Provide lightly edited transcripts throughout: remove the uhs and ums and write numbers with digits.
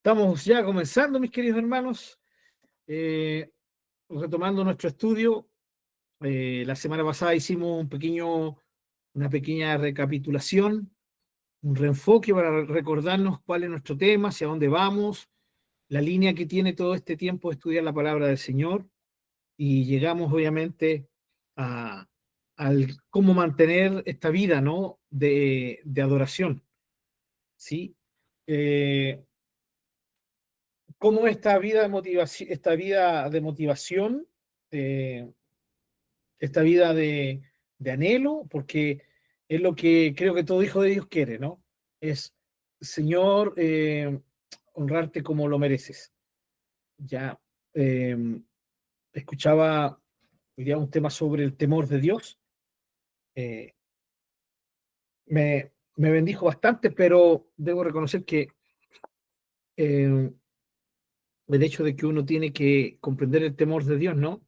Estamos ya comenzando, mis queridos hermanos, eh, retomando nuestro estudio. La semana pasada hicimos una pequeña recapitulación, un reenfoque para recordarnos cuál es nuestro tema, hacia dónde vamos, la línea que tiene todo este tiempo de estudiar la palabra del Señor, y llegamos obviamente a, al cómo mantener esta vida, ¿no? de adoración, ¿sí? Eh, Cómo esta vida de motivación, eh, esta vida de anhelo, porque es lo que creo que todo hijo de Dios quiere, ¿no? Es, Señor, honrarte como lo mereces. Ya eh, escuchaba hoy día un tema sobre el temor de Dios. eh, me bendijo bastante, pero debo reconocer que eh, el hecho de que uno tiene que comprender el temor de Dios, ¿no?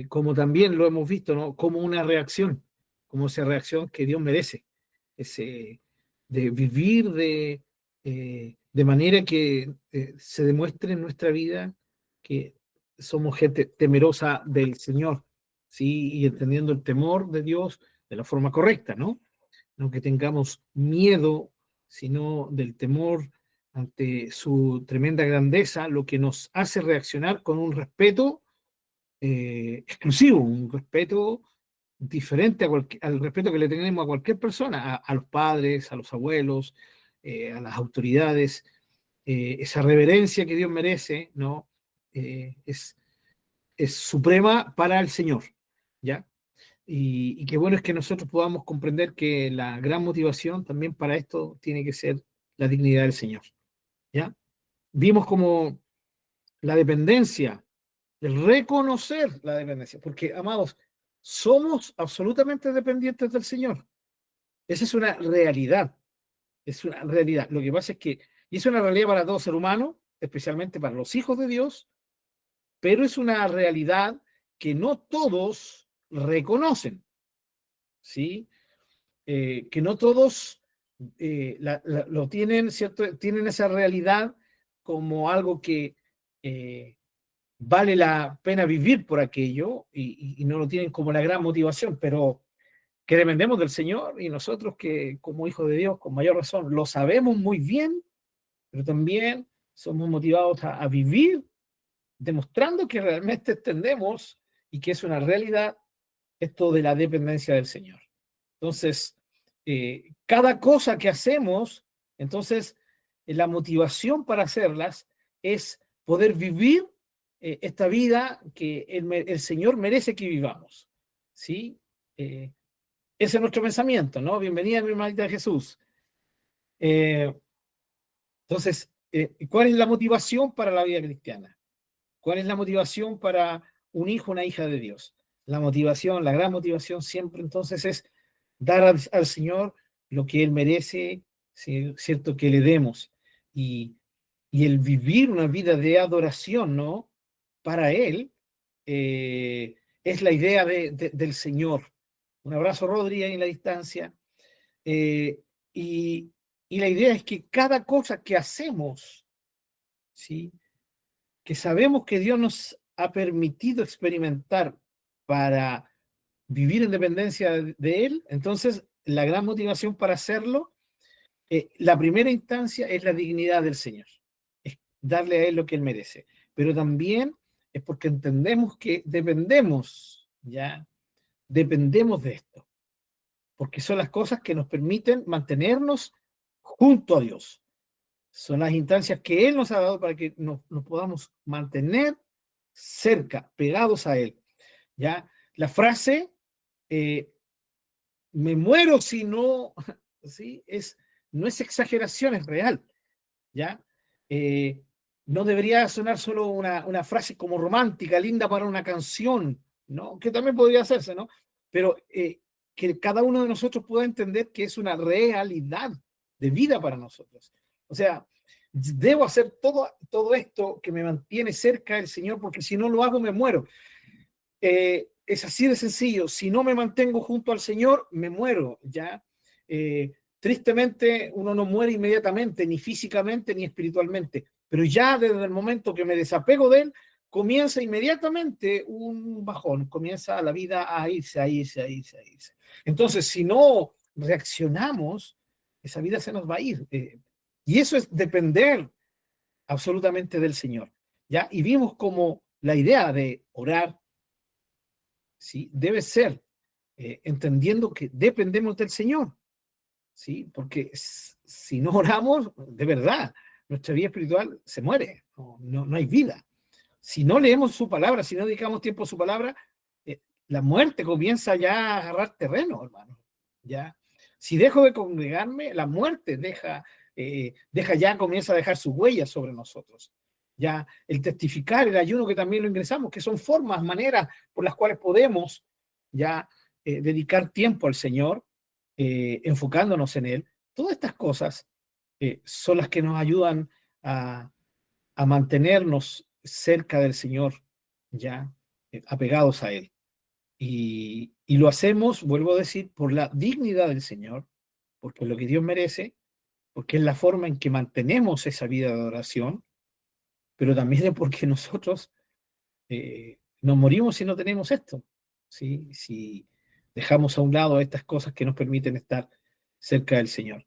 Como también lo hemos visto, ¿no? Como una reacción, como esa reacción que Dios merece, ese, de vivir de manera que se demuestre en nuestra vida que somos gente temerosa del Señor, ¿sí? Y entendiendo el temor de Dios de la forma correcta, ¿no? No que tengamos miedo, sino del temor ante su tremenda grandeza, lo que nos hace reaccionar con un respeto exclusivo, un respeto diferente al respeto que le tenemos a cualquier persona, a los padres, a los abuelos, a las autoridades, esa reverencia que Dios merece, ¿no? Es, es suprema para el Señor, ¿ya? Y qué bueno es que nosotros podamos comprender que la gran motivación también para esto tiene que ser la dignidad del Señor, ¿ya? Vimos como la dependencia, el reconocer la dependencia, porque, amados, somos absolutamente dependientes del Señor. Esa es una realidad. Lo que pasa es que, y es una realidad para todo ser humano, especialmente para los hijos de Dios, pero es una realidad que no todos reconocen, ¿sí? Que no todos lo tienen, ¿cierto? Tienen esa realidad como algo que vale la pena vivir por aquello y no lo tienen como la gran motivación, pero que dependemos del Señor y nosotros que como hijos de Dios, con mayor razón, lo sabemos muy bien, pero también somos motivados a vivir demostrando que realmente entendemos y que es una realidad esto de la dependencia del Señor. Entonces, cada cosa que hacemos, entonces, la motivación para hacerlas es poder vivir esta vida que el Señor merece que vivamos. ¿Sí? Ese es nuestro pensamiento, ¿no? Bienvenida, mi hermanita Jesús. Eh, entonces, ¿cuál es la motivación para la vida cristiana? ¿Cuál es la motivación para un hijo, una hija de Dios? La motivación, la gran motivación siempre entonces es dar al Señor lo que Él merece, ¿cierto? Que le demos. Y, y el vivir una vida de adoración, ¿no? Para Él, es la idea del Señor. Un abrazo, Rodri, ahí en la distancia. Eh, y, y la idea es que cada cosa que hacemos, ¿sí? Que sabemos que Dios nos ha permitido experimentar para vivir en dependencia de Él, entonces la gran motivación para hacerlo, la primera instancia es la dignidad del Señor, es darle a Él lo que Él merece, pero también es porque entendemos que dependemos, ¿ya? Dependemos de esto, porque son las cosas que nos permiten mantenernos junto a Dios. Son las instancias que Él nos ha dado para que nos podamos mantener cerca, pegados a Él. ¿Ya? La frase, eh, me muero si no, ¿sí? No es exageración, es real. ¿Ya? Eh, no debería sonar solo una frase como romántica, linda para una canción, ¿no? Que también podría hacerse, ¿no? Pero que cada uno de nosotros pueda entender que es una realidad de vida para nosotros. O sea, debo hacer todo esto que me mantiene cerca del Señor, porque si no lo hago me muero. Es así de sencillo. Si no me mantengo junto al Señor, me muero, ¿ya? Tristemente, uno no muere inmediatamente, ni físicamente, ni espiritualmente. Pero ya desde el momento que me desapego de él, comienza inmediatamente un bajón, comienza la vida a irse, a irse, a irse, a irse. Entonces, si no reaccionamos, esa vida se nos va a ir. Y eso es depender absolutamente del Señor. ¿Ya? Y vimos como la idea de orar, ¿sí? Debe ser entendiendo que dependemos del Señor, ¿sí? Porque si no oramos, de verdad, nuestra vida espiritual se muere, no hay vida. Si no leemos su palabra, si no dedicamos tiempo a su palabra, la muerte comienza ya a agarrar terreno, hermano. ¿Ya? Si dejo de congregarme, la muerte comienza a dejar sus huellas sobre nosotros. Ya el testificar, el ayuno que también lo ingresamos, que son formas, maneras por las cuales podemos ya dedicar tiempo al Señor, enfocándonos en Él. Todas estas cosas son las que nos ayudan a mantenernos cerca del Señor, ya apegados a Él. Y lo hacemos, vuelvo a decir, por la dignidad del Señor, porque es lo que Dios merece, porque es la forma en que mantenemos esa vida de adoración, pero también es porque nosotros nos morimos si no tenemos esto, ¿sí? Si dejamos a un lado estas cosas que nos permiten estar cerca del Señor.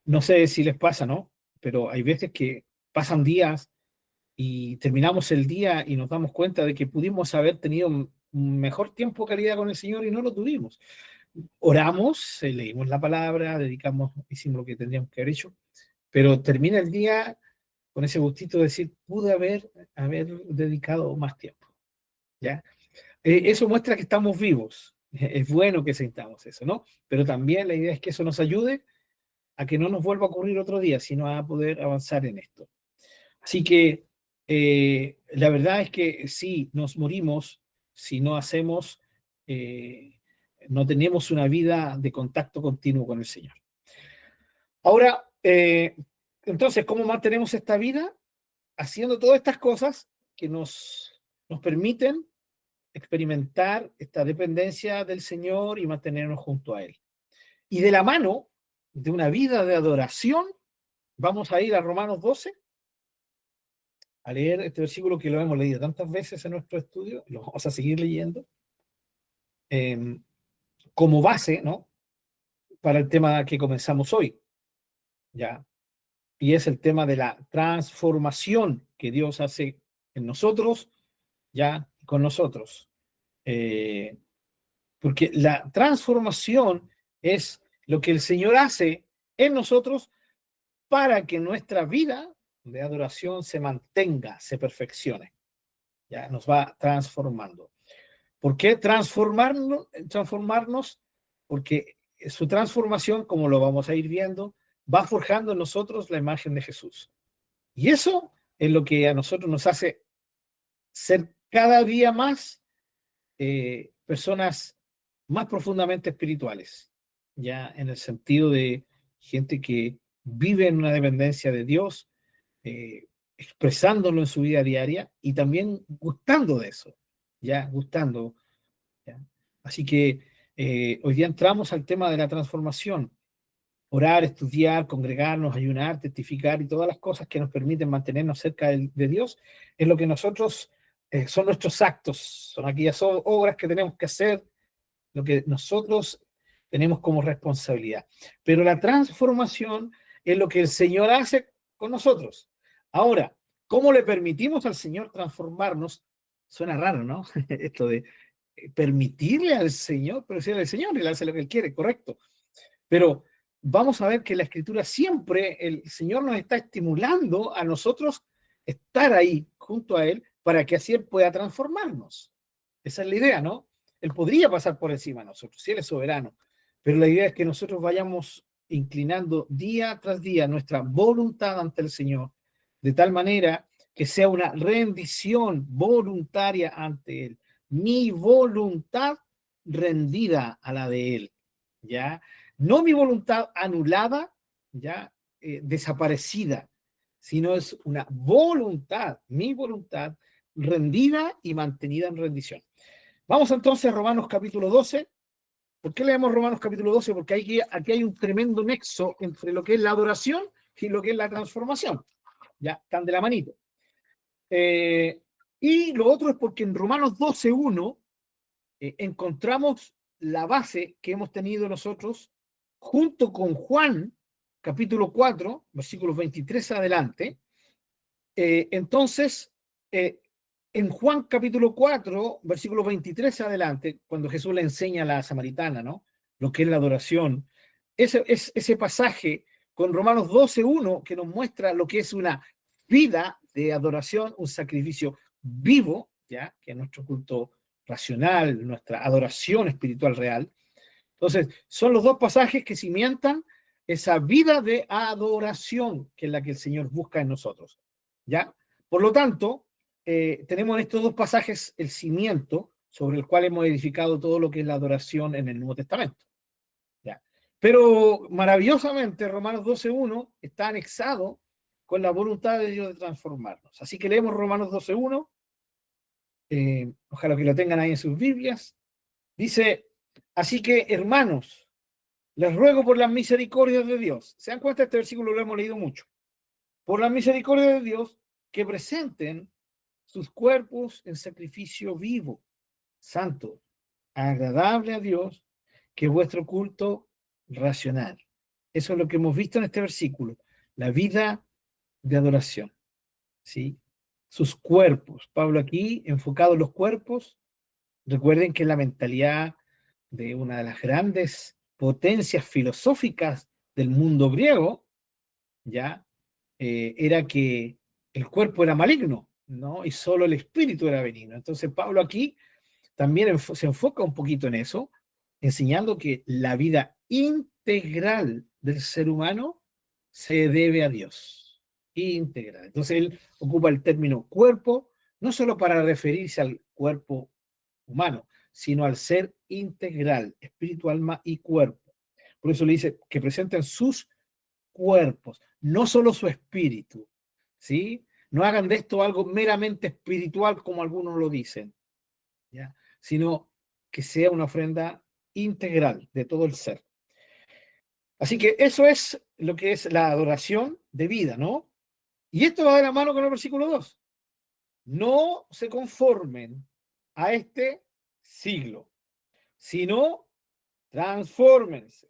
No sé si les pasa, ¿no? Pero hay veces que pasan días y terminamos el día y nos damos cuenta de que pudimos haber tenido un mejor tiempo de calidad con el Señor y no lo tuvimos. Oramos, leímos la palabra, hicimos lo que tendríamos que haber hecho, pero termina el día con ese gustito de decir, pude haber dedicado más tiempo, ¿ya? Eso muestra que estamos vivos. Es bueno que sintamos eso, ¿no? Pero también la idea es que eso nos ayude a que no nos vuelva a ocurrir otro día, sino a poder avanzar en esto. Así que la verdad es que si nos morimos, si no hacemos, no tenemos una vida de contacto continuo con el Señor. Ahora, entonces, ¿cómo mantenemos esta vida? Haciendo todas estas cosas que nos permiten experimentar esta dependencia del Señor y mantenernos junto a Él. Y de la mano de una vida de adoración, vamos a ir a Romanos 12, a leer este versículo que lo hemos leído tantas veces en nuestro estudio, lo vamos a seguir leyendo, como base, ¿no? Para el tema que comenzamos hoy, ¿ya? Y es el tema de la transformación que Dios hace en nosotros, ya, con nosotros. Porque la transformación es lo que el Señor hace en nosotros para que nuestra vida de adoración se mantenga, se perfeccione. Ya nos va transformando. ¿Por qué transformarnos? Porque su transformación, como lo vamos a ir viendo, va forjando en nosotros la imagen de Jesús. Y eso es lo que a nosotros nos hace ser cada día más personas más profundamente espirituales, ya en el sentido de gente que vive en una dependencia de Dios, expresándolo en su vida diaria y también gustando de eso, ya gustando. ¿Ya? Así que hoy día entramos al tema de la transformación. Orar, estudiar, congregarnos, ayunar, testificar y todas las cosas que nos permiten mantenernos cerca de Dios es lo que nosotros, son nuestros actos, son aquellas obras que tenemos que hacer, lo que nosotros tenemos como responsabilidad. Pero la transformación es lo que el Señor hace con nosotros. Ahora, ¿cómo le permitimos al Señor transformarnos? Suena raro, ¿no? Esto de permitirle al Señor, pero si el Señor, Él hace lo que Él quiere, correcto. Pero vamos a ver que en la Escritura siempre el Señor nos está estimulando a nosotros estar ahí junto a Él para que así Él pueda transformarnos. Esa es la idea, ¿no? Él podría pasar por encima de nosotros, si Él es soberano, pero la idea es que nosotros vayamos inclinando día tras día nuestra voluntad ante el Señor, de tal manera que sea una rendición voluntaria ante Él. Mi voluntad rendida a la de Él, ¿ya? No mi voluntad anulada, ya desaparecida, sino es una voluntad, mi voluntad rendida y mantenida en rendición. Vamos entonces a Romanos capítulo 12. ¿Por qué leemos Romanos capítulo 12? Porque aquí hay un tremendo nexo entre lo que es la adoración y lo que es la transformación. ya están de la manito. Y lo otro es porque en Romanos 12:1 encontramos la base que hemos tenido nosotros junto con Juan, capítulo 4, versículos 23 adelante. Entonces, en Juan capítulo 4, versículo 23 adelante, cuando Jesús le enseña a la samaritana, ¿no?, lo que es la adoración, ese pasaje con Romanos 12:1 que nos muestra lo que es una vida de adoración, un sacrificio vivo, ya que es nuestro culto racional, nuestra adoración espiritual real. Entonces, son los dos pasajes que cimientan esa vida de adoración que es la que el Señor busca en nosotros, ¿ya? Por lo tanto, tenemos en estos dos pasajes el cimiento sobre el cual hemos edificado todo lo que es la adoración en el Nuevo Testamento, ¿ya? Pero maravillosamente, Romanos 12:1 está anexado con la voluntad de Dios de transformarnos. Así que leemos Romanos 12:1, ojalá que lo tengan ahí en sus Biblias. Dice: así que, hermanos, les ruego por las misericordias de Dios. ¿Se dan cuenta? Este versículo lo hemos leído mucho. Por la misericordia de Dios, que presenten sus cuerpos en sacrificio vivo, santo, agradable a Dios, que es vuestro culto racional. Eso es lo que hemos visto en este versículo, la vida de adoración, ¿sí? Sus cuerpos. Pablo aquí, enfocado en los cuerpos. Recuerden que la mentalidad de una de las grandes potencias filosóficas del mundo griego, ya, era que el cuerpo era maligno, ¿no? Y solo el espíritu era benigno. Entonces Pablo aquí también se enfoca un poquito en eso, enseñando que la vida integral del ser humano se debe a Dios. Integral. Entonces él ocupa el término cuerpo, no solo para referirse al cuerpo humano, sino al ser integral, espíritu, alma y cuerpo. Por eso le dice que presenten sus cuerpos, no solo su espíritu, ¿sí? No hagan de esto algo meramente espiritual como algunos lo dicen, ¿ya? Sino que sea una ofrenda integral de todo el ser. Así que eso es lo que es la adoración de vida, ¿no? Y esto va de la mano con el versículo 2. No se conformen a este siglo, sino transfórmense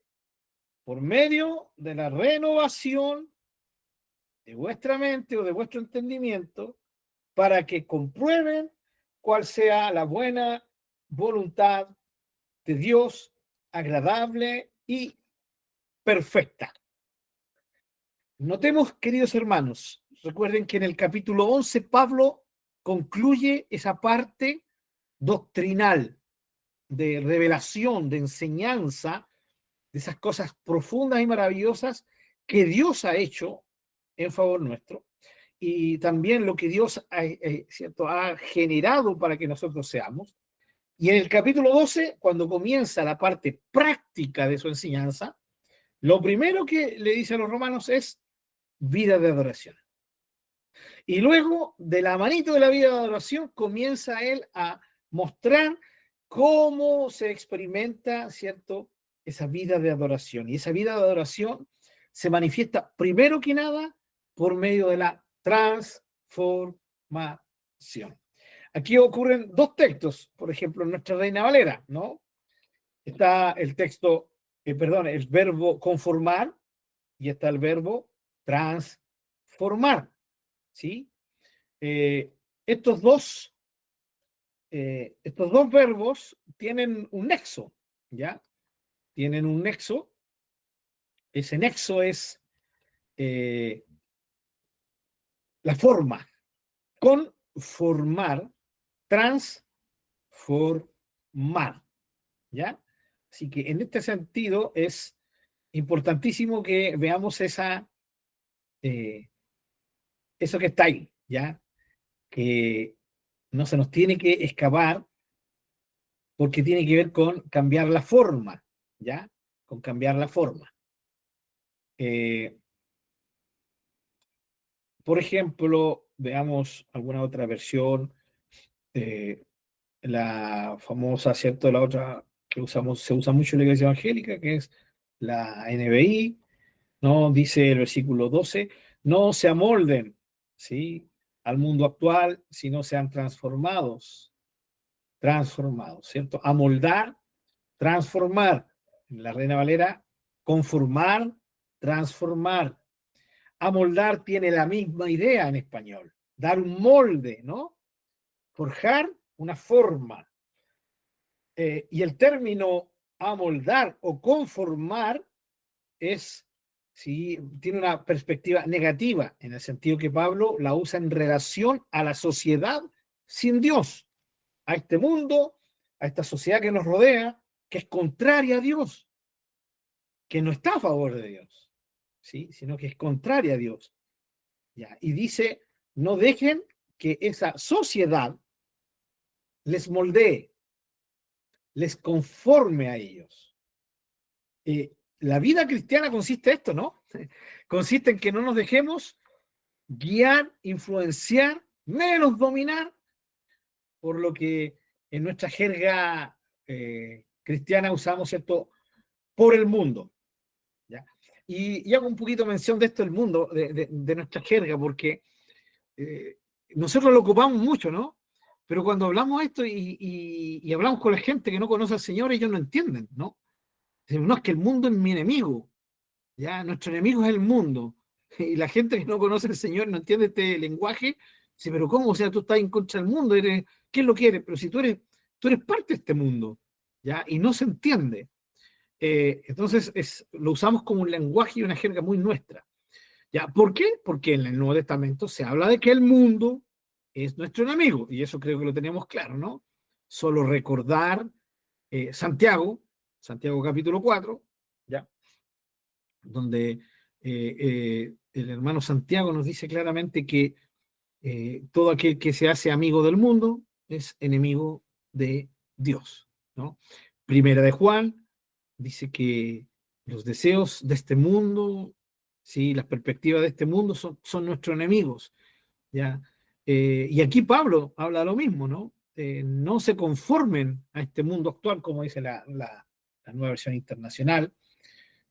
por medio de la renovación de vuestra mente o de vuestro entendimiento para que comprueben cuál sea la buena voluntad de Dios, agradable y perfecta. Notemos, queridos hermanos, recuerden que en el capítulo 11 Pablo concluye esa parte doctrinal de revelación, de enseñanza, de esas cosas profundas y maravillosas que Dios ha hecho en favor nuestro, y también lo que Dios ¿cierto?, ha generado para que nosotros seamos. Y en el capítulo 12, cuando comienza la parte práctica de su enseñanza, lo primero que le dice a los romanos es vida de adoración. Y luego, de la manito de la vida de adoración, comienza él a mostrar cómo se experimenta, ¿cierto?, esa vida de adoración. Y esa vida de adoración se manifiesta primero que nada por medio de la transformación. Aquí ocurren dos textos, por ejemplo, en nuestra Reina Valera, ¿no? Está el texto, el verbo conformar, y está el verbo transformar, ¿sí? Eh, estos dos verbos tienen un nexo, ¿ya? Tienen un nexo. Ese nexo es la forma. Conformar, transformar, ¿ya? Así que en este sentido es importantísimo que veamos eso que está ahí, ¿ya? Que no se nos tiene que escapar porque tiene que ver con cambiar la forma, ¿ya? Con cambiar la forma. Por ejemplo, veamos alguna otra versión, la famosa, ¿cierto? La otra que se usa mucho en la iglesia evangélica, que es la NBI, ¿no? Dice el versículo 12, no se amolden ¿sí? Al mundo actual, sino sean transformados, ¿cierto? Amoldar, transformar. En la Reina Valera, conformar, transformar. Amoldar tiene la misma idea en español, dar un molde, ¿no? Forjar una forma. Y el término amoldar o conformar es, sí, tiene una perspectiva negativa, en el sentido que Pablo la usa en relación a la sociedad sin Dios, a este mundo, a esta sociedad que nos rodea, que es contraria a Dios, que no está a favor de Dios, ¿sí? Sino que es contraria a Dios. ¿Ya? Y dice, no dejen que esa sociedad les moldee, les conforme a ellos. La vida cristiana consiste en esto, ¿no? Consiste en que no nos dejemos guiar, influenciar, menos dominar por lo que en nuestra jerga cristiana usamos, ¿cierto? Por el mundo. ¿Ya? Y hago un poquito mención de esto, el mundo, de nuestra jerga, porque nosotros lo ocupamos mucho, ¿no? Pero cuando hablamos esto y hablamos con la gente que no conoce al Señor, ellos no entienden, ¿no? Dicen, no, es que el mundo es mi enemigo, ¿ya? Nuestro enemigo es el mundo. Y la gente que no conoce al Señor no entiende este lenguaje, dice, pero ¿cómo? O sea, tú estás en contra del mundo, ¿qué lo quieres? Pero si tú eres parte de este mundo, ¿ya? Y no se entiende. Entonces lo usamos como un lenguaje y una jerga muy nuestra. ¿Ya? ¿Por qué? Porque en el Nuevo Testamento se habla de que el mundo es nuestro enemigo, y eso creo que lo tenemos claro, ¿no? Solo recordar Santiago, Santiago capítulo 4, ¿ya? Donde el hermano Santiago nos dice claramente que todo aquel que se hace amigo del mundo es enemigo de Dios, ¿no? Primera de Juan dice que los deseos de este mundo, ¿sí? Las perspectivas de este mundo son nuestros enemigos, ¿ya? Y aquí Pablo habla lo mismo, ¿no? No se conformen a este mundo actual, como dice la nueva versión internacional,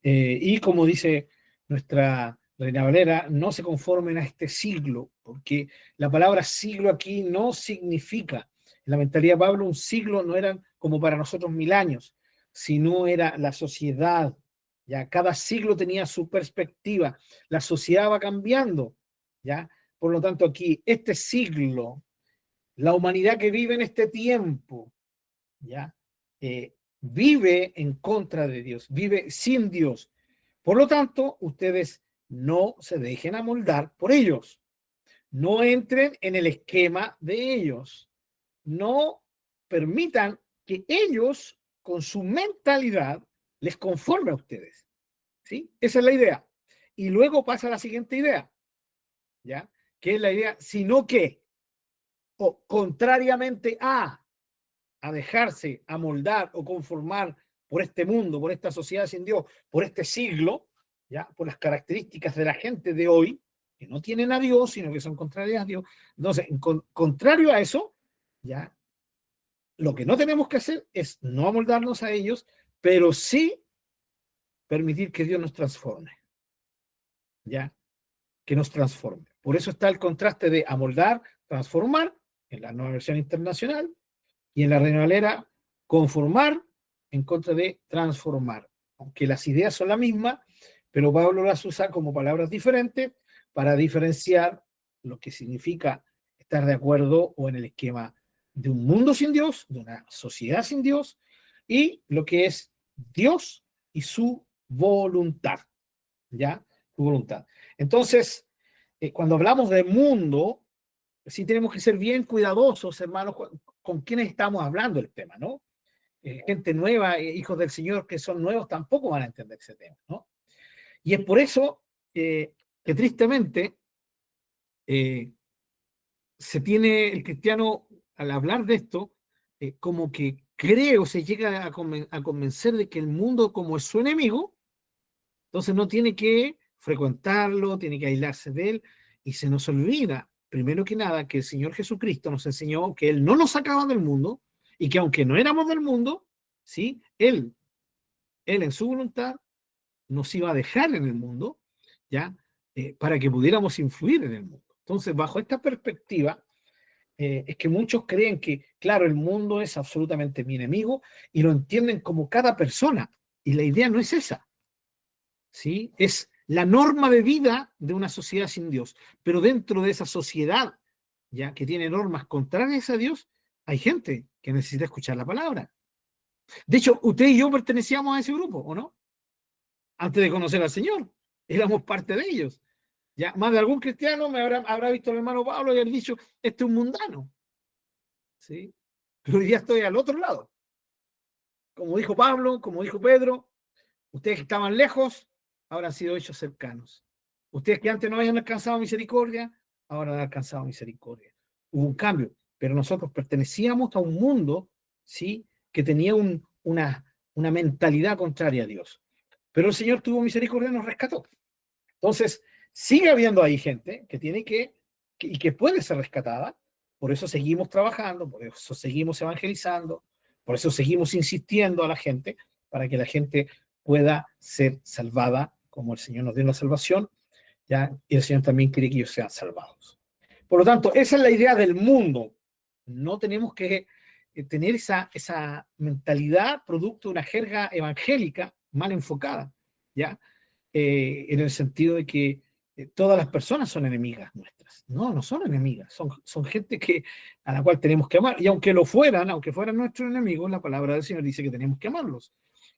y como dice nuestra Reina Valera, no se conformen a este siglo, porque la palabra siglo aquí no significa, en la mentalidad de Pablo, un siglo no era como para nosotros 1000 años, sino era la sociedad. Ya cada siglo tenía su perspectiva, la sociedad va cambiando, ya. Por lo tanto, aquí este siglo, la humanidad que vive en este tiempo, ya, vive en contra de Dios, vive sin Dios. Por lo tanto, ustedes no se dejen amoldar por ellos. No entren en el esquema de ellos. No permitan que ellos, con su mentalidad, les conforme a ustedes. ¿Sí? Esa es la idea. Y luego pasa la siguiente idea, ¿ya? Que es la idea, sino que, o contrariamente a dejarse amoldar o conformar por este mundo, por esta sociedad sin Dios, por este siglo, ¿ya? Por las características de la gente de hoy, que no tienen a Dios, sino que son contrarias a Dios. Entonces, contrario a eso, ¿ya? Lo que no tenemos que hacer es no amoldarnos a ellos, pero sí permitir que Dios nos transforme, ¿ya? Que nos transforme. Por eso está el contraste de amoldar, transformar, en la nueva versión internacional, y en la Reina Valera, conformar en contra de transformar. Aunque las ideas son las mismas, pero Pablo las usa como palabras diferentes para diferenciar lo que significa estar de acuerdo o en el esquema de un mundo sin Dios, de una sociedad sin Dios, y lo que es Dios y su voluntad, ¿ya? Su voluntad. Entonces, cuando hablamos de mundo, sí tenemos que ser bien cuidadosos, hermanos, con quienes estamos hablando el tema, ¿no? Gente nueva, hijos del Señor que son nuevos, tampoco van a entender ese tema, ¿no? Y es por eso que tristemente se tiene el cristiano, al hablar de esto, como que cree o se llega a convencer de que el mundo, como es su enemigo, entonces no tiene que frecuentarlo, tiene que aislarse de él, y se nos olvida, primero que nada, que el Señor Jesucristo nos enseñó que Él no nos sacaba del mundo, y que aunque no éramos del mundo, ¿sí? Él en su voluntad nos iba a dejar en el mundo, ¿ya? Para que pudiéramos influir en el mundo. Entonces, bajo esta perspectiva, es que muchos creen que, claro, el mundo es absolutamente mi enemigo y lo entienden como cada persona. Y la idea no es esa, ¿sí? Es la norma de vida de una sociedad sin Dios. Pero dentro de esa sociedad, ya que tiene normas contrarias a Dios, hay gente que necesita escuchar la palabra. De hecho, usted y yo pertenecíamos a ese grupo, ¿o no? Antes de conocer al Señor, éramos parte de ellos. Ya, más de algún cristiano habrá visto al hermano Pablo y haber dicho, este es un mundano, ¿sí? Pero hoy día estoy al otro lado. Como dijo Pablo, como dijo Pedro, ustedes que estaban lejos, ahora han sido hechos cercanos. Ustedes que antes no habían alcanzado misericordia, ahora han alcanzado misericordia. Hubo un cambio, pero nosotros pertenecíamos a un mundo, ¿sí?, que tenía una mentalidad contraria a Dios. Pero el Señor tuvo misericordia y nos rescató. Entonces, sigue habiendo ahí gente que tiene y que puede ser rescatada. Por eso seguimos trabajando, por eso seguimos evangelizando, por eso seguimos insistiendo a la gente para que la gente pueda ser salvada, como el Señor nos dio la salvación, ¿ya? Y el Señor también quiere que ellos sean salvados. Por lo tanto, esa es la idea del mundo. No tenemos que tener esa mentalidad producto de una jerga evangélica mal enfocada, ¿ya? En el sentido de que todas las personas son enemigas nuestras. No, no son enemigas, son gente a la cual tenemos que amar. Y aunque fueran nuestros enemigos, la palabra del Señor dice que tenemos que amarlos,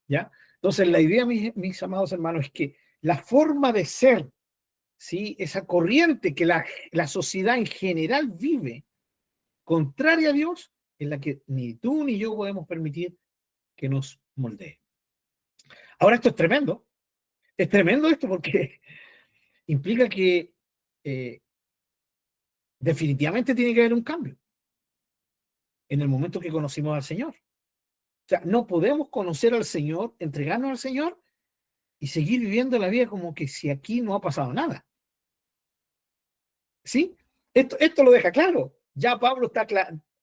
¿ya? Entonces, la idea, mis amados hermanos, es que la forma de ser, ¿sí?, esa corriente que la sociedad en general vive, contraria a Dios, es la que ni tú ni yo podemos permitir que nos moldee. Ahora, esto es tremendo. Es tremendo esto porque implica que eh, definitivamente tiene que haber un cambio en el momento que conocimos al Señor. O sea, no podemos conocer al Señor, entregarnos al Señor y seguir viviendo la vida como que si aquí no ha pasado nada. ¿Sí? Esto lo deja claro. Ya Pablo está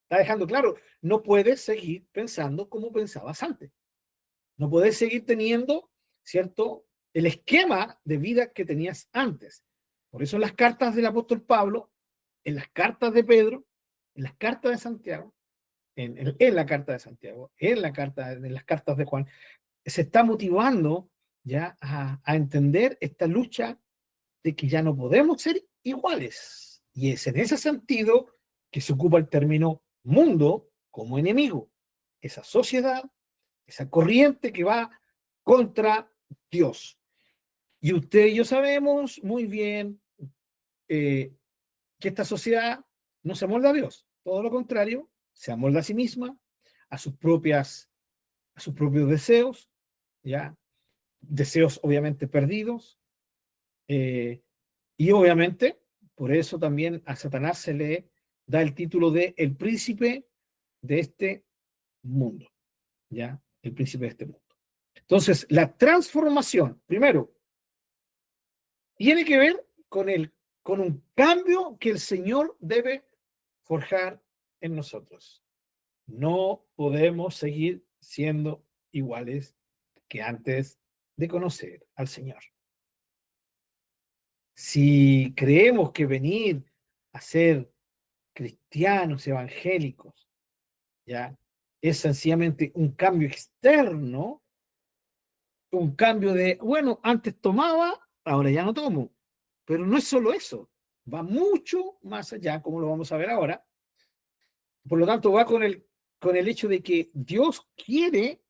dejando claro, no puedes seguir pensando como pensabas antes. No puedes seguir teniendo, ¿cierto?, el esquema de vida que tenías antes. Por eso en las cartas del apóstol Pablo, en las cartas de Pedro, en las cartas de Santiago, en la carta de Santiago, en las cartas de Juan, se está motivando ya a entender esta lucha de que ya no podemos ser iguales. Y es en ese sentido que se ocupa el término mundo como enemigo. Esa sociedad, esa corriente que va contra Dios. Y usted y yo sabemos muy bien que esta sociedad no se amolda a Dios. Todo lo contrario, se amolda a sí misma, a sus propios deseos, ¿ya? Deseos obviamente perdidos. Y obviamente, por eso también a Satanás se le da el título de el príncipe de este mundo, ¿ya? El príncipe de este mundo. Entonces, la transformación, primero, tiene que ver con un cambio que el Señor debe forjar en nosotros. No podemos seguir siendo iguales que antes de conocer al Señor. Si creemos que venir a ser cristianos evangélicos, ¿ya?, es sencillamente un cambio externo, un cambio de, bueno, antes tomaba, ahora ya no tomo. Pero no es solo eso, va mucho más allá, como lo vamos a ver ahora. Por lo tanto, va con el hecho de que Dios quiere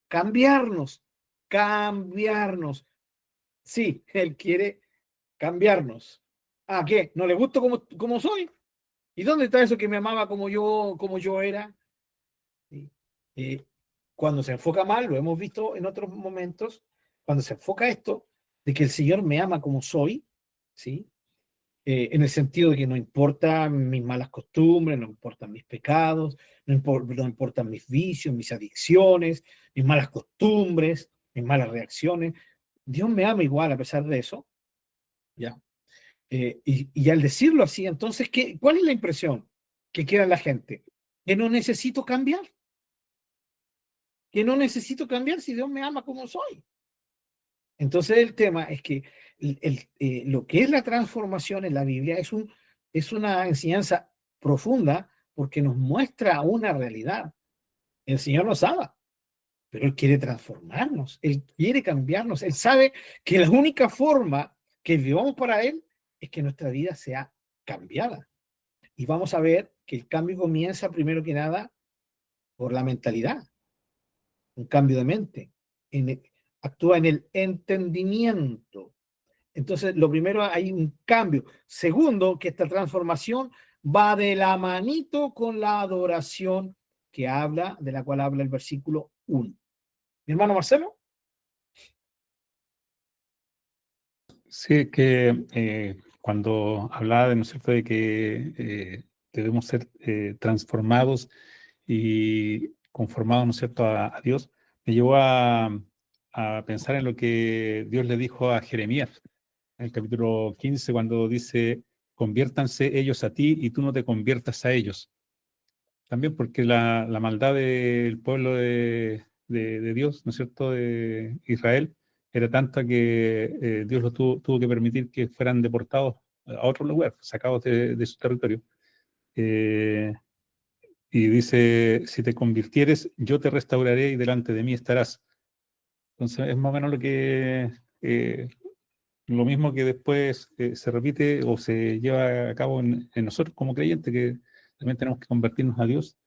cambiarnos, cambiarnos. Sí, Él quiere cambiarnos. ¿Ah, qué? ¿No le gusto como soy? ¿Y dónde está eso que me amaba como yo era? ¿Sí? Eh, Cuando se enfoca mal, lo hemos visto en otros momentos, cuando se enfoca esto, de que el Señor me ama como soy, ¿sí? En el sentido de que no importan mis malas costumbres, no importan mis pecados, no importan mis vicios, mis adicciones, mis malas costumbres, mis malas reacciones. Dios me ama igual a pesar de eso, ¿ya? Y al decirlo así, entonces, ¿cuál es la impresión que queda en la gente? Que no necesito cambiar, que no necesito cambiar si Dios me ama como soy. Entonces el tema es que lo que es la transformación en la Biblia es es una enseñanza profunda porque nos muestra una realidad. El Señor nos ama, pero Él quiere transformarnos, Él quiere cambiarnos, Él sabe que la única forma que vivamos para Él es que nuestra vida sea cambiada. Y vamos a ver que el cambio comienza primero que nada por la mentalidad, un cambio de mente. Actúa en el entendimiento. Entonces, lo primero, hay un cambio. Segundo, que esta transformación va de la manito con la adoración de la cual habla el versículo 1. Mi hermano Marcelo. Sí, que cuando hablaba de, ¿no es cierto?, de que debemos ser transformados y conformados, ¿no es cierto?, a Dios, me llevó a pensar en lo que Dios le dijo a Jeremías en el capítulo 15, cuando dice: conviértanse ellos a ti y tú no te conviertas a ellos. También porque la maldad del pueblo de Dios, ¿no es cierto?, de Israel, era tanta que Dios tuvo que permitir que fueran deportados a otro lugar, sacados de su territorio. Y dice: si te convirtieres, yo te restauraré y delante de mí estarás. Entonces es más o menos lo mismo que después se repite o se lleva a cabo en nosotros como creyentes, que también tenemos que convertirnos a Dios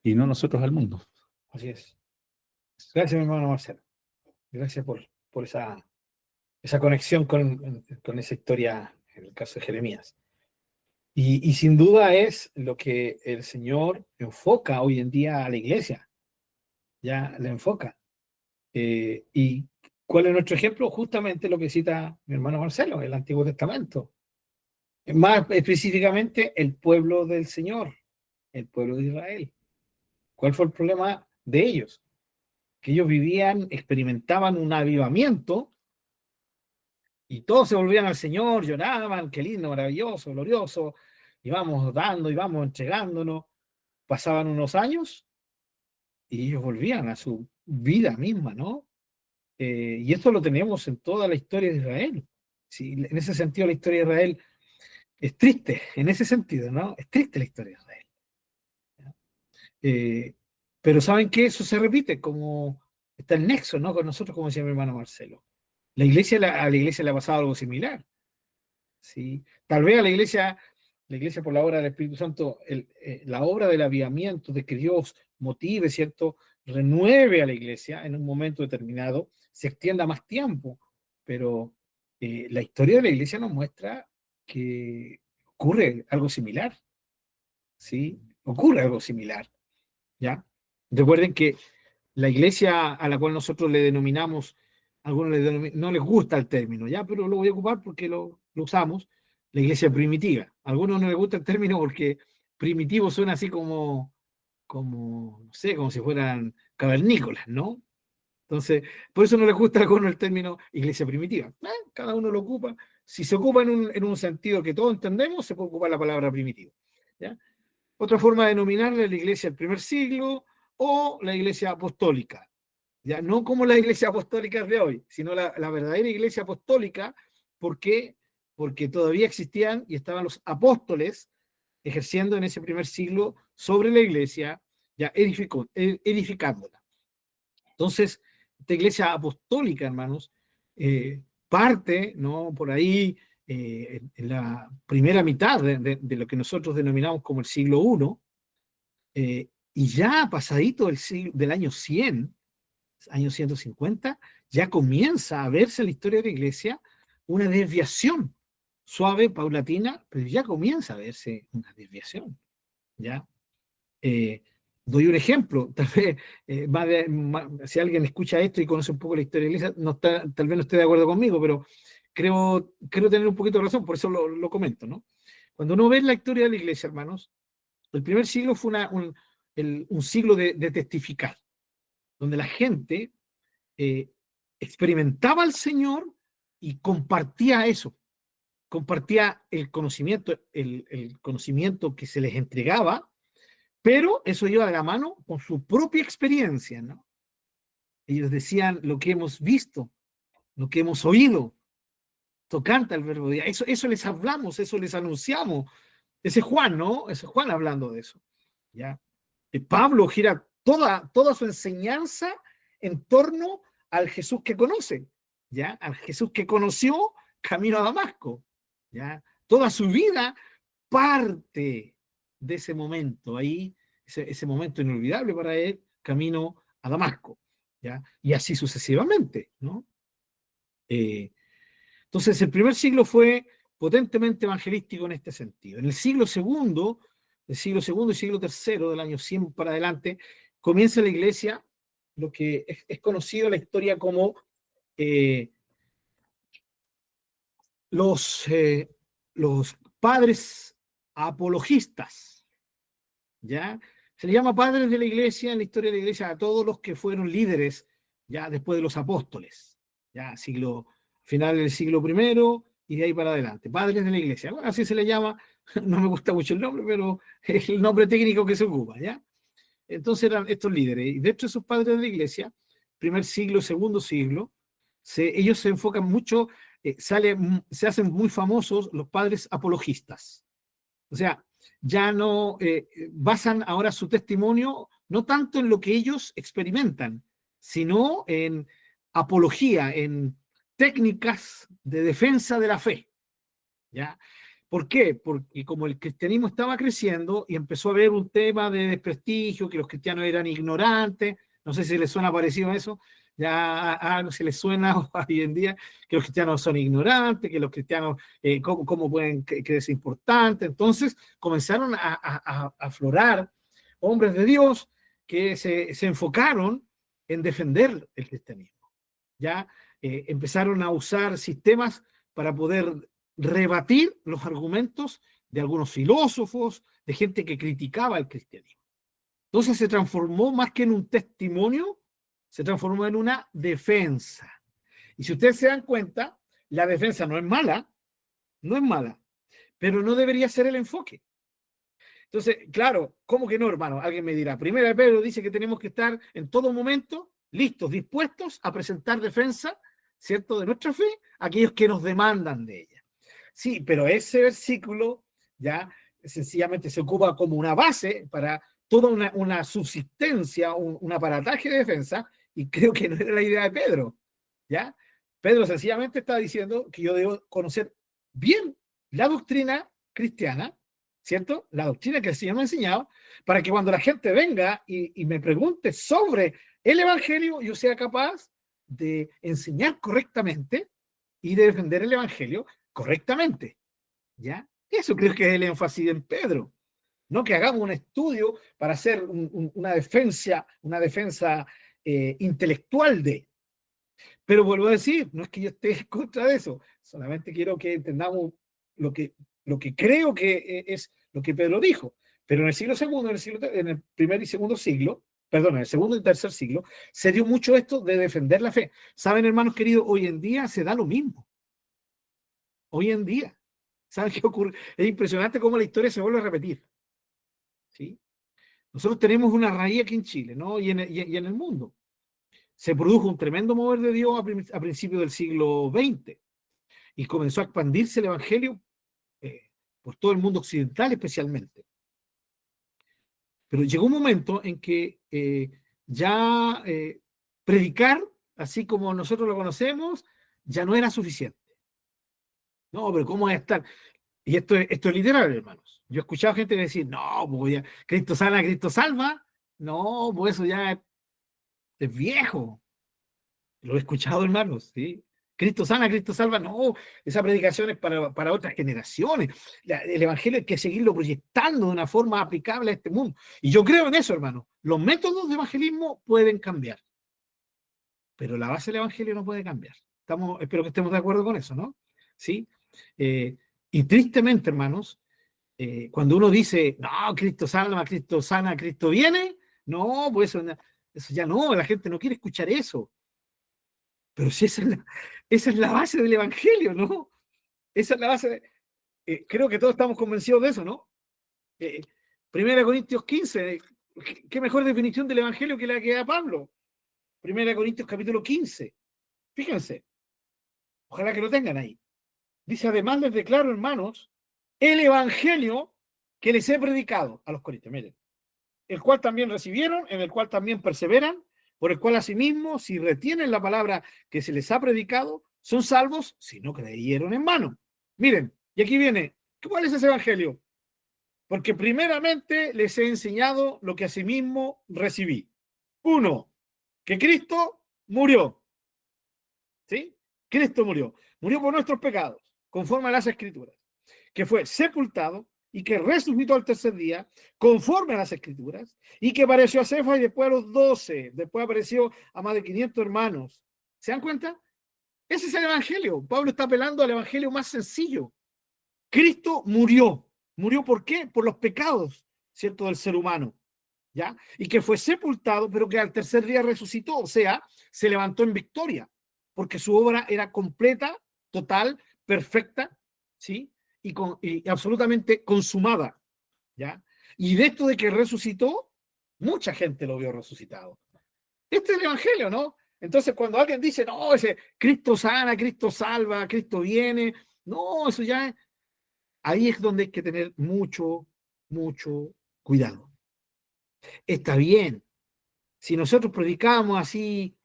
y no nosotros al mundo. Así es. Gracias, mi hermano Marcelo. Gracias por esa conexión con esa historia, en el caso de Jeremías. Y sin duda es lo que el Señor enfoca hoy en día a la iglesia. Ya la enfoca. ¿Y cuál es nuestro ejemplo? Justamente lo que cita mi hermano Marcelo, el Antiguo Testamento. Más específicamente, el pueblo del Señor, el pueblo de Israel. ¿Cuál fue el problema de ellos? Que ellos experimentaban un avivamiento y todos se volvían al Señor, lloraban, qué lindo, maravilloso, glorioso, y vamos dando y vamos entregándonos. Pasaban unos años y ellos volvían a su vida misma, ¿no? Y esto lo tenemos en toda la historia de Israel. Sí, en ese sentido, la historia de Israel es triste, en ese sentido, ¿no? Es triste la historia de Israel. Eh, pero ¿saben qué? Eso se repite, como está el nexo, ¿no? Con nosotros, como decía mi hermano Marcelo. A la iglesia le ha pasado algo similar. ¿Sí? Tal vez a la iglesia por la obra del Espíritu Santo, la obra del avivamiento, de que Dios motive, ¿cierto? Renueve a la iglesia en un momento determinado, se extienda más tiempo, pero la historia de la iglesia nos muestra que ocurre algo similar, ¿sí? Ocurre algo similar, ¿ya? Recuerden que la iglesia a la cual nosotros le denominamos, a algunos no les gusta el término, ya, pero lo voy a ocupar porque lo usamos, la iglesia primitiva. A algunos no les gusta el término porque primitivo suena así no sé, como si fueran cavernícolas, ¿no? Entonces, por eso no les gusta a algunos el término iglesia primitiva. Cada uno lo ocupa. Si se ocupa en un sentido que todos entendemos, se puede ocupar la palabra primitivo, ¿ya? Otra forma de denominarle la iglesia del primer siglo o la iglesia apostólica. Ya no como las iglesias apostólicas de hoy, sino la verdadera iglesia apostólica. ¿Por qué? Porque todavía existían y estaban los apóstoles ejerciendo en ese primer siglo sobre la iglesia, ya edificándola. Entonces, esta iglesia apostólica, hermanos, parte, ¿no?, por ahí en la primera mitad de lo que nosotros denominamos como el siglo I, y ya pasadito del año 100, año 150, ya comienza a verse en la historia de la iglesia una desviación suave, paulatina, pero ya comienza a verse una desviación, ¿ya? Eh, Doy un ejemplo, tal vez si alguien escucha esto y conoce un poco la historia de la iglesia, tal vez no esté de acuerdo conmigo, pero creo tener un poquito de razón, por eso lo comento, ¿no? Cuando uno ve la historia de la iglesia, hermanos, el primer siglo fue un siglo de testificar, donde la gente eh, experimentaba al Señor y compartía eso, compartía el conocimiento que se les entregaba, pero eso iba de la mano con su propia experiencia, ¿no? Ellos decían lo que hemos visto, lo que hemos oído, tocante al verbo de Dios. Eso les hablamos, eso les anunciamos. Ese es Juan, ¿no? Ese es Juan hablando de eso. ¿Ya? Y Pablo gira toda su enseñanza en torno al Jesús que conoce, ¿ya? Al Jesús que conoció camino a Damasco, ¿ya? Toda su vida parte de ese momento, ahí, ese momento inolvidable para él, camino a Damasco, ¿ya? Y así sucesivamente, ¿no? Entonces, el primer siglo fue potentemente evangelístico en este sentido. En el siglo segundo y siglo tercero, del año 100 para adelante, comienza la iglesia, lo que es conocido en la historia como eh, los, eh, los padres apologistas, ¿ya? Se le llama padres de la iglesia en la historia de la iglesia a todos los que fueron líderes ya después de los apóstoles, ya final del siglo primero y de ahí para adelante, padres de la iglesia. Bueno, así se le llama, no me gusta mucho el nombre, pero es el nombre técnico que se ocupa, ¿ya? Entonces eran estos líderes, y de hecho esos padres de la iglesia, primer siglo, segundo siglo, ellos se enfocan mucho, se hacen muy famosos los padres apologistas. O sea, ya no basan ahora su testimonio no tanto en lo que ellos experimentan, sino en apología, en técnicas de defensa de la fe. ¿Ya? ¿Por qué? Porque como el cristianismo estaba creciendo y empezó a haber un tema de desprestigio, que los cristianos eran ignorantes, no sé si les suena parecido a eso, ya a algo se les suena hoy en día, que los cristianos son ignorantes, que los cristianos, ¿cómo pueden creerse importantes? Entonces comenzaron a aflorar hombres de Dios que se enfocaron en defender el cristianismo. Ya empezaron a usar sistemas para poder rebatir los argumentos de algunos filósofos, de gente que criticaba el cristianismo. Entonces se transformó más que en un testimonio, se transformó en una defensa. Y si ustedes se dan cuenta, la defensa no es mala, pero no debería ser el enfoque. Entonces, claro, ¿cómo que no, hermano? Alguien me dirá, Primera de Pedro dice que tenemos que estar en todo momento listos, dispuestos a presentar defensa, ¿cierto?, de nuestra fe a aquellos que nos demandan de ella. Sí, pero ese versículo ya sencillamente se ocupa como una base para toda una subsistencia, un aparataje de defensa, y creo que no era la idea de Pedro, ¿ya? Pedro sencillamente está diciendo que yo debo conocer bien la doctrina cristiana, ¿cierto? La doctrina que el Señor me ha enseñado, para que cuando la gente venga y me pregunte sobre el Evangelio, yo sea capaz de enseñar correctamente y de defender el Evangelio correctamente, ¿ya? Eso creo que es el énfasis en Pedro. No que hagamos un estudio para hacer una defensa intelectual de. Pero vuelvo a decir, no es que yo esté en contra de eso, solamente quiero que entendamos lo que, lo que creo que es lo que Pedro dijo. Pero en el siglo segundo, en el primer y segundo siglo, perdón, en el segundo y tercer siglo, se dio mucho esto de defender la fe. Saben, hermanos queridos, hoy en día se da lo mismo. Hoy en día. ¿Saben qué ocurre? Es impresionante cómo la historia se vuelve a repetir. ¿Sí? Nosotros tenemos una raíz aquí en Chile, ¿no? Y en el mundo. Se produjo un tremendo mover de Dios a principios del siglo XX y comenzó a expandirse el Evangelio por todo el mundo occidental especialmente. Pero llegó un momento en que ya predicar, así como nosotros lo conocemos, ya no era suficiente. No, pero ¿cómo es estar? Y esto es literal, hermanos. Yo he escuchado gente decir, no, pues ya, Cristo sana, Cristo salva. No, pues eso ya es viejo. Lo he escuchado, hermanos, ¿sí? Cristo sana, Cristo salva. No, esa predicación es para otras generaciones. El Evangelio hay que seguirlo proyectando de una forma aplicable a este mundo. Y yo creo en eso, hermano. Los métodos de evangelismo pueden cambiar, pero la base del Evangelio no puede cambiar. Espero que estemos de acuerdo con eso, ¿no? ¿Sí? Y tristemente, hermanos, cuando uno dice, no, Cristo salva, Cristo sana, Cristo viene, no, pues eso ya no, la gente no quiere escuchar eso. Pero si esa es la base del Evangelio, ¿no? Esa es la base. Creo que todos estamos convencidos de eso, ¿no? Primera Corintios 15, ¿qué mejor definición del Evangelio que la que da Pablo? Primera Corintios capítulo 15. Fíjense, ojalá que lo tengan ahí. Dice, además les declaro, hermanos, el Evangelio que les he predicado a los corintios, miren, el cual también recibieron, en el cual también perseveran, por el cual asimismo, si retienen la palabra que se les ha predicado, son salvos si no creyeron en vano. Miren, y aquí viene, ¿cuál es ese evangelio? Porque primeramente les he enseñado lo que asimismo recibí. Uno, que Cristo murió. ¿Sí? Cristo murió. Murió por nuestros pecados, conforme a las Escrituras. Que fue sepultado y que resucitó al tercer día, conforme a las Escrituras, y que apareció a Cefas y después a los 12, después apareció a más de 500 hermanos. ¿Se dan cuenta? Ese es el evangelio. Pablo está apelando al evangelio más sencillo. Cristo murió. ¿Murió por qué? Por los pecados, ¿cierto?, del ser humano, ¿ya? Y que fue sepultado, pero que al tercer día resucitó, o sea, se levantó en victoria, porque su obra era completa, total, perfecta, ¿sí? Y absolutamente consumada, ¿ya? Y de esto de que resucitó, mucha gente lo vio resucitado. Este es el evangelio, ¿no? Entonces, cuando alguien dice, no, ese Cristo sana, Cristo salva, Cristo viene, no, eso ya, ahí es donde hay que tener mucho, mucho cuidado. Está bien, si nosotros predicamos así,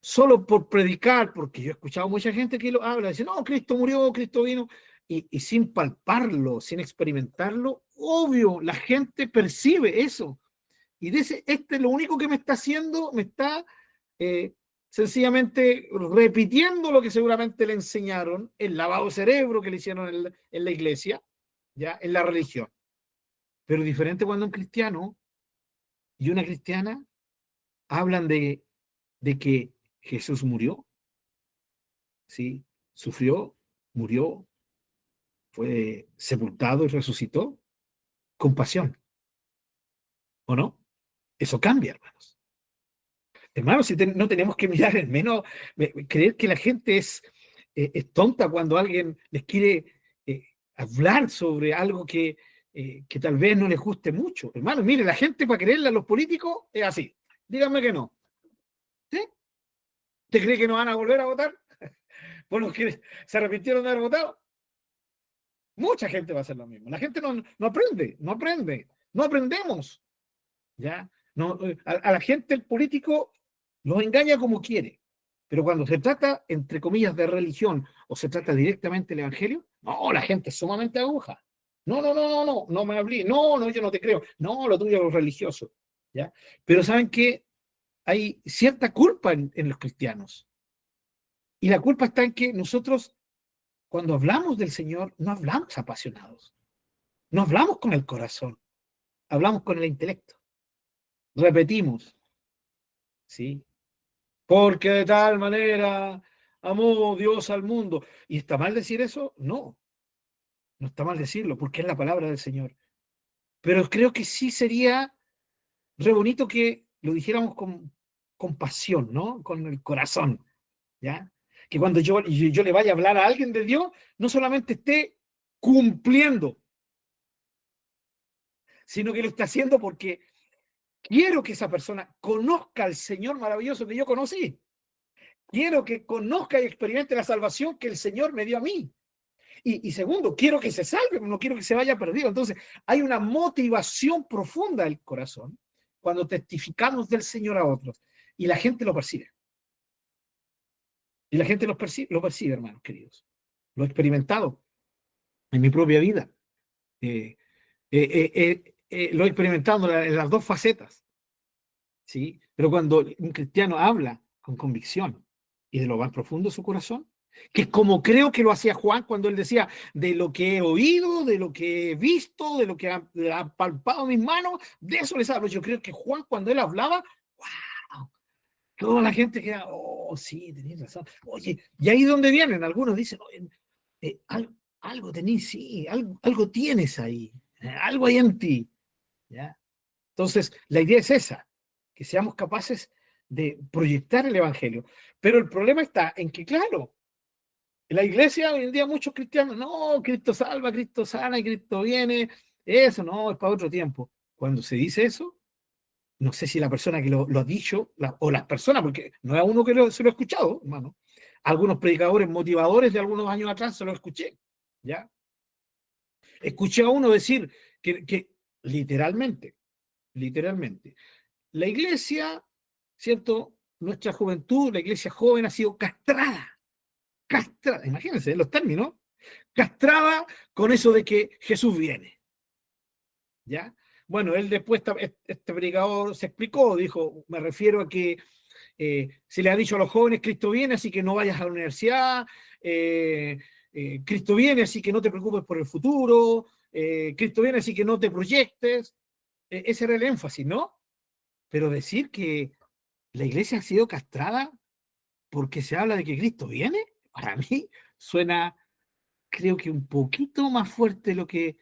solo por predicar, porque yo he escuchado mucha gente que lo habla, dice, no, Cristo murió, Cristo vino, y sin palparlo, sin experimentarlo, obvio, la gente percibe eso. Y dice, este lo único que me está haciendo, me está sencillamente repitiendo lo que seguramente le enseñaron, el lavado de cerebro que le hicieron en la iglesia, ya, en la religión. Pero diferente cuando un cristiano y una cristiana hablan de que Jesús murió, ¿sí? Sufrió, murió, fue sepultado y resucitó con pasión, ¿o no? Eso cambia, hermanos. Hermanos, si no tenemos que mirar en menos, creer que la gente es tonta cuando alguien les quiere hablar sobre algo que tal vez no les guste mucho. Hermanos, mire, la gente para creerle a los políticos es así. Díganme que no. ¿Sí? ¿Usted cree que no van a volver a votar por los que se arrepintieron de haber votado? Mucha gente va a hacer lo mismo. La gente no aprende, no aprendemos. ¿Ya? No, a la gente el político los engaña como quiere, pero cuando se trata, entre comillas, de religión o se trata directamente del evangelio, no, la gente es sumamente aguja. No me hablé, no, yo no te creo, no, lo tuyo es religioso. ¿Ya? Pero saben que hay cierta culpa en los cristianos. Y la culpa está en que nosotros, cuando hablamos del Señor, no hablamos apasionados, no hablamos con el corazón, hablamos con el intelecto. Repetimos, ¿sí? Porque de tal manera amó Dios al mundo. ¿Y está mal decir eso? No, no está mal decirlo, porque es la palabra del Señor. Pero creo que sí sería re bonito que lo dijéramos con pasión, ¿no? Con el corazón, ¿ya? Que cuando yo le vaya a hablar a alguien de Dios, no solamente esté cumpliendo, sino que lo esté haciendo porque quiero que esa persona conozca al Señor maravilloso que yo conocí. Quiero que conozca y experimente la salvación que el Señor me dio a mí. Y segundo, quiero que se salve, no quiero que se vaya perdido. Entonces, hay una motivación profunda del corazón cuando testificamos del Señor a otros. Y la gente lo percibe. Y la gente lo percibe, hermanos queridos. Lo he experimentado en mi propia vida. Lo he experimentado en las dos facetas. ¿Sí? Pero cuando un cristiano habla con convicción y de lo más profundo de su corazón, que es como creo que lo hacía Juan cuando él decía, de lo que he oído, de lo que he visto, de lo que han palpado mis manos, de eso les hablo. Yo creo que Juan cuando él hablaba, wow, toda la gente queda, oh, sí, tenías razón. Oye, y ahí donde vienen, algunos dicen, algo tenés, sí, algo tienes ahí, algo hay en ti, ¿ya? Entonces, la idea es esa, que seamos capaces de proyectar el evangelio. Pero el problema está en que, claro, en la iglesia hoy en día muchos cristianos, no, Cristo salva, Cristo sana y Cristo viene, eso no, es para otro tiempo. Cuando se dice eso, no sé si la persona que lo ha dicho, o las personas, porque no es uno que se lo ha escuchado, hermano. Algunos predicadores motivadores de algunos años atrás se lo escuché, ¿ya? Escuché a uno decir que literalmente, la iglesia, ¿cierto? Nuestra juventud, la iglesia joven ha sido castrada, castrada, imagínense los términos, castrada con eso de que Jesús viene, ¿ya? Bueno, él después, este predicador se explicó, dijo, me refiero a que se le ha dicho a los jóvenes, Cristo viene, así que no vayas a la universidad, Cristo viene, así que no te preocupes por el futuro, Cristo viene, así que no te proyectes. Ese era el énfasis, ¿no? Pero decir que la iglesia ha sido castrada porque se habla de que Cristo viene, para mí suena, creo que un poquito más fuerte de lo que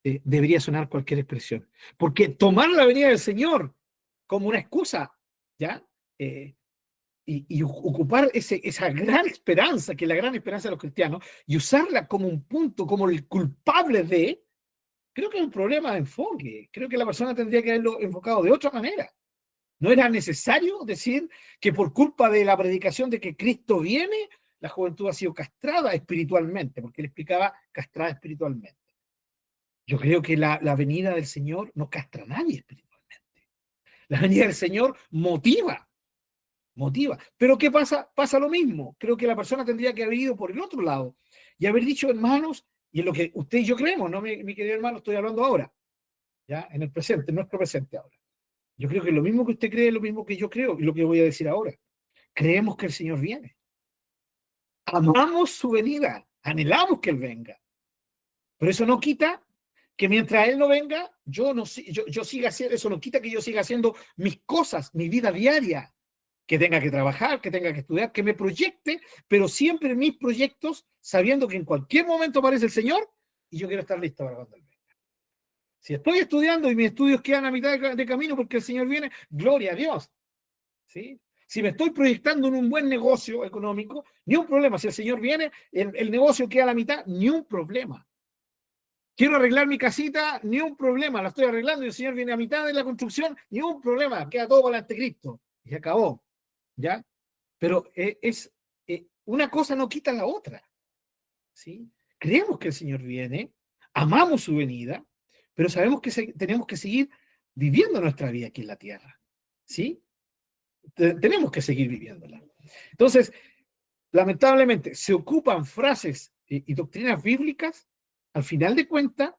debería sonar cualquier expresión. Porque tomar la venida del Señor como una excusa, ¿ya? Y ocupar esa gran esperanza, que es la gran esperanza de los cristianos, y usarla como un punto, como el culpable de, creo que es un problema de enfoque. Creo que la persona tendría que haberlo enfocado de otra manera. No era necesario decir que por culpa de la predicación de que Cristo viene, la juventud ha sido castrada espiritualmente, porque él explicaba castrada espiritualmente. Yo creo que la venida del Señor no castra a nadie espiritualmente. La venida del Señor motiva. Pero ¿qué pasa? Pasa lo mismo. Creo que la persona tendría que haber ido por el otro lado y haber dicho, hermanos, y en lo que usted y yo creemos, no, mi querido hermano, estoy hablando ahora, ya, en el presente, en nuestro presente ahora. Yo creo que lo mismo que usted cree es lo mismo que yo creo y lo que voy a decir ahora. Creemos que el Señor viene. Amamos su venida, anhelamos que Él venga. Pero eso no quita que mientras Él no venga, yo siga haciendo, eso no quita que yo siga haciendo mis cosas, mi vida diaria, que tenga que trabajar, que tenga que estudiar, que me proyecte, pero siempre en mis proyectos, sabiendo que en cualquier momento aparece el Señor y yo quiero estar listo para cuando Él venga. Si estoy estudiando y mis estudios quedan a mitad de camino porque el Señor viene, gloria a Dios. ¿Sí? Si me estoy proyectando en un buen negocio económico, ni un problema. Si el Señor viene, el negocio queda a la mitad, ni un problema. Quiero arreglar mi casita, ni un problema. La estoy arreglando y el Señor viene a mitad de la construcción, ni un problema. Queda todo para el anticristo. Y se acabó. ¿Ya? Pero una cosa no quita la otra. ¿Sí? Creemos que el Señor viene, amamos su venida, pero sabemos que tenemos que seguir viviendo nuestra vida aquí en la tierra. ¿Sí? Tenemos que seguir viviéndola. Entonces, lamentablemente, se ocupan frases y doctrinas bíblicas, al final de cuentas,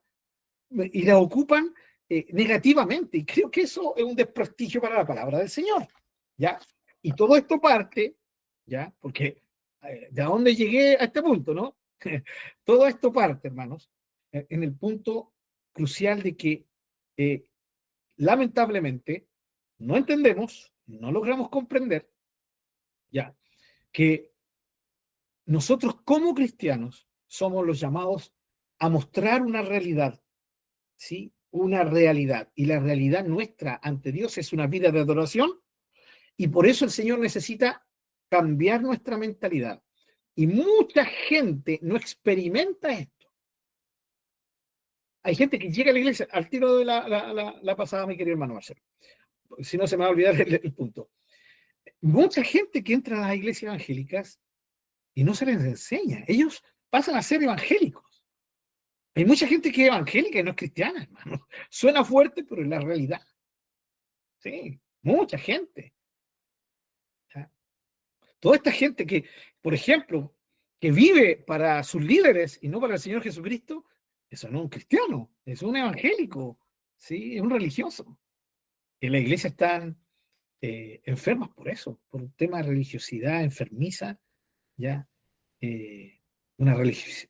y las ocupan negativamente. Y creo que eso es un desprestigio para la palabra del Señor. ¿Ya? Y todo esto parte, ¿ya? Porque de dónde llegué a este punto, ¿no? Todo esto parte, hermanos, en el punto crucial de que lamentablemente no entendemos, no logramos comprender, ya, que nosotros como cristianos somos los llamados a mostrar una realidad, ¿sí? Una realidad. Y la realidad nuestra ante Dios es una vida de adoración y por eso el Señor necesita cambiar nuestra mentalidad. Y mucha gente no experimenta esto. Hay gente que llega a la iglesia, al tiro de la pasada, mi querido hermano Marcelo. Si no, se me va a olvidar el punto. Mucha gente que entra a las iglesias evangélicas y no se les enseña. Ellos pasan a ser evangélicos. Hay mucha gente que es evangélica y no es cristiana, hermano. Suena fuerte, pero es la realidad. Sí, mucha gente. ¿Ya? Toda esta gente que, por ejemplo, que vive para sus líderes y no para el Señor Jesucristo, eso no es un cristiano, es un evangélico, ¿sí? Es un religioso. En la iglesia están enfermas por eso, por un tema de religiosidad enfermiza, ¿ya? Una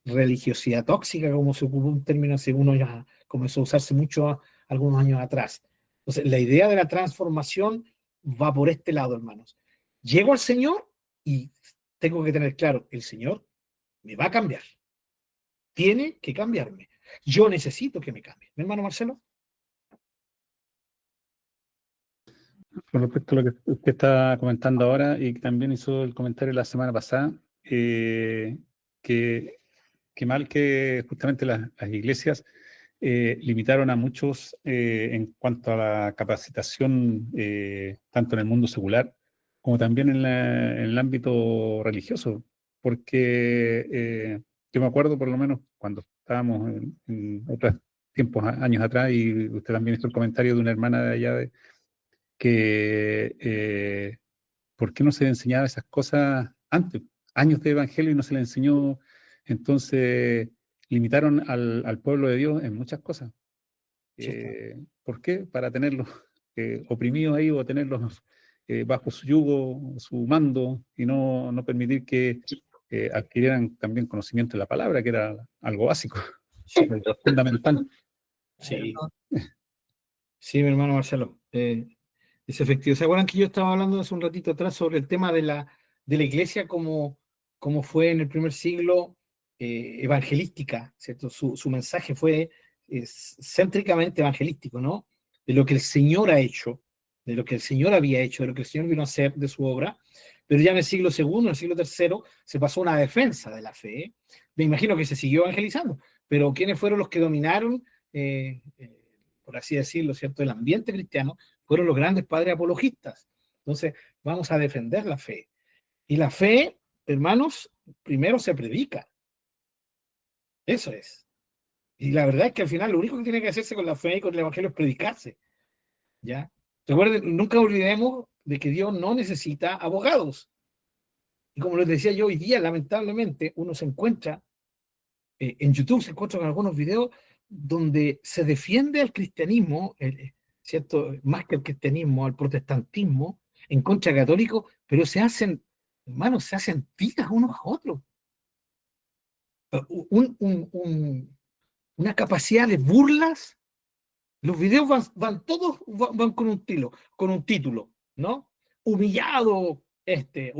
religiosidad tóxica, como se ocupó un término hace unos ya comenzó a usarse mucho algunos años atrás. Entonces, la idea de la transformación va por este lado, hermanos. Llego al Señor y tengo que tener claro, el Señor me va a cambiar. Tiene que cambiarme. Yo necesito que me cambie. ¿Mi hermano Marcelo? Con respecto a lo que usted está comentando ahora y que también hizo el comentario la semana pasada, que mal que justamente las iglesias limitaron a muchos en cuanto a la capacitación, tanto en el mundo secular como también en el ámbito religioso, porque yo me acuerdo por lo menos cuando estábamos en otros tiempos, años atrás, y usted también hizo el comentario de una hermana de allá que ¿por qué no se le enseñaba esas cosas antes? Años de evangelio y no se le enseñó. Entonces limitaron al pueblo de Dios en muchas cosas. Sí, ¿Por qué? Para tenerlos oprimidos ahí o tenerlos bajo su yugo, su mando, y no permitir que adquirieran también conocimiento de la palabra, que era algo básico, sí, fundamental. sí, sí, mi hermano Marcelo. Es efectivo. ¿Se acuerdan que yo estaba hablando hace un ratito atrás sobre el tema de la iglesia como fue en el primer siglo evangelística, ¿cierto? Su mensaje fue céntricamente evangelístico, ¿no? De lo que el Señor ha hecho, de lo que el Señor había hecho, de lo que el Señor vino a hacer de su obra. Pero ya en el siglo segundo, en el siglo tercero, se pasó a una defensa de la fe. Me imagino que se siguió evangelizando, pero ¿quiénes fueron los que dominaron, por así decirlo, ¿cierto?, el ambiente cristiano? Fueron los grandes padres apologistas. Entonces, vamos a defender la fe. Y la fe, hermanos, primero se predica. Eso es. Y la verdad es que al final lo único que tiene que hacerse con la fe y con el evangelio es predicarse. ¿Ya? Recuerden, nunca olvidemos de que Dios no necesita abogados. Y como les decía yo hoy día, lamentablemente, uno se encuentra, en YouTube se encuentran algunos videos donde se defiende al cristianismo, ¿cierto? Más que al cristianismo, al protestantismo, en contra católico, pero se hacen, hermanos, se hacen tiras unos a otros. Un, un, un, una capacidad de burlas. Los videos van con un título, ¿no? Humillado este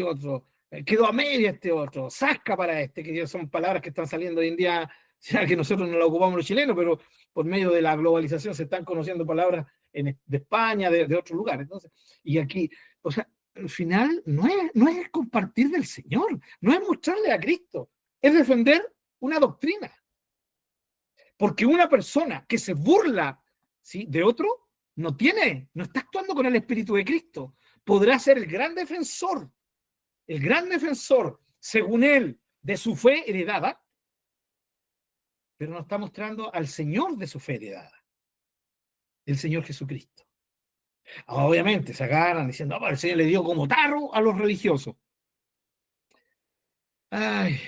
otro, quedó a media este otro, zasca para este, que ya son palabras que están saliendo hoy en día, ya que nosotros no las ocupamos los chilenos, pero por medio de la globalización se están conociendo palabras de España, de otros lugares. Entonces, y aquí, o sea, al final no es el compartir del Señor, no es mostrarle a Cristo, es defender una doctrina. Porque una persona que se burla, ¿sí?, de otro no está actuando con el Espíritu de Cristo. Podrá ser el gran defensor, según él, de su fe heredada, pero no está mostrando al Señor de su fe heredada, el Señor Jesucristo. Obviamente se agarran diciendo, oh, el Señor le dio como tarro a los religiosos. Ay,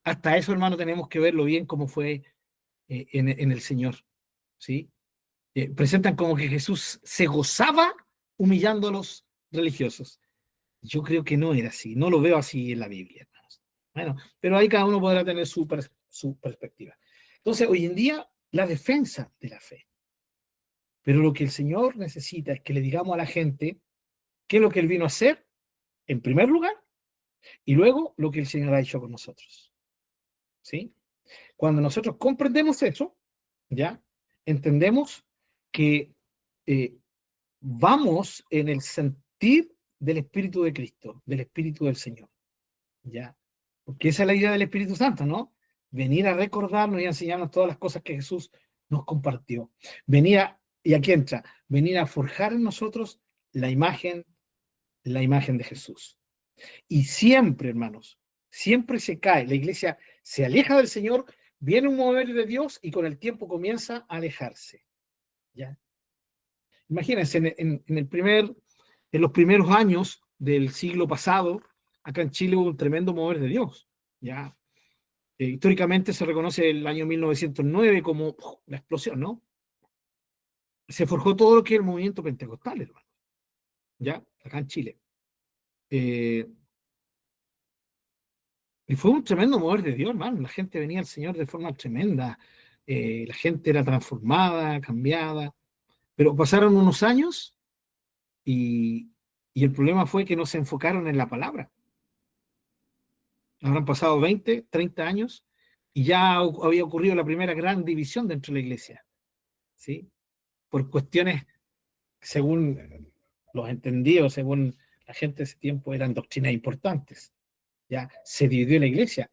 hasta eso, hermano, tenemos que verlo bien como fue en el Señor, ¿sí? Presentan como que Jesús se gozaba humillando a los religiosos. Yo creo que no era así, no lo veo así en la Biblia, hermanos. Bueno, pero ahí cada uno podrá tener su perspectiva. Entonces, hoy en día, la defensa de la fe. Pero lo que el Señor necesita es que le digamos a la gente qué es lo que Él vino a hacer, en primer lugar, y luego lo que el Señor ha hecho con nosotros. ¿Sí? Cuando nosotros comprendemos eso, ¿ya? Entendemos que vamos en el sentir del Espíritu de Cristo, del Espíritu del Señor, ¿ya? Porque esa es la idea del Espíritu Santo, ¿no? Venir a recordarnos y a enseñarnos todas las cosas que Jesús nos compartió. Y aquí entra, venir a forjar en nosotros la imagen de Jesús. Y siempre, hermanos, siempre se cae, la iglesia se aleja del Señor, viene un mover de Dios y con el tiempo comienza a alejarse, ¿ya? Imagínense, en los primeros años del siglo pasado, acá en Chile hubo un tremendo mover de Dios. ¿Ya? Históricamente se reconoce el año 1909 como la explosión, ¿no? Se forjó todo lo que es el movimiento pentecostal, hermano. ¿Ya? Acá en Chile. Y fue un tremendo mover de Dios, hermano. La gente venía al Señor de forma tremenda. La gente era transformada, cambiada. Pero pasaron unos años y, y el problema fue que no se enfocaron en la palabra. Habrán pasado 20, 30 años y ya había ocurrido la primera gran división dentro de la iglesia, ¿sí? Por cuestiones, según los entendidos, según la gente de ese tiempo, eran doctrinas importantes. Ya se dividió la iglesia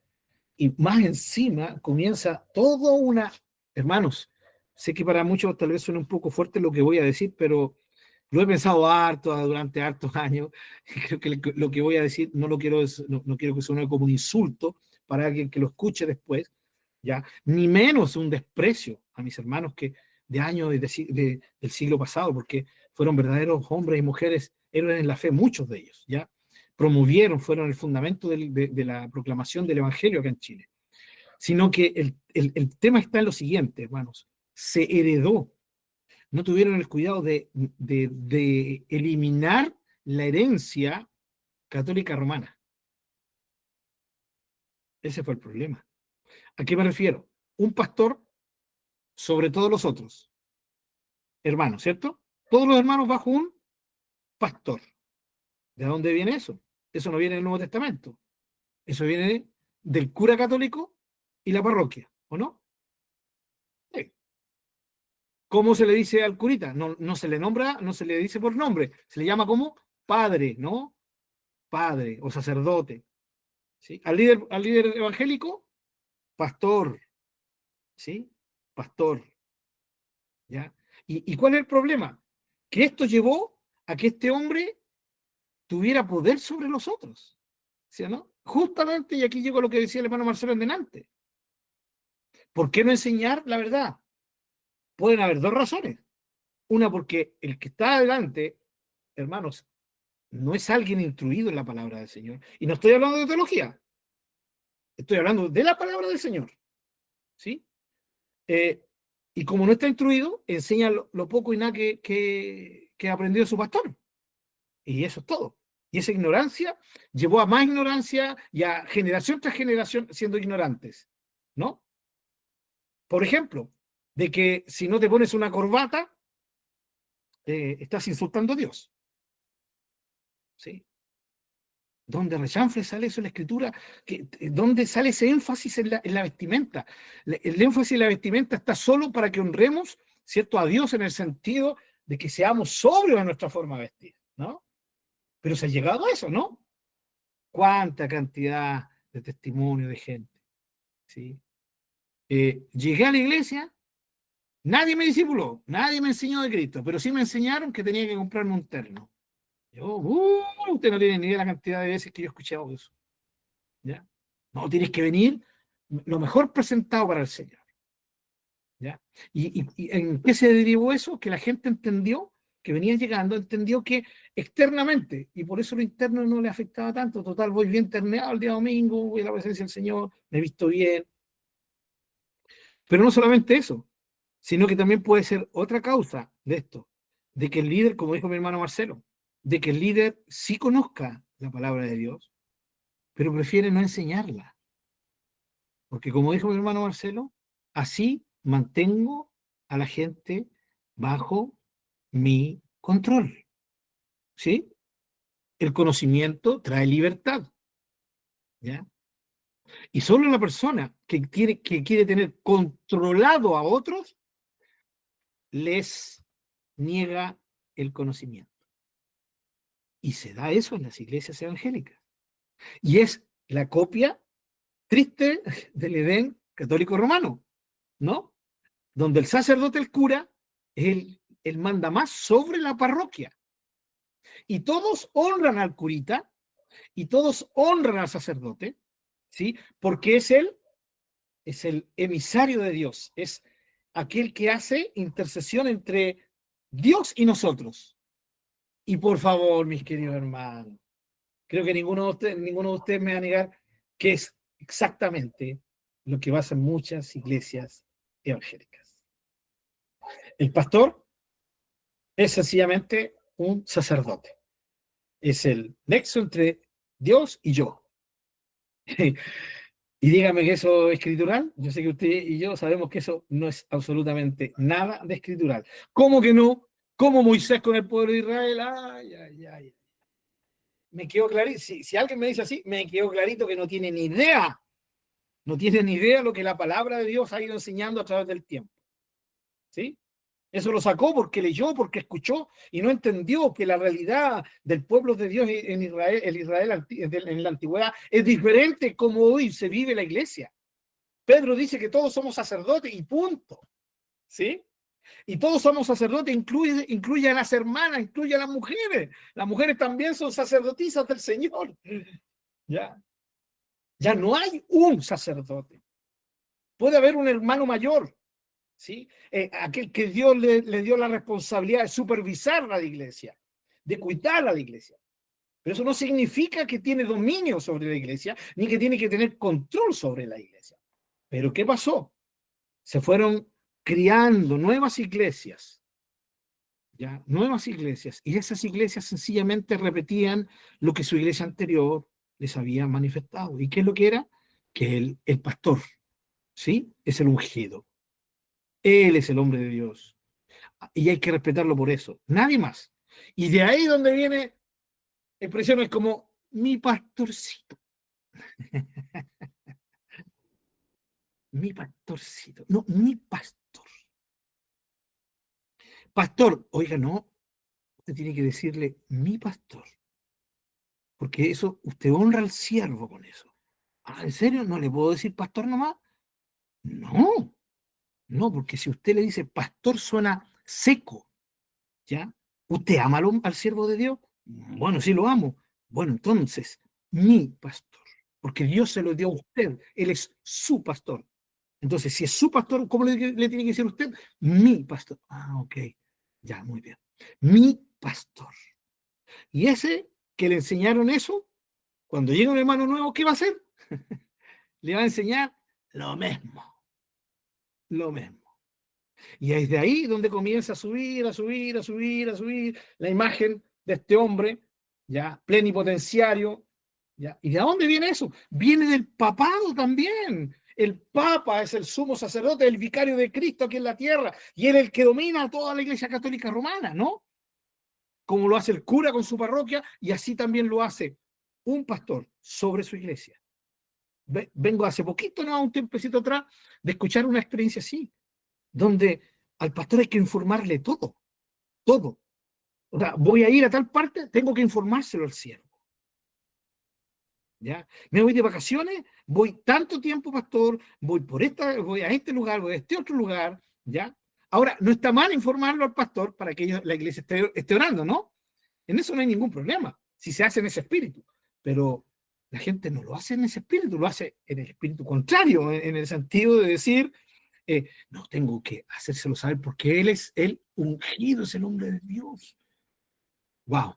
y más encima comienza toda una... Hermanos, sé que para muchos tal vez suene un poco fuerte lo que voy a decir, pero lo he pensado harto durante hartos años. Creo que lo que voy a decir no quiero que suene como un insulto para alguien que lo escuche después, ¿ya? Ni menos un desprecio a mis hermanos que de años del siglo pasado, porque fueron verdaderos hombres y mujeres héroes en la fe, muchos de ellos, ¿ya? Promovieron, fueron el fundamento de la proclamación del Evangelio acá en Chile. Sino que el tema está en lo siguiente, hermanos. Se heredó. No tuvieron el cuidado de eliminar la herencia católica romana. Ese fue el problema. ¿A qué me refiero? Un pastor sobre todos los otros hermanos, ¿cierto? Todos los hermanos bajo un pastor. ¿De dónde viene eso? Eso no viene del Nuevo Testamento. Eso viene del cura católico y la parroquia, ¿o no? Sí. ¿Cómo se le dice al curita? No, no se le nombra, no se le dice por nombre, se le llama como padre, ¿no? Padre o sacerdote. ¿Sí? Al líder evangélico, pastor, ¿sí? Pastor, ¿ya? ¿Y cuál es el problema? Que esto llevó a que este hombre tuviera poder sobre los otros, ¿sí o no? Justamente, y aquí llegó lo que decía el hermano Marcelo en delante. ¿Por qué no enseñar la verdad? Pueden haber dos razones. Una, porque el que está adelante, hermanos, no es alguien instruido en la palabra del Señor. Y no estoy hablando de teología, estoy hablando de la palabra del Señor. ¿Sí? Y como no está instruido, enseña lo poco y nada que aprendió de su pastor. Y eso es todo. Y esa ignorancia llevó a más ignorancia y a generación tras generación siendo ignorantes. ¿No? Por ejemplo, de que si no te pones una corbata, estás insultando a Dios. ¿Sí? ¿Dónde rechanfle sale eso en la escritura? ¿Dónde sale ese énfasis en la vestimenta? El énfasis en la vestimenta está solo para que honremos, ¿cierto?, a Dios en el sentido de que seamos sobrios en nuestra forma de vestir, ¿no? Pero se ha llegado a eso, ¿no? ¿Cuánta cantidad de testimonio de gente? ¿Sí? Llegué a la iglesia, nadie me discipuló, nadie me enseñó de Cristo, pero sí me enseñaron que tenía que comprarme un terno. Yo, usted no tiene ni idea de la cantidad de veces que yo he escuchado eso. ¿Ya? No, tienes que venir lo mejor presentado para el Señor. ¿Ya? ¿Y en qué se derivó eso? Que la gente entendió, que venía llegando, entendió que externamente, y por eso lo interno no le afectaba tanto, total, voy bien terneado el día domingo, voy a la presencia del Señor, me he visto bien. Pero no solamente eso, sino que también puede ser otra causa de esto, de que el líder, como dijo mi hermano Marcelo, de que el líder sí conozca la palabra de Dios, pero prefiere no enseñarla. Porque como dijo mi hermano Marcelo, así mantengo a la gente bajo mi control. ¿Sí? El conocimiento trae libertad. ¿Ya? Y solo la persona que quiere tener controlado a otros les niega el conocimiento. Y se da eso en las iglesias evangélicas. Y es la copia triste del Edén católico romano, ¿no? Donde el sacerdote, el cura, él manda más sobre la parroquia. Y todos honran al curita y todos honran al sacerdote, ¿sí? Porque es el emisario de Dios, es aquel que hace intercesión entre Dios y nosotros. Y por favor, mis queridos hermanos, creo que ninguno de ustedes me va a negar que es exactamente lo que pasa en muchas iglesias evangélicas. El pastor es sencillamente un sacerdote. Es el nexo entre Dios y yo. Y dígame que eso es escritural. Yo sé que usted y yo sabemos que eso no es absolutamente nada de escritural. ¿Cómo que no? ¿Cómo Moisés con el pueblo de Israel? Ay, ay, ay. Me quedó clarito. Si alguien me dice así, me quedó clarito que no tiene ni idea. No tiene ni idea lo que la palabra de Dios ha ido enseñando a través del tiempo. ¿Sí? Eso lo sacó porque leyó, porque escuchó y no entendió que la realidad del pueblo de Dios en Israel, en la antigüedad es diferente como hoy se vive la iglesia. Pedro dice que todos somos sacerdotes y punto. ¿Sí? Y todos somos sacerdotes, incluye a las hermanas, incluye a las mujeres. Las mujeres también son sacerdotisas del Señor. Ya no hay un sacerdote. Puede haber un hermano mayor, ¿sí? Aquel que Dios le dio la responsabilidad de supervisar a la iglesia, de cuidar a la iglesia. Pero eso no significa que tiene dominio sobre la iglesia, ni que tiene que tener control sobre la iglesia. Pero ¿qué pasó? Se fueron criando nuevas iglesias, ¿ya? Nuevas iglesias, y esas iglesias sencillamente repetían lo que su iglesia anterior les había manifestado. ¿Y qué es lo que era? Que el pastor, ¿sí? Es el ungido. Él es el hombre de Dios. Y hay que respetarlo por eso. Nadie más. Y de ahí donde viene expresiones como mi pastorcito. Mi pastorcito. No, mi pastor. Pastor, oiga, no. Usted tiene que decirle mi pastor. Porque eso, usted honra al siervo con eso. Ah, ¿en serio? ¿No le puedo decir pastor nomás? No, no, porque si usted le dice pastor suena seco, ¿ya? ¿Usted ama al siervo de Dios? Bueno, sí lo amo. Bueno, entonces, mi pastor, porque Dios se lo dio a usted, Él es su pastor. Entonces, si es su pastor, ¿cómo le tiene que decir usted? Mi pastor. Ah, ok, ya, muy bien. Mi pastor. Y ese que le enseñaron eso, cuando llega un hermano nuevo, ¿qué va a hacer? Le va a enseñar lo mismo, lo mismo. Y es de ahí donde comienza a subir, a subir, a subir, a subir la imagen de este hombre, ya plenipotenciario, ya. ¿Y de dónde viene eso? Viene del papado también. El papa es el sumo sacerdote, el vicario de Cristo aquí en la tierra, y él es el que domina toda la Iglesia Católica Romana, ¿no? Como lo hace el cura con su parroquia, y así también lo hace un pastor sobre su iglesia. Vengo hace poquito, no, un tiempecito atrás, de escuchar una experiencia así, donde al pastor hay que informarle todo, todo. O sea, voy a ir a tal parte, tengo que informárselo al siervo. ¿Ya? Me voy de vacaciones, voy tanto tiempo, pastor, voy a este lugar, voy a este otro lugar, ¿ya? Ahora, no está mal informarlo al pastor para que la iglesia esté orando, ¿no? En eso no hay ningún problema, si se hace en ese espíritu. Pero la gente no lo hace en ese espíritu, lo hace en el espíritu contrario, en el sentido de decir, no, tengo que hacérselo saber porque él es el ungido, es el hombre de Dios. Wow,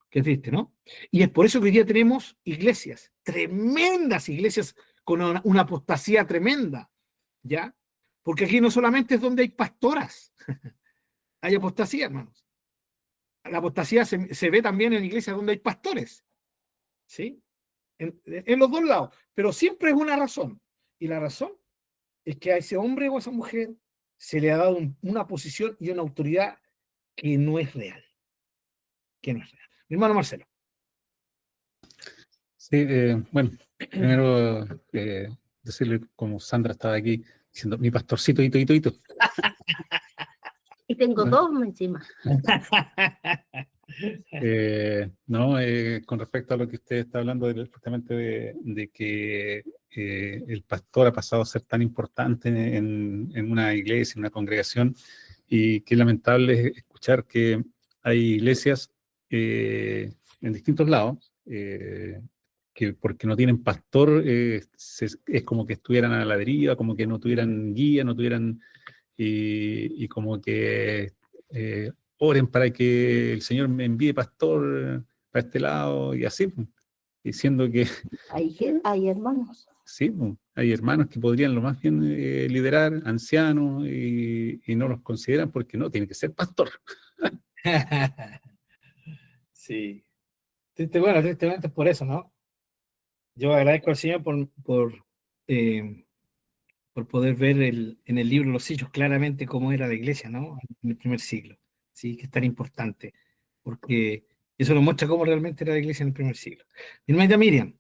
qué triste, ¿no? Y es por eso que hoy día tenemos iglesias, tremendas iglesias con una apostasía tremenda, ¿ya? Porque aquí no solamente es donde hay pastoras, hay apostasía, hermanos. La apostasía se ve también en iglesias donde hay pastores, ¿sí? En los dos lados, pero siempre es una razón. Y la razón es que a ese hombre o a esa mujer se le ha dado una posición y una autoridad que no es real, que no es real. Mi hermano Marcelo. Sí, bueno, primero decirle, como Sandra estaba aquí, diciendo mi pastorcito, hito, hito, hito. Y tengo Bueno, dos encima. no, con respecto a lo que usted está hablando, justamente de que el pastor ha pasado a ser tan importante en una iglesia, en una congregación, y qué lamentable es escuchar que hay iglesias en distintos lados, que porque no tienen pastor, es como que estuvieran a la deriva, como que no tuvieran guía, no tuvieran, y como que oren para que el Señor me envíe pastor para este lado y así, pues, diciendo que Hay hermanos. sí, pues, hay hermanos que podrían lo más bien liderar, ancianos, y no los consideran porque no, tiene que ser pastor. Sí. Bueno, tristemente es por eso, ¿no? Yo agradezco al Señor eh, por poder ver en el libro Los Hechos claramente cómo era la iglesia, ¿no? En el primer siglo. Sí, que es tan importante, porque eso nos muestra cómo realmente era la iglesia en el primer siglo. Mi hermanita Miriam.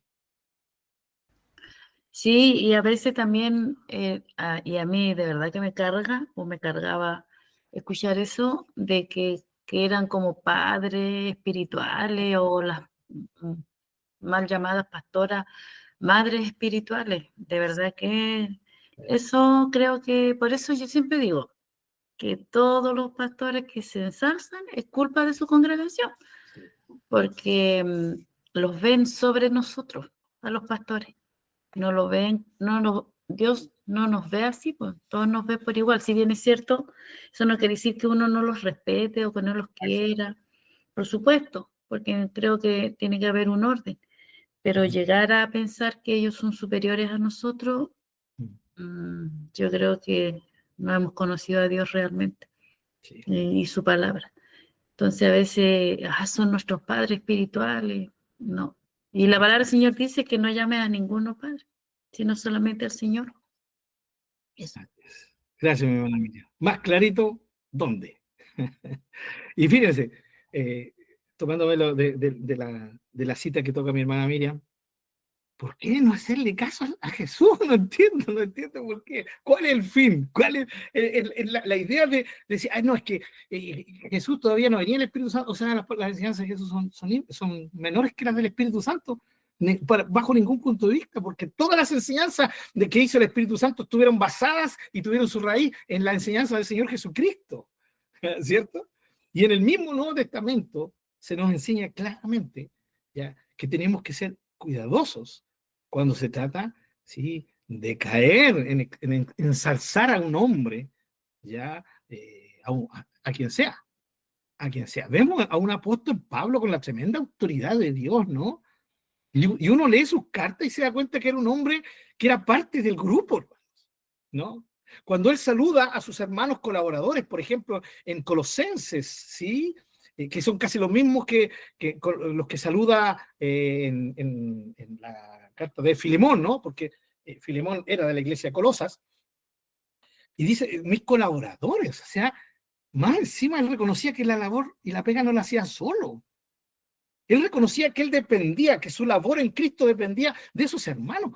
Sí, y a veces también, y a mí de verdad que me carga, o me cargaba escuchar eso, de que eran como padres espirituales o las mm, mal llamadas pastoras, madres espirituales. De verdad que eso creo que, por eso yo siempre digo que todos los pastores que se ensalzan es culpa de su congregación, porque los ven sobre nosotros, a los pastores. No lo ven, Dios no nos ve así, pues todos nos ve por igual. Si bien es cierto, eso no quiere decir que uno no los respete o que no los quiera, por supuesto, porque creo que tiene que haber un orden. Pero llegar a pensar que ellos son superiores a nosotros, yo creo que no hemos conocido a Dios realmente Sí. y su palabra. Entonces a veces, son nuestros padres espirituales. No. Y la palabra del Señor dice que no llame a ninguno padre, sino solamente al Señor. Eso. Gracias, mi hermana Miriam. Más clarito, ¿dónde? Y fíjense, tomándome de la cita que toca mi hermana Miriam, ¿por qué no hacerle caso a Jesús? No entiendo por qué. ¿Cuál es el fin? ¿Cuál es la idea de decir, no, es que Jesús todavía no venía el Espíritu Santo? O sea, las enseñanzas de Jesús son menores que las del Espíritu Santo, bajo ningún punto de vista, porque todas las enseñanzas de que hizo el Espíritu Santo estuvieron basadas y tuvieron su raíz en la enseñanza del Señor Jesucristo, ¿cierto? Y en el mismo Nuevo Testamento se nos enseña claramente, ¿ya?, que tenemos que ser cuidadosos cuando se trata, ¿sí?, de caer en ensalzar a un hombre, ya, a quien sea, Vemos a un apóstol Pablo con la tremenda autoridad de Dios, ¿no? Y uno lee sus cartas y se da cuenta que era un hombre que era parte del grupo, ¿no? Cuando él saluda a sus hermanos colaboradores, por ejemplo, en Colosenses, ¿sí?, que son casi los mismos que los que saluda en la carta de Filemón, ¿no? Porque Filemón era de la iglesia de Colosas, y dice, mis colaboradores, o sea, más encima él reconocía que la labor y la pega no la hacía solo. Él reconocía que él dependía, que su labor en Cristo dependía de sus hermanos.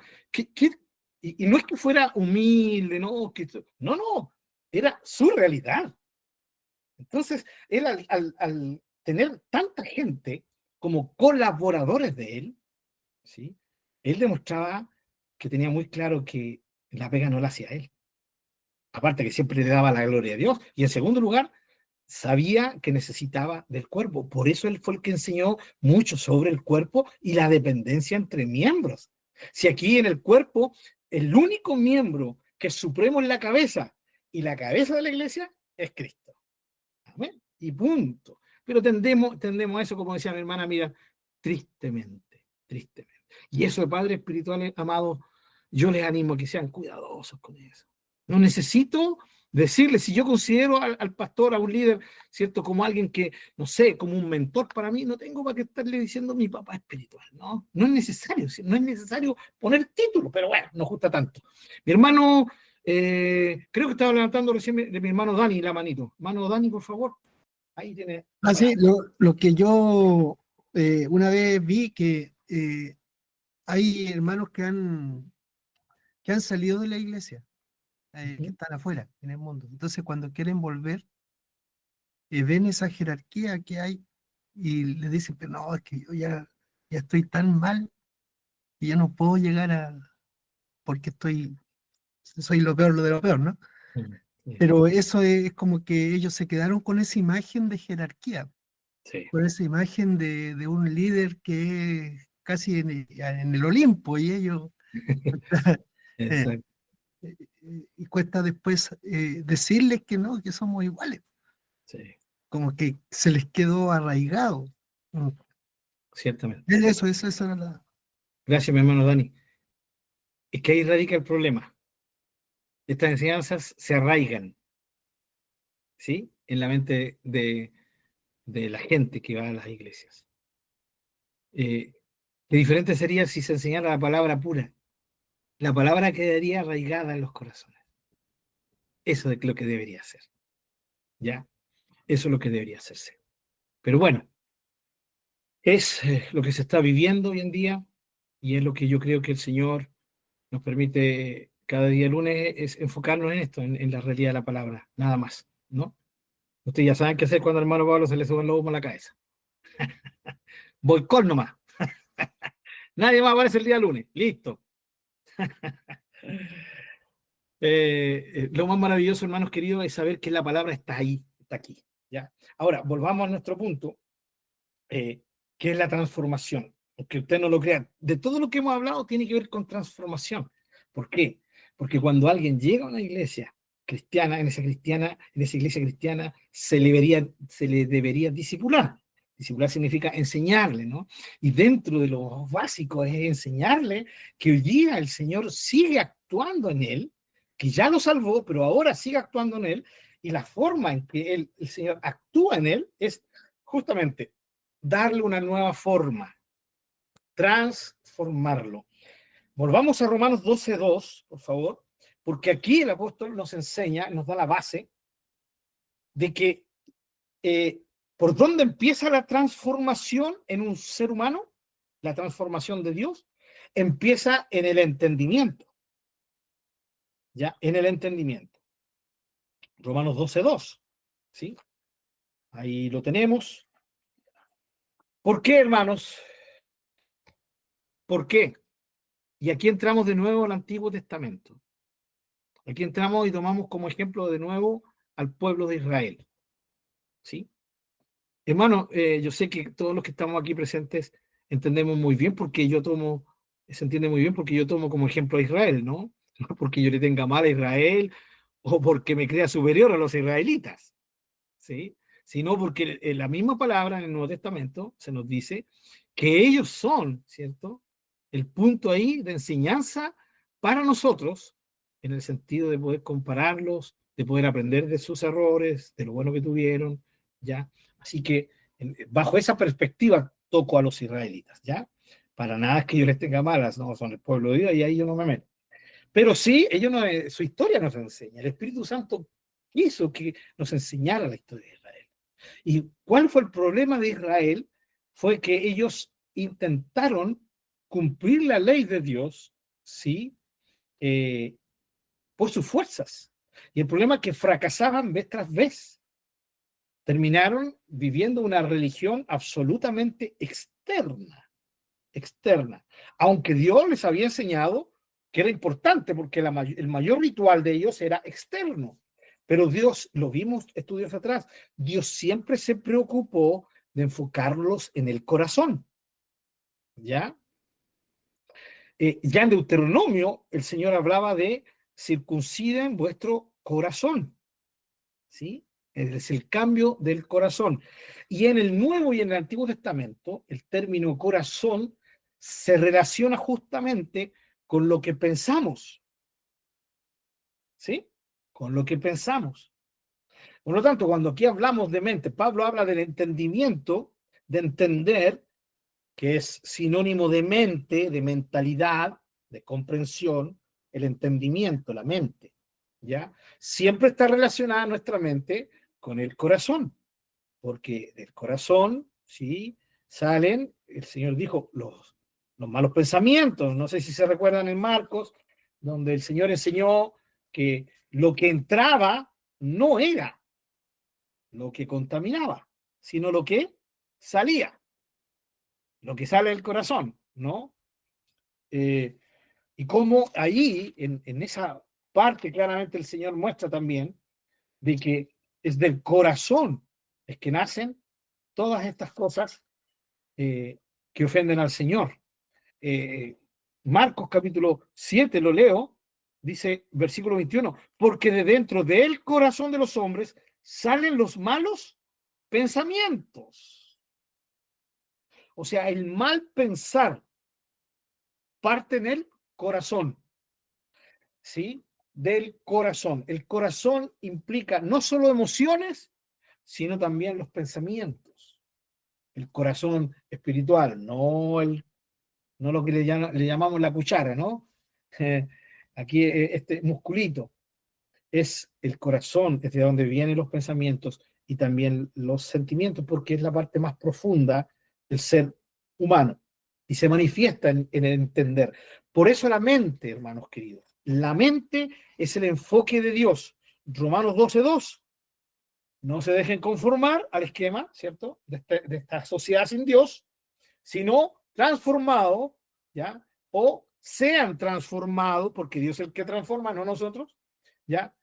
Y no es que fuera humilde, no, no, era su realidad. Entonces, él al tener tanta gente como colaboradores de él, ¿sí?, él demostraba que tenía muy claro que la pega no la hacía él. Aparte que siempre le daba la gloria a Dios. Y en segundo lugar, sabía que necesitaba del cuerpo. Por eso él fue el que enseñó mucho sobre el cuerpo y la dependencia entre miembros. Si aquí en el cuerpo, el único miembro que es supremo en la cabeza y la cabeza de la iglesia es Cristo. Amén. Y punto. Pero tendemos a eso, como decía mi hermana, mira, tristemente. Y eso de padres espirituales, amados, yo les animo a que sean cuidadosos con eso. No necesito decirle, si yo considero al pastor, a un líder, ¿cierto?, como alguien que, no sé, como un mentor para mí, no tengo para qué estarle diciendo mi papá espiritual, ¿no? No es necesario poner título, pero bueno, nos gusta tanto. Mi hermano, creo que estaba levantando recién de mi hermano Dani la manito. Hermano Dani, por favor. Ahí tiene. Sí, lo que yo una vez vi que hay hermanos que han salido de la iglesia, que están afuera, en el mundo. Entonces, cuando quieren volver, ven esa jerarquía que hay y les dicen, pero no, es que yo ya estoy tan mal y ya no puedo llegar porque soy lo peor de lo peor, ¿no? Pero eso es como que ellos se quedaron con esa imagen de jerarquía, Sí. con esa imagen de un líder que es casi en el Olimpo y ellos... Exacto. y cuesta después decirles que no, que somos iguales. Sí. Como que se les quedó arraigado. Ciertamente. Eso era la... Gracias, mi hermano Dani. Es que ahí radica el problema. Estas enseñanzas se arraigan, ¿sí?, en la mente de la gente que va a las iglesias. Qué diferente sería si se enseñara la palabra pura. La palabra quedaría arraigada en los corazones. Eso es lo que debería ser. ¿Ya? Eso es lo que debería hacerse. Pero bueno, es lo que se está viviendo hoy en día y es lo que yo creo que el Señor nos permite cada día lunes, es enfocarnos en esto, en la realidad de la palabra, nada más, ¿no? Ustedes ya saben qué hacer cuando al hermano Pablo se le suben los humos a la cabeza. Boicot nomás. Nadie más aparece el día lunes. Listo. Lo más maravilloso, hermanos queridos, es saber que la palabra está ahí, está aquí. ¿Ya? Ahora, volvamos a nuestro punto, que es la transformación. Aunque usted no lo crea, de todo lo que hemos hablado tiene que ver con transformación. ¿Por qué? Porque cuando alguien llega a una iglesia cristiana, en esa iglesia cristiana se le debería discipular. Discipular significa enseñarle, ¿no? Y dentro de lo básico es enseñarle que hoy día el Señor sigue actuando en él, que ya lo salvó, pero ahora sigue actuando en él, y la forma en que el Señor actúa en él es justamente darle una nueva forma, transformarlo. Volvamos a Romanos 12:2, por favor, porque aquí el apóstol nos enseña, nos da la base de que ¿por dónde empieza la transformación en un ser humano? La transformación de Dios empieza en el entendimiento. Ya, en el entendimiento. Romanos 12:2. ¿Sí? Ahí lo tenemos. ¿Por qué, hermanos? ¿Por qué? Y aquí entramos de nuevo al Antiguo Testamento. Aquí entramos y tomamos como ejemplo de nuevo al pueblo de Israel. ¿Sí? Hermano, yo sé que todos los que estamos aquí presentes entendemos muy bien porque se entiende muy bien porque yo tomo como ejemplo a Israel, ¿no? No porque yo le tenga mal a Israel o porque me crea superior a los israelitas, ¿sí? Sino porque en la misma palabra en el Nuevo Testamento se nos dice que ellos son, ¿cierto? El punto ahí de enseñanza para nosotros, en el sentido de poder compararlos, de poder aprender de sus errores, de lo bueno que tuvieron, ¿ya? Así que bajo esa perspectiva toco a los israelitas, ¿ya? Para nada es que yo les tenga malas, no, son el pueblo de Dios y ahí yo no me meto. Pero sí, su historia nos enseña. El Espíritu Santo quiso que nos enseñara la historia de Israel. ¿Y cuál fue el problema de Israel? Fue que ellos intentaron cumplir la ley de Dios, ¿sí? Por sus fuerzas. Y el problema es que fracasaban vez tras vez. Terminaron viviendo una religión absolutamente externa, aunque Dios les había enseñado que era importante porque el mayor ritual de ellos era externo. Pero Dios, lo vimos estudios atrás, Dios siempre se preocupó de enfocarlos en el corazón. ¿Ya? Ya en Deuteronomio el Señor hablaba de circunciden vuestro corazón. ¿Sí? Es el cambio del corazón. Y en el Nuevo y en el Antiguo Testamento, el término corazón se relaciona justamente con lo que pensamos. ¿Sí? Con lo que pensamos. Por lo tanto, cuando aquí hablamos de mente, Pablo habla del entendimiento, de entender, que es sinónimo de mente, de mentalidad, de comprensión, el entendimiento, la mente. ¿Ya? Siempre está relacionada nuestra mente con el corazón, porque del corazón, ¿sí? Salen, el Señor dijo, los malos pensamientos. No sé si se recuerdan en Marcos, donde el Señor enseñó que lo que entraba no era lo que contaminaba, sino lo que salía, lo que sale del corazón, ¿no? Y cómo ahí, en esa parte, claramente el Señor muestra también de que es del corazón es que nacen todas estas cosas que ofenden al Señor. Marcos capítulo 7, lo leo, dice versículo 21, porque de dentro del corazón de los hombres salen los malos pensamientos. O sea, el mal pensar parte en el corazón, ¿sí? Del corazón. El corazón implica no solo emociones, sino también los pensamientos. El corazón espiritual, no lo que le llamamos la cuchara, ¿no? Aquí este musculito es el corazón, es de donde vienen los pensamientos y también los sentimientos, porque es la parte más profunda del ser humano y se manifiesta en el entender. Por eso la mente, hermanos queridos, la mente es el enfoque de Dios. Romanos 12:2. No se dejen conformar al esquema, ¿cierto? De esta sociedad sin Dios, sino transformado, ¿ya? O sean transformados, porque Dios es el que transforma, no nosotros, ¿ya?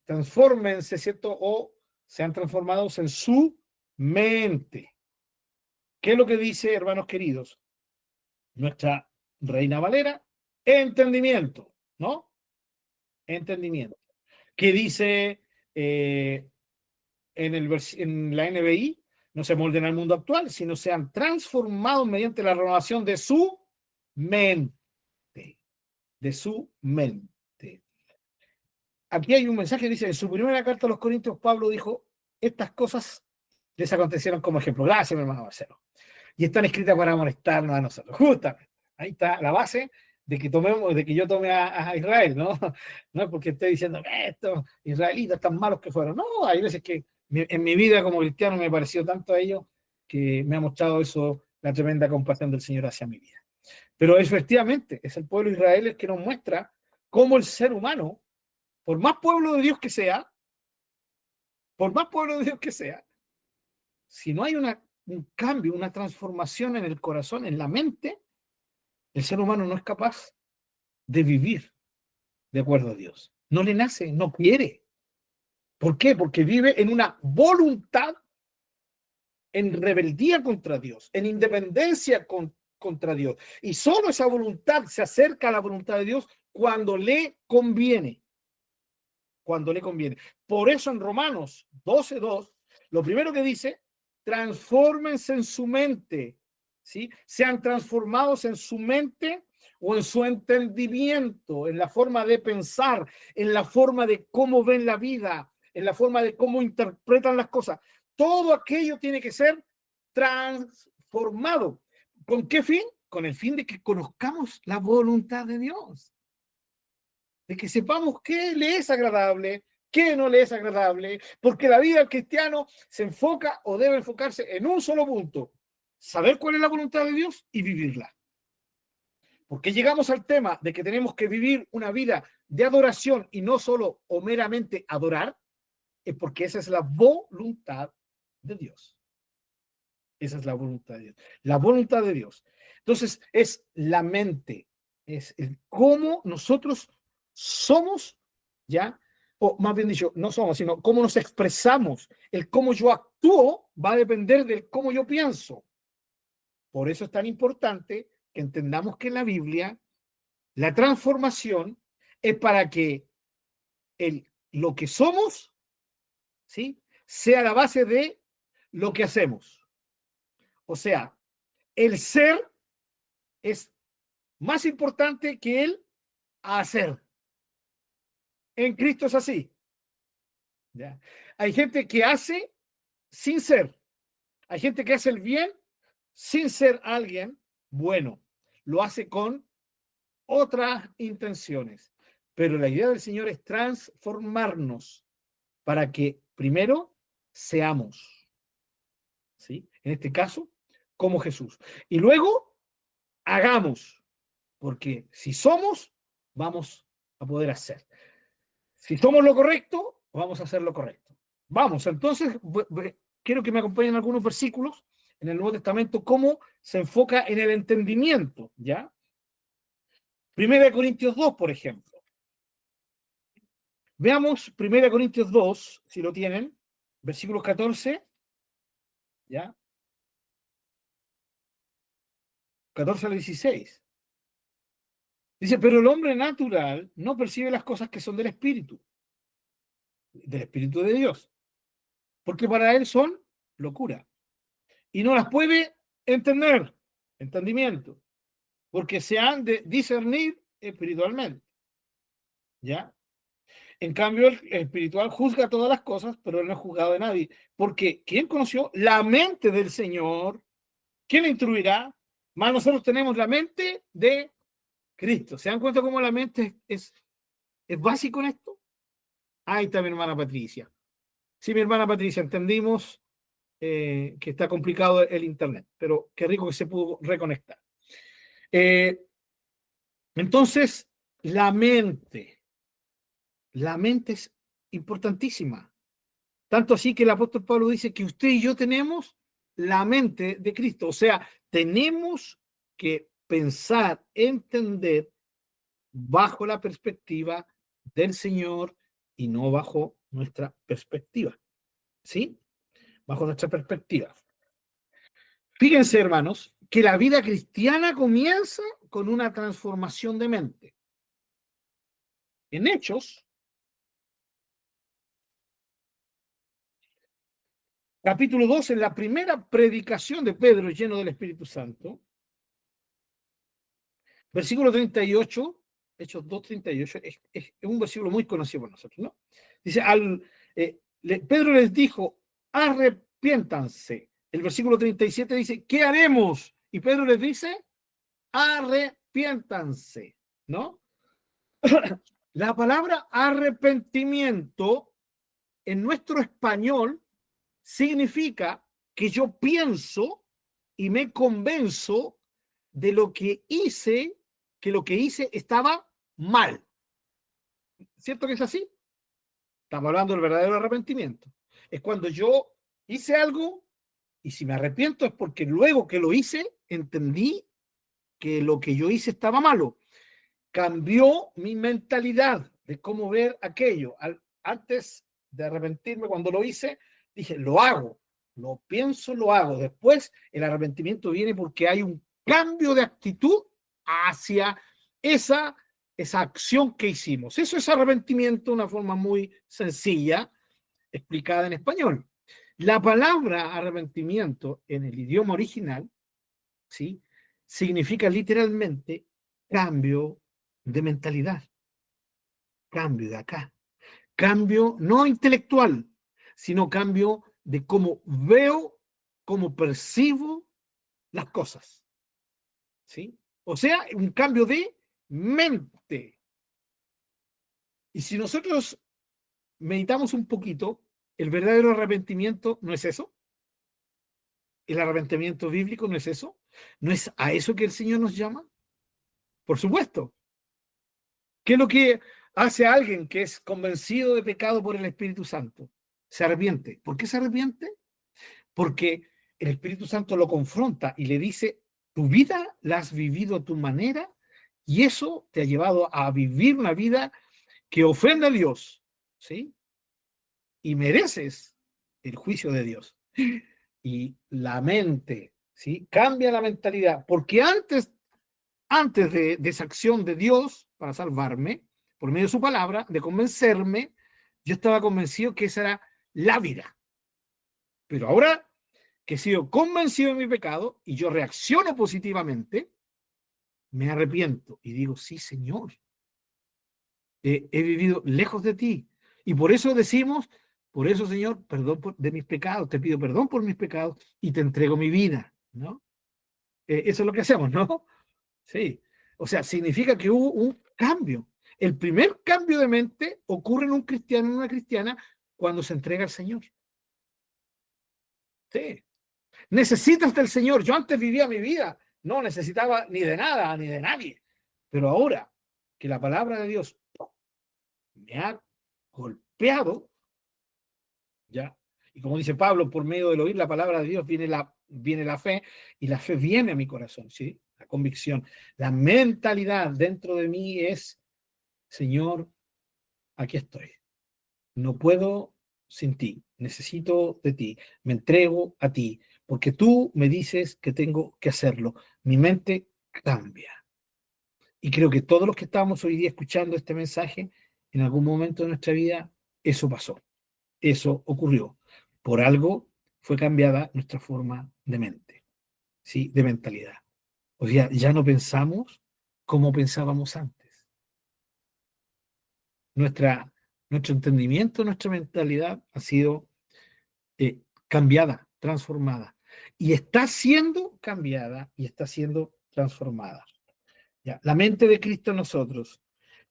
Transfórmense, ¿cierto? O sean transformados en su mente. ¿Qué es lo que dice, hermanos queridos? Nuestra Reina Valera entendimiento, ¿no? Entendimiento. Que dice en la NBI, no se molden al mundo actual, sino sean transformados mediante la renovación de su mente. De su mente. Aquí hay un mensaje que dice, en su primera carta a los Corintios, Pablo dijo, estas cosas les acontecieron como ejemplo. Gracias, mi hermano Marcelo. Y están escritas para molestarnos a nosotros. Justamente. Ahí está la base de que yo tome a Israel, ¿no? No es porque esté diciendo que estos israelitas tan malos que fueron. No, hay veces que en mi vida como cristiano me pareció tanto a ellos que me ha mostrado eso, la tremenda compasión del Señor hacia mi vida. Pero efectivamente, es el pueblo de Israel el que nos muestra cómo el ser humano, por más pueblo de Dios que sea, si no hay un cambio, una transformación en el corazón, en la mente, el ser humano no es capaz de vivir de acuerdo a Dios. No le nace, no quiere. ¿Por qué? Porque vive en una voluntad, en rebeldía contra Dios, en independencia contra Dios. Y solo esa voluntad se acerca a la voluntad de Dios cuando le conviene. Cuando le conviene. Por eso en Romanos 12:2, lo primero que dice, transfórmense en su mente, ¿sí? Sean transformados en su mente o en su entendimiento, en la forma de pensar, en la forma de cómo ven la vida, en la forma de cómo interpretan las cosas. Todo aquello tiene que ser transformado. ¿Con qué fin? Con el fin de que conozcamos la voluntad de Dios. De que sepamos qué le es agradable, qué no le es agradable, porque la vida del cristiano se enfoca o debe enfocarse en un solo punto, saber cuál es la voluntad de Dios y vivirla. Porque llegamos al tema de que tenemos que vivir una vida de adoración y no solo o meramente adorar, es porque esa es la voluntad de Dios. Esa es la voluntad de Dios. La voluntad de Dios. Entonces, es la mente, es el cómo nosotros somos, ¿ya? O más bien dicho, no somos, sino cómo nos expresamos. El cómo yo actúo va a depender del cómo yo pienso. Por eso es tan importante que entendamos que en la Biblia la transformación es para que lo que somos, ¿sí?, sea la base de lo que hacemos. O sea, el ser es más importante que el hacer. En Cristo es así. ¿Ya? Hay gente que hace sin ser. Hay gente que hace el bien sin ser alguien bueno. Lo hace con otras intenciones. Pero la idea del Señor es transformarnos para que primero seamos, ¿sí? En este caso, como Jesús. Y luego hagamos, porque si somos, vamos a poder hacer. Si somos lo correcto, vamos a hacer lo correcto. Vamos, entonces, quiero que me acompañen algunos versículos en el Nuevo Testamento, cómo se enfoca en el entendimiento, ¿ya? 1 Corintios 2, por ejemplo. Veamos 1 Corintios 2, si lo tienen, versículos 14, ¿ya? 14 al 16. Dice, pero el hombre natural no percibe las cosas que son del Espíritu de Dios, porque para él son locura. Y no las puede entendimiento, porque se han de discernir espiritualmente. ¿Ya? En cambio, el espiritual juzga todas las cosas, pero él no es juzgado de nadie. Porque ¿quién conoció la mente del Señor? ¿Quién le instruirá? Más nosotros tenemos la mente de Cristo. ¿Se dan cuenta cómo la mente es básico en esto? Ahí está mi hermana Patricia. Sí, mi hermana Patricia, entendimos que está complicado el internet, pero qué rico que se pudo reconectar. Entonces, la mente es importantísima. Tanto así que el apóstol Pablo dice que usted y yo tenemos la mente de Cristo. O sea, tenemos que pensar, entender bajo la perspectiva del Señor y no bajo nuestra perspectiva. ¿Sí? Bajo nuestra perspectiva. Fíjense, hermanos, que la vida cristiana comienza con una transformación de mente. En Hechos, capítulo 2, en la primera predicación de Pedro lleno del Espíritu Santo, versículo 38, Hechos 2:38, es un versículo muy conocido por nosotros, ¿no? Dice, Pedro les dijo, arrepiéntanse. El versículo 37 dice, ¿qué haremos? Y Pedro les dice, arrepiéntanse, ¿no? La palabra arrepentimiento en nuestro español significa que yo pienso y me convenzo de lo que hice, que lo que hice estaba mal. ¿Cierto que es así? Estamos hablando del verdadero arrepentimiento. Es cuando yo hice algo y si me arrepiento es porque luego que lo hice entendí que lo que yo hice estaba malo. Cambió mi mentalidad de cómo ver aquello. Antes de arrepentirme, cuando lo hice, dije, lo hago, lo pienso, lo hago. Después el arrepentimiento viene porque hay un cambio de actitud hacia esa acción que hicimos. Eso es arrepentimiento, una forma muy sencilla, explicada en español. La palabra arrepentimiento en el idioma original, ¿sí?, significa literalmente cambio de mentalidad, cambio de acá, cambio no intelectual, sino cambio de cómo veo, cómo percibo las cosas, ¿sí? O sea, un cambio de mente. Y si nosotros meditamos un poquito, el verdadero arrepentimiento no es eso. El arrepentimiento bíblico no es eso. ¿No es a eso que el Señor nos llama? Por supuesto. ¿Qué es lo que hace alguien que es convencido de pecado por el Espíritu Santo? Se arrepiente. ¿Por qué se arrepiente? Porque el Espíritu Santo lo confronta y le dice, tu vida la has vivido a tu manera y eso te ha llevado a vivir una vida que ofende a Dios, ¿sí? Y mereces el juicio de Dios. Y la mente, ¿sí?, cambia la mentalidad, porque antes de esa acción de Dios para salvarme, por medio de su palabra, de convencerme, yo estaba convencido que esa era la vida. Pero ahora que he sido convencido de mi pecado y yo reacciono positivamente, me arrepiento y digo, sí, Señor, he vivido lejos de ti. Y por eso decimos, por eso, Señor, perdón de mis pecados, te pido perdón por mis pecados y te entrego mi vida, ¿no? Eso es lo que hacemos, ¿no? Sí. O sea, significa que hubo un cambio. El primer cambio de mente ocurre en un cristiano, en una cristiana, cuando se entrega al Señor. Sí. Necesitas del Señor. Yo antes vivía mi vida, no necesitaba ni de nada, ni de nadie. Pero ahora que la palabra de Dios me ha golpeado, ¿ya? Y como dice Pablo, por medio del oír la palabra de Dios viene la fe, y la fe viene a mi corazón, ¿sí? La convicción. La mentalidad dentro de mí es, Señor, aquí estoy. No puedo sin ti. Necesito de ti. Me entrego a ti, porque tú me dices que tengo que hacerlo. Mi mente cambia. Y creo que todos los que estamos hoy día escuchando este mensaje, en algún momento de nuestra vida, eso pasó. Eso ocurrió. Por algo fue cambiada nuestra forma de mente, ¿sí?, de mentalidad. O sea, ya no pensamos como pensábamos antes. Nuestro entendimiento, nuestra mentalidad ha sido cambiada, transformada. Y está siendo cambiada y está siendo transformada. Ya, la mente de Cristo en nosotros.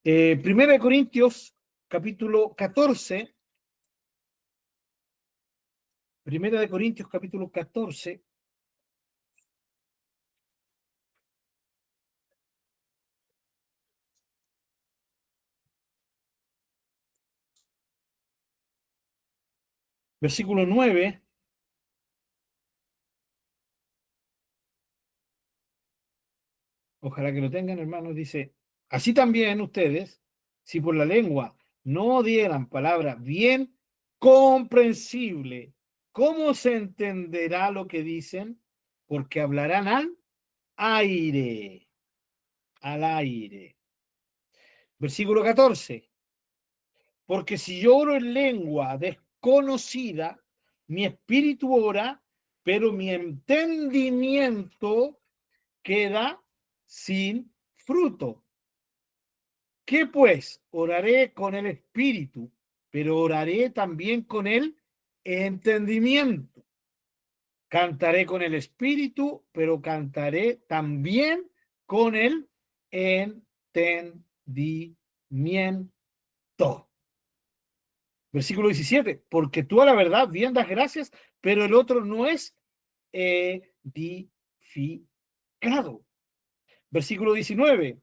Primera de Corintios, capítulo 14. Primera de Corintios, capítulo 14. Versículo 9. Ojalá que lo tengan, hermanos. Dice, así también ustedes, si por la lengua no dieran palabra bien comprensible, ¿cómo se entenderá lo que dicen? Porque hablarán al aire, al aire. Versículo 14. Porque si yo oro en lengua desconocida, mi espíritu ora, pero mi entendimiento queda sin fruto. ¿Qué pues? Oraré con el espíritu, pero oraré también con el entendimiento. Cantaré con el espíritu, pero cantaré también con el entendimiento. Versículo 17, porque tú a la verdad bien das gracias, pero el otro no es edificado. Versículo 19,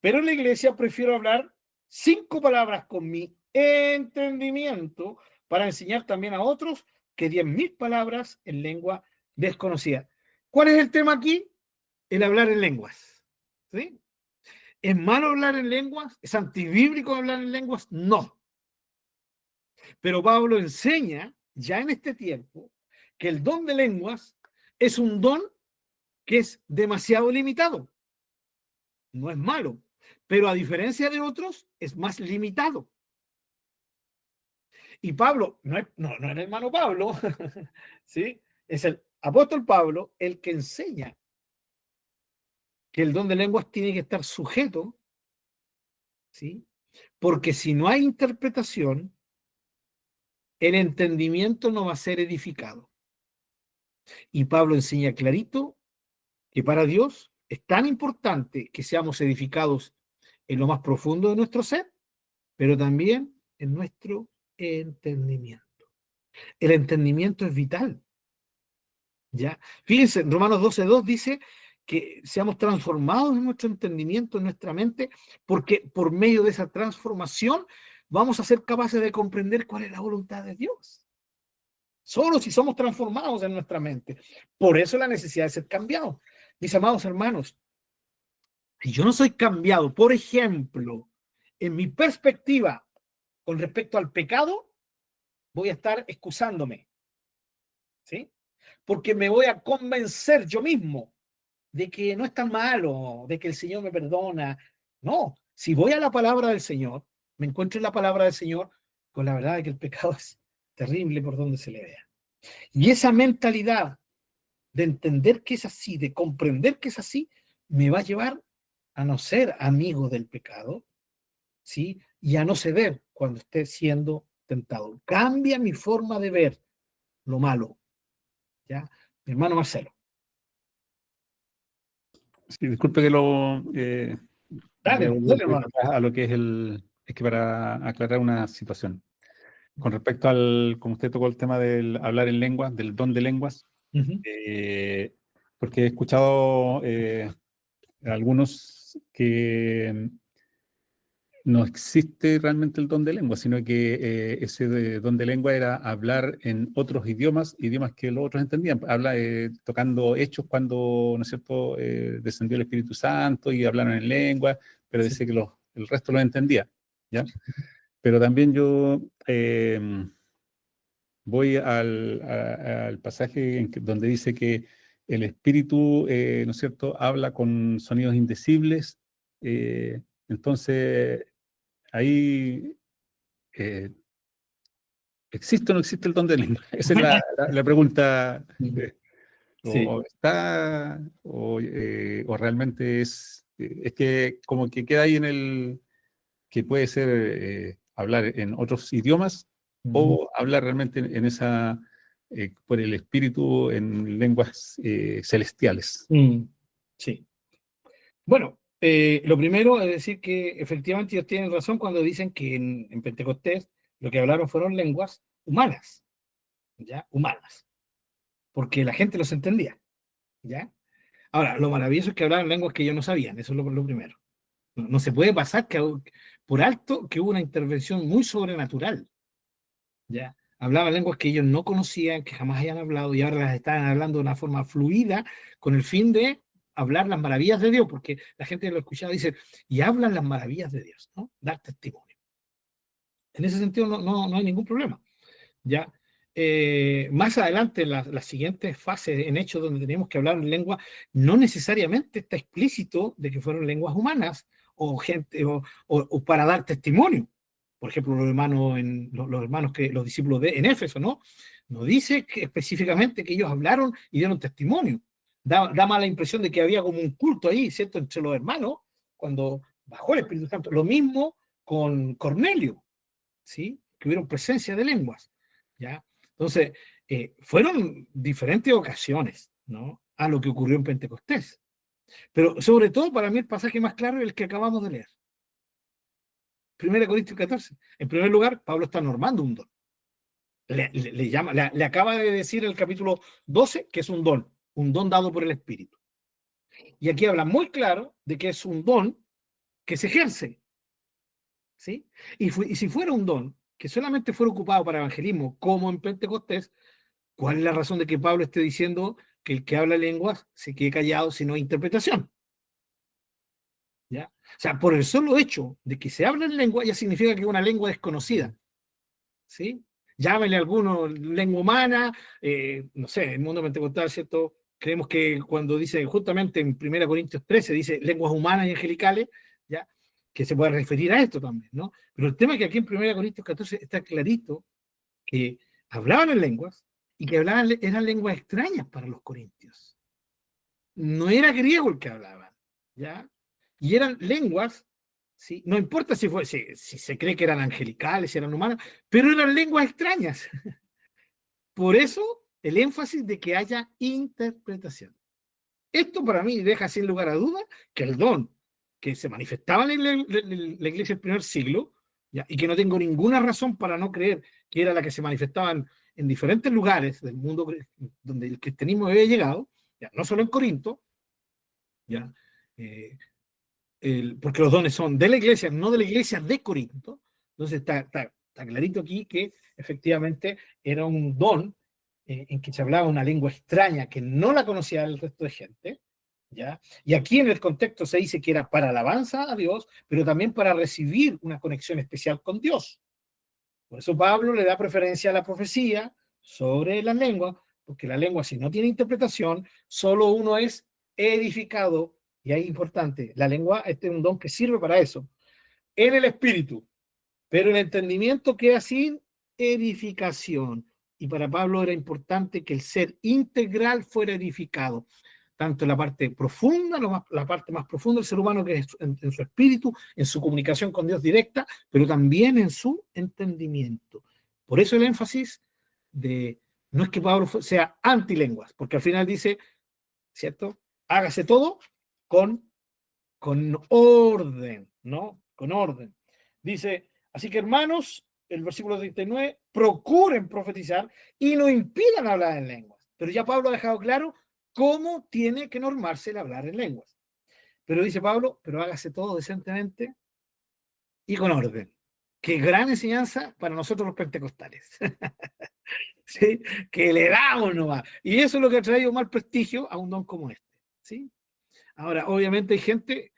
pero en la iglesia prefiero hablar 5 palabras con mi entendimiento para enseñar también a otros que 10.000 palabras en lengua desconocida. ¿Cuál es el tema aquí? El hablar en lenguas. ¿Sí? ¿Es malo hablar en lenguas? ¿Es antibíblico hablar en lenguas? No. Pero Pablo enseña ya en este tiempo que el don de lenguas es un don que es demasiado limitado. No es malo, pero a diferencia de otros es más limitado. Y Pablo, no es el hermano Pablo, ¿sí? Es el apóstol Pablo el que enseña que el don de lenguas tiene que estar sujeto, ¿sí? Porque si no hay interpretación, el entendimiento no va a ser edificado. Y Pablo enseña clarito que para Dios es tan importante que seamos edificados en lo más profundo de nuestro ser, pero también en nuestro entendimiento. El entendimiento es vital. ¿Ya? Fíjense, en Romanos 12:2 dice que seamos transformados en nuestro entendimiento, en nuestra mente, porque por medio de esa transformación vamos a ser capaces de comprender cuál es la voluntad de Dios. Solo si somos transformados en nuestra mente. Por eso la necesidad de ser cambiados. Mis amados hermanos, si yo no soy cambiado, por ejemplo, en mi perspectiva con respecto al pecado, voy a estar excusándome, ¿sí? Porque me voy a convencer yo mismo de que no es tan malo, de que el Señor me perdona. No, si voy a la palabra del Señor, me encuentro en la palabra del Señor con la verdad de que el pecado es terrible por donde se le vea. Y esa mentalidad de entender que es así, de comprender que es así, me va a llevar a no ser amigo del pecado, ¿sí? Y a no ceder cuando esté siendo tentado. Cambia mi forma de ver lo malo, ¿ya? Mi hermano Marcelo. Sí, disculpe que lo Dale, voy a volver dale, un poquito hermano. atrás a lo que es es que para aclarar una situación. Con respecto al, como usted tocó el tema del hablar en lenguas, del don de lenguas, Uh-huh. porque he escuchado algunos que no existe realmente el don de lengua, sino que don de lengua era hablar en otros idiomas, idiomas que los otros entendían. Habla tocando hechos cuando, ¿no es cierto?, descendió el Espíritu Santo y hablaron en lengua, pero Sí. dice que el resto lo entendía, ¿ya? Pero también yo voy al pasaje donde dice que el Espíritu, ¿no es cierto?, habla con sonidos indecibles. Entonces, ahí ¿existe o no existe el don de lengua? Esa es la pregunta. Sí. O está, o realmente es que como que queda ahí en que puede ser hablar en otros idiomas o hablar realmente en esa, por el espíritu en lenguas celestiales. Sí. Bueno, lo primero es decir que efectivamente ellos tienen razón cuando dicen que en Pentecostés lo que hablaron fueron lenguas humanas, ¿ya? Humanas, porque la gente los entendía, ¿ya? Ahora, lo maravilloso es que hablaban lenguas que ellos no sabían, eso es lo primero. No se puede pasar por alto que hubo una intervención muy sobrenatural, ¿ya? Hablaban lenguas que ellos no conocían, que jamás hayan hablado, y ahora las están hablando de una forma fluida, con el fin de hablar las maravillas de Dios, porque la gente que lo escuchaba dice, y hablan las maravillas de Dios, ¿no? Dar testimonio. En ese sentido no hay ningún problema, ¿ya? más adelante, en las siguientes fases, en Hechos, donde tenemos que hablar en lengua, no necesariamente está explícito de que fueron lenguas humanas o gente o para dar testimonio. Por ejemplo, los hermanos los discípulos en Éfeso, ¿no? No dice específicamente que ellos hablaron y dieron testimonio. Da más la impresión de que había como un culto ahí, ¿cierto? Entre los hermanos, cuando bajó el Espíritu Santo. Lo mismo con Cornelio, ¿sí? Que hubieron presencia de lenguas, ¿ya? Entonces, fueron diferentes ocasiones, ¿no? A lo que ocurrió en Pentecostés. Pero sobre todo, para mí, el pasaje más claro es el que acabamos de leer. 1 Corintios 14. En primer lugar, Pablo está normando un don. Le acaba de decir en el capítulo 12 que es un don dado por el Espíritu. Y aquí habla muy claro de que es un don que se ejerce, ¿sí? Y si fuera un don que solamente fuera ocupado para evangelismo, como en Pentecostés, ¿cuál es la razón de que Pablo esté diciendo que el que habla lenguas se quede callado si no hay interpretación? ¿Ya? O sea, por el solo hecho de que se habla en lengua ya significa que es una lengua desconocida, ¿sí? Llámenle a algunos lengua humana, no sé, en el mundo pentecostal, ¿cierto? Creemos que cuando dice, justamente en 1 Corintios 13, dice lenguas humanas y angelicales, ¿ya? Que se puede referir a esto también, ¿no? Pero el tema es que aquí en 1 Corintios 14 está clarito que hablaban en lenguas y que eran lenguas extrañas para los corintios. No era griego el que hablaban, ¿ya? Y eran lenguas, ¿sí? No importa si se cree que eran angelicales, si eran humanas, pero eran lenguas extrañas. Por eso el énfasis de que haya interpretación. Esto para mí deja sin lugar a duda que el don que se manifestaba en la iglesia del primer siglo, ¿ya? Y que no tengo ninguna razón para no creer que era la que se manifestaba en diferentes lugares del mundo donde el cristianismo había llegado, ¿ya? No solo en Corinto, ¿ya? Porque los dones son de la iglesia, no de la iglesia de Corinto. Entonces está clarito aquí que efectivamente era un don en que se hablaba una lengua extraña que no la conocía el resto de gente, ¿ya? Y aquí en el contexto se dice que era para alabanza a Dios, pero también para recibir una conexión especial con Dios. Por eso Pablo le da preferencia a la profecía sobre la lengua, porque la lengua, si no tiene interpretación, solo uno es edificado. Y ahí es importante, la lengua es un don que sirve para eso, en el espíritu, pero el entendimiento queda sin edificación. Y para Pablo era importante que el ser integral fuera edificado, tanto en la parte profunda, la parte más profunda del ser humano, que es en su espíritu, en su comunicación con Dios directa, pero también en su entendimiento. Por eso el énfasis de, no es que Pablo sea antilenguas, porque al final dice, ¿cierto? Hágase todo con orden, ¿no? Con orden. Dice, así que hermanos, el versículo 39, procuren profetizar y no impidan hablar en lenguas. Pero ya Pablo ha dejado claro cómo tiene que normarse el hablar en lenguas. Pero dice Pablo, pero hágase todo decentemente y con orden. Qué gran enseñanza para nosotros los pentecostales. ¿Sí? Que le damos nomás. Y eso es lo que ha traído mal prestigio a un don como este. ¿Sí? Ahora, obviamente hay gente,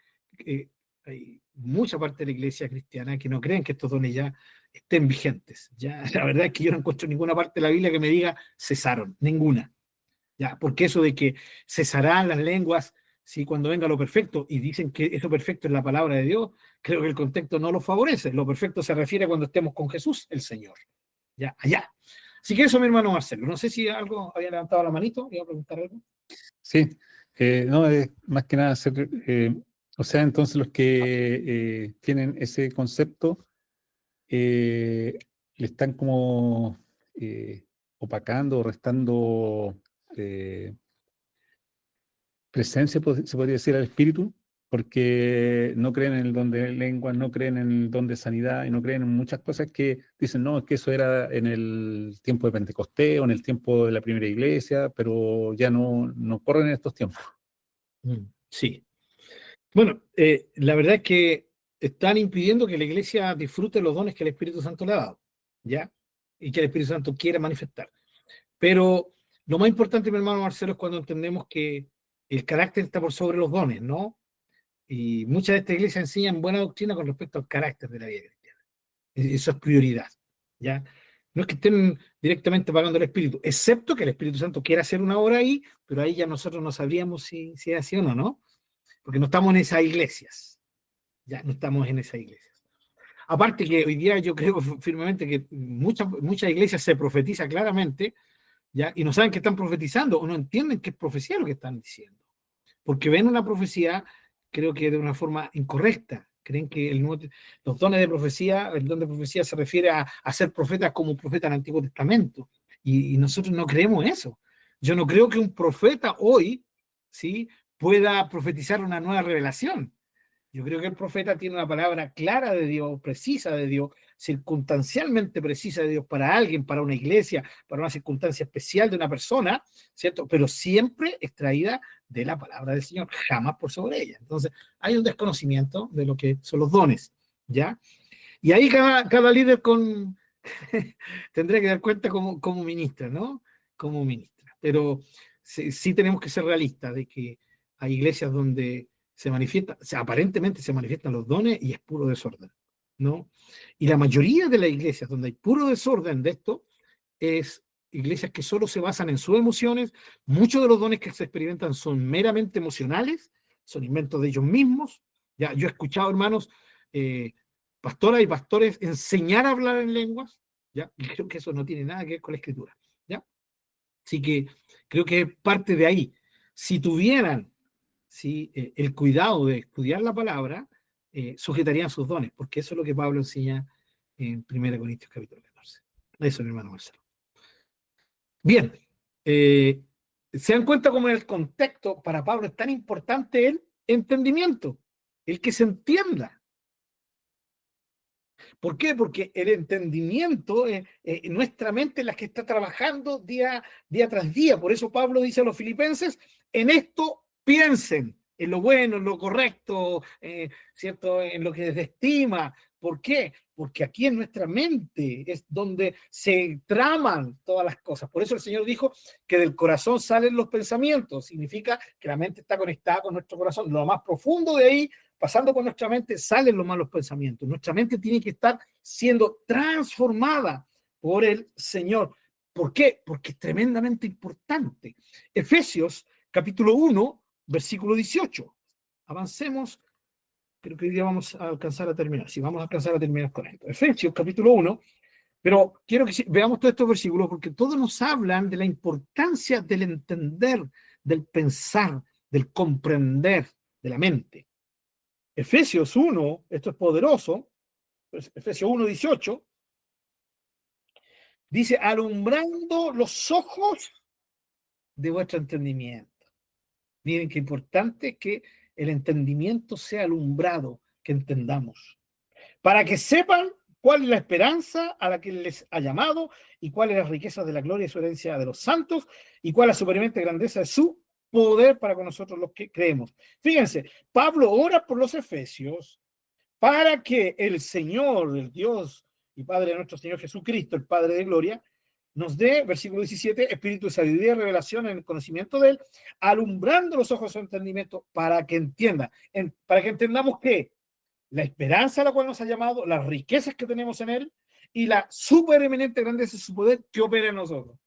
hay mucha parte de la iglesia cristiana que no creen que estos dones ya estén vigentes. Ya, la verdad es que yo no encuentro ninguna parte de la Biblia que me diga cesaron, ninguna. Ya, porque eso de que cesarán las lenguas, sí, cuando venga lo perfecto, y dicen que eso perfecto es la palabra de Dios, creo que el contexto no lo favorece. Lo perfecto se refiere a cuando estemos con Jesús, el Señor. Ya, allá. Así que eso, mi hermano Marcelo. No sé si algo había levantado la manito, iba a preguntar algo. Sí, no, más que nada, o sea, entonces los que tienen ese concepto le están como opacando o restando presencia, se podría decir, al espíritu, porque no creen en el don de lenguas, no creen en el don de sanidad y no creen en muchas cosas que dicen, no, es que eso era en el tiempo de Pentecostés o en el tiempo de la primera iglesia, pero ya no corren en estos tiempos. Sí. Bueno, la verdad es que están impidiendo que la iglesia disfrute los dones que el Espíritu Santo le ha dado, ¿ya? Y que el Espíritu Santo quiere manifestar. Pero lo más importante, mi hermano Marcelo, es cuando entendemos que el carácter está por sobre los dones, ¿no? Y muchas de estas iglesias enseñan buena doctrina con respecto al carácter de la vida cristiana. Eso es prioridad, ¿ya? No es que estén directamente pagando el Espíritu, excepto que el Espíritu Santo quiera hacer una obra ahí, pero ahí ya nosotros no sabríamos si es así o no, porque no estamos en esas iglesias. Ya no estamos en esas iglesias. Aparte que hoy día yo creo firmemente que muchas iglesias se profetiza claramente, ¿ya? Y no saben que están profetizando o no entienden qué es profecía lo que están diciendo. Porque ven una profecía, creo que de una forma incorrecta. Creen que los dones de profecía, el don de profecía se refiere a ser profeta como un profeta en el Antiguo Testamento. Y nosotros no creemos eso. Yo no creo que un profeta hoy, ¿sí?, pueda profetizar una nueva revelación. Yo creo que el profeta tiene una palabra clara de Dios, precisa de Dios, circunstancialmente precisa de Dios para alguien, para una iglesia, para una circunstancia especial de una persona, ¿cierto? Pero siempre extraída de la palabra del Señor, jamás por sobre ella. Entonces, hay un desconocimiento de lo que son los dones, ¿ya? Y ahí cada líder tendría que dar cuenta como ministra, ¿no? Como ministra. Pero sí tenemos que ser realistas de que hay iglesias donde aparentemente se manifiestan los dones y es puro desorden, ¿no? Y la mayoría de las iglesias donde hay puro desorden de esto es iglesias que solo se basan en sus emociones. Muchos de los dones que se experimentan son meramente emocionales, son inventos de ellos mismos. Ya, yo he escuchado, hermanos, pastoras y pastores enseñar a hablar en lenguas, ¿ya? Y creo que eso no tiene nada que ver con la escritura, ¿ya? Así que creo que es parte de ahí. Si tuvieran, ¿sí?, el cuidado de estudiar la palabra, sujetarían sus dones, porque eso es lo que Pablo enseña en 1 Corintios capítulo 14. Eso, mi hermano Marcelo. Bien, se dan cuenta cómo en el contexto para Pablo es tan importante el entendimiento, el que se entienda. ¿Por qué? Porque el entendimiento, nuestra mente es la que está trabajando día tras día. Por eso Pablo dice a los filipenses, en esto piensen, en lo bueno, en lo correcto, ¿cierto?, en lo que se estima. ¿Por qué? Porque aquí en nuestra mente es donde se traman todas las cosas. Por eso el Señor dijo que del corazón salen los pensamientos. Significa que la mente está conectada con nuestro corazón. Lo más profundo de ahí, pasando por nuestra mente, salen los malos pensamientos. Nuestra mente tiene que estar siendo transformada por el Señor. ¿Por qué? Porque es tremendamente importante. Efesios, capítulo 1, versículo 18. Avancemos. Creo que hoy día vamos a alcanzar a terminar. Sí, vamos a alcanzar a terminar con esto. Efesios, capítulo 1. Pero quiero que veamos todos estos versículos porque todos nos hablan de la importancia del entender, del pensar, del comprender, de la mente. Efesios 1, esto es poderoso, Efesios 1, 18, dice, alumbrando los ojos de vuestro entendimiento. Miren qué importante que el entendimiento sea alumbrado, que entendamos, para que sepan cuál es la esperanza a la que les ha llamado y cuáles las riquezas de la gloria y su herencia de los santos y cuál es la supereminente grandeza de su poder para con nosotros los que creemos. Fíjense, Pablo ora por los efesios para que el Señor, el Dios y Padre de nuestro Señor Jesucristo, el Padre de gloria, nos dé, versículo 17, espíritu de sabiduría y revelación en el conocimiento de Él, alumbrando los ojos de su entendimiento para que entienda, para que entendamos que la esperanza a la cual nos ha llamado, las riquezas que tenemos en Él y la supereminente grandeza de su poder que opera en nosotros.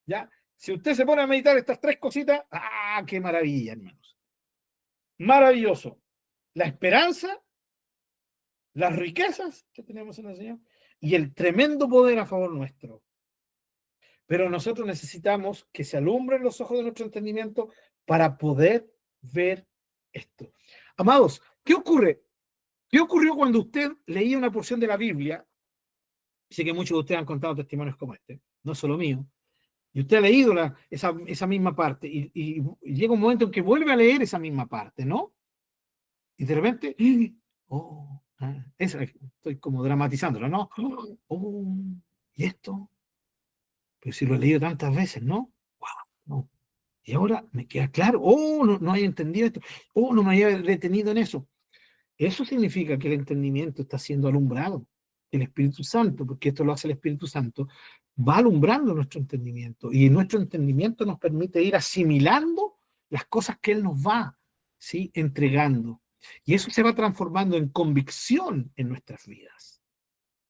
¿Ya? Si usted se pone a meditar estas tres cositas, ¡ah, qué maravilla, hermanos! Maravilloso. La esperanza, las riquezas que tenemos en el Señor y el tremendo poder a favor nuestro. Pero nosotros necesitamos que se alumbren los ojos de nuestro entendimiento para poder ver esto. Amados, ¿qué ocurre? ¿Qué ocurrió cuando usted leía una porción de la Biblia? Sé que muchos de ustedes han contado testimonios como este, no solo mío. Y usted ha leído esa misma parte y llega un momento en que vuelve a leer esa misma parte, ¿no? Y de repente, estoy como dramatizándolo, ¿no? ¿Y esto? Pero si lo he leído tantas veces, ¿no? ¡Wow! No. Y ahora me queda claro, no había entendido esto, no me había detenido en eso. Eso significa que el entendimiento está siendo alumbrado. El Espíritu Santo, porque esto lo hace el Espíritu Santo, va alumbrando nuestro entendimiento y nuestro entendimiento nos permite ir asimilando las cosas que Él nos va, ¿sí?, entregando. Y eso se va transformando en convicción en nuestras vidas.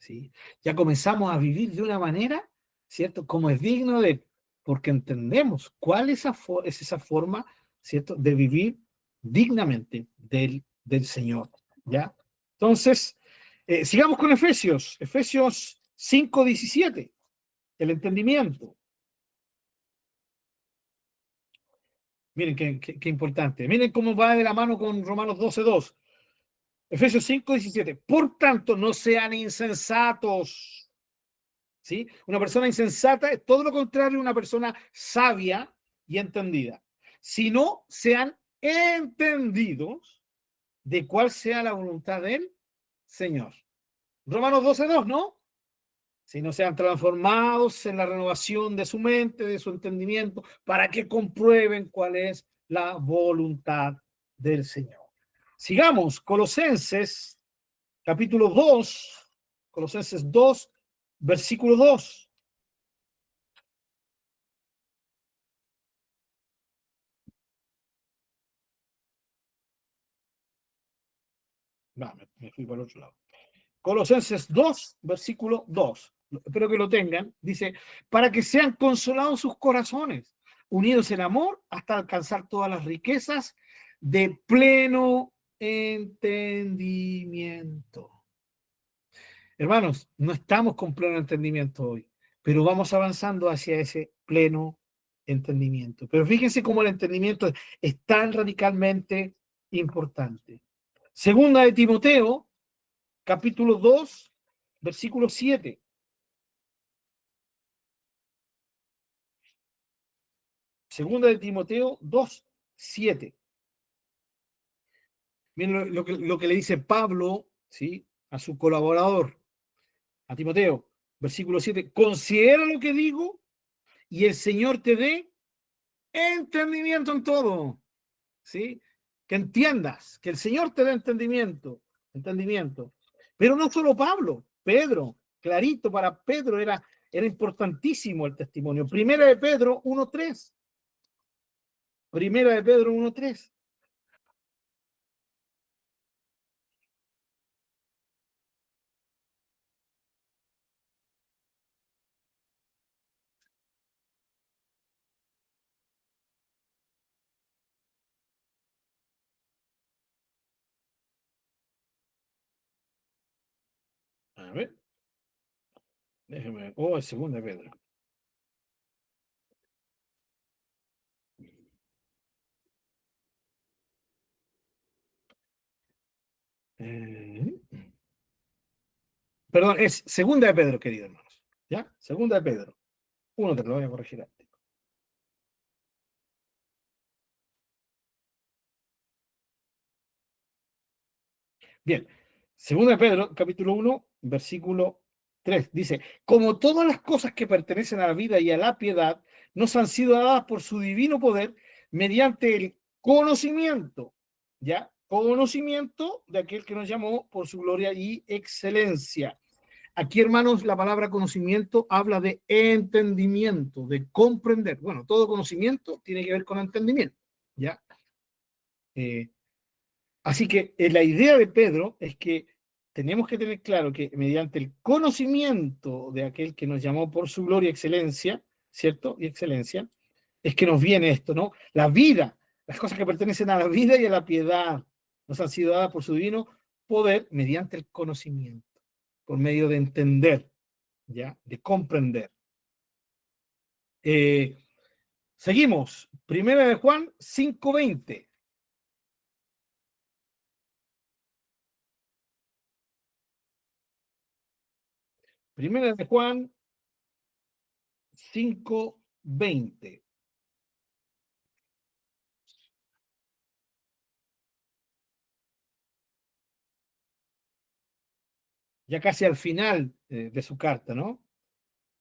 ¿sí? Ya comenzamos a vivir de una manera, ¿cierto? Como es digno de, porque entendemos cuál es esa forma, ¿cierto? De vivir dignamente del Señor, ¿ya? Entonces, sigamos con Efesios 5:17, el entendimiento. Miren qué importante. Miren cómo va de la mano con Romanos 12:2. Efesios 5:17. Por tanto, no sean insensatos. ¿Sí? Una persona insensata es todo lo contrario a una persona sabia y entendida. Sino sean entendidos de cuál sea la voluntad del Señor. Romanos 12:2, ¿no? Si no sean transformados en la renovación de su mente, de su entendimiento, para que comprueben cuál es la voluntad del Señor. Sigamos, Colosenses, capítulo 2, Colosenses 2, versículo 2. No, me fui para el otro lado. Colosenses 2, versículo 2. Espero que lo tengan. Dice, para que sean consolados sus corazones, unidos en amor, hasta alcanzar todas las riquezas de pleno entendimiento. Hermanos, no estamos con pleno entendimiento hoy, pero vamos avanzando hacia ese pleno entendimiento. Pero fíjense cómo el entendimiento es tan radicalmente importante. Segunda de Timoteo, capítulo 2, versículo 7. Segunda de Timoteo 2, 7. Miren lo que le dice Pablo, ¿sí?, a su colaborador, a Timoteo. Versículo 7. Considera lo que digo y el Señor te dé entendimiento en todo. ¿Sí? Que entiendas, que el Señor te dé entendimiento. Pero no solo Pablo, Pedro, clarito, para Pedro era importantísimo el testimonio. Primera de Pedro 1:3. Primera de Pedro 1:3. A ver, déjeme ver. Oh, es segunda de Pedro. Perdón, es segunda de Pedro, queridos hermanos. ¿Ya? Segunda de Pedro. Uno te lo voy a corregir antes. Bien. Segunda de Pedro, capítulo 1, versículo 3. Dice, como todas las cosas que pertenecen a la vida y a la piedad nos han sido dadas por su divino poder mediante el conocimiento, ¿ya? Conocimiento de aquel que nos llamó por su gloria y excelencia. Aquí, hermanos, la palabra conocimiento habla de entendimiento, de comprender. Bueno, todo conocimiento tiene que ver con entendimiento, ¿ya? Así que la idea de Pedro es que tenemos que tener claro que mediante el conocimiento de aquel que nos llamó por su gloria y excelencia, ¿cierto? Y excelencia, es que nos viene esto, ¿no? La vida, las cosas que pertenecen a la vida y a la piedad, nos han sido dadas por su divino poder mediante el conocimiento, por medio de entender, ¿ya? De comprender. Seguimos. Primera de Juan 5:20. Primera de Juan 5:20. Ya casi al final de su carta, ¿no?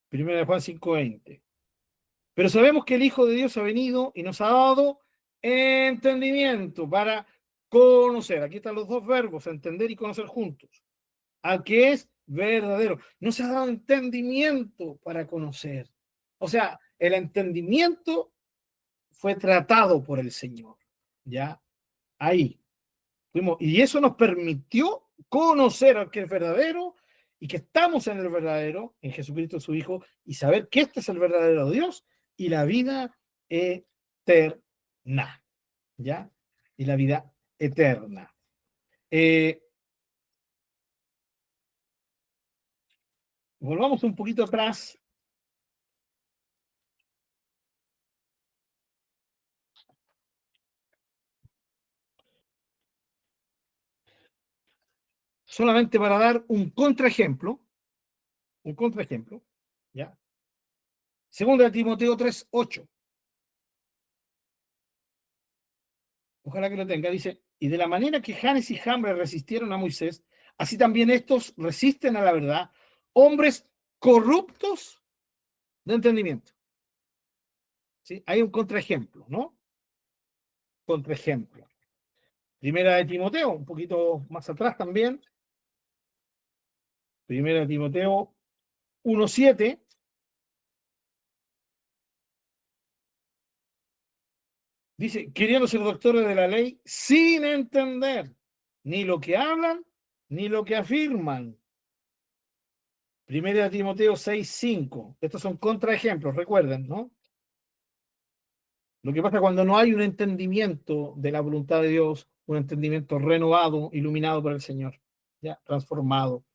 Primera de Juan 5:20. Pero sabemos que el Hijo de Dios ha venido y nos ha dado entendimiento para conocer. Aquí están los dos verbos, entender y conocer juntos. Al que es verdadero. Nos ha dado entendimiento para conocer. O sea, el entendimiento fue tratado por el Señor. ¿Ya? Ahí. Y eso nos permitió conocer al que es verdadero y que estamos en el verdadero, en Jesucristo su Hijo, y saber que este es el verdadero Dios y la vida eterna, ¿ya? Y la vida eterna. Volvamos un poquito atrás. Solamente para dar un contraejemplo, ¿ya? Segunda de Timoteo 3:8. Ojalá que lo tenga. Dice, y de la manera que Janes y Jambres resistieron a Moisés, así también estos resisten a la verdad, hombres corruptos de entendimiento. ¿Sí? Hay un contraejemplo, ¿no? Contraejemplo. Primera de Timoteo, un poquito más atrás también. Primera de Timoteo 1:7. Dice, queriendo ser doctores de la ley sin entender ni lo que hablan ni lo que afirman. Primera de Timoteo 6:5. Estos son contraejemplos, recuerden, ¿no? Lo que pasa cuando no hay un entendimiento de la voluntad de Dios, un entendimiento renovado, iluminado por el Señor, ya transformado.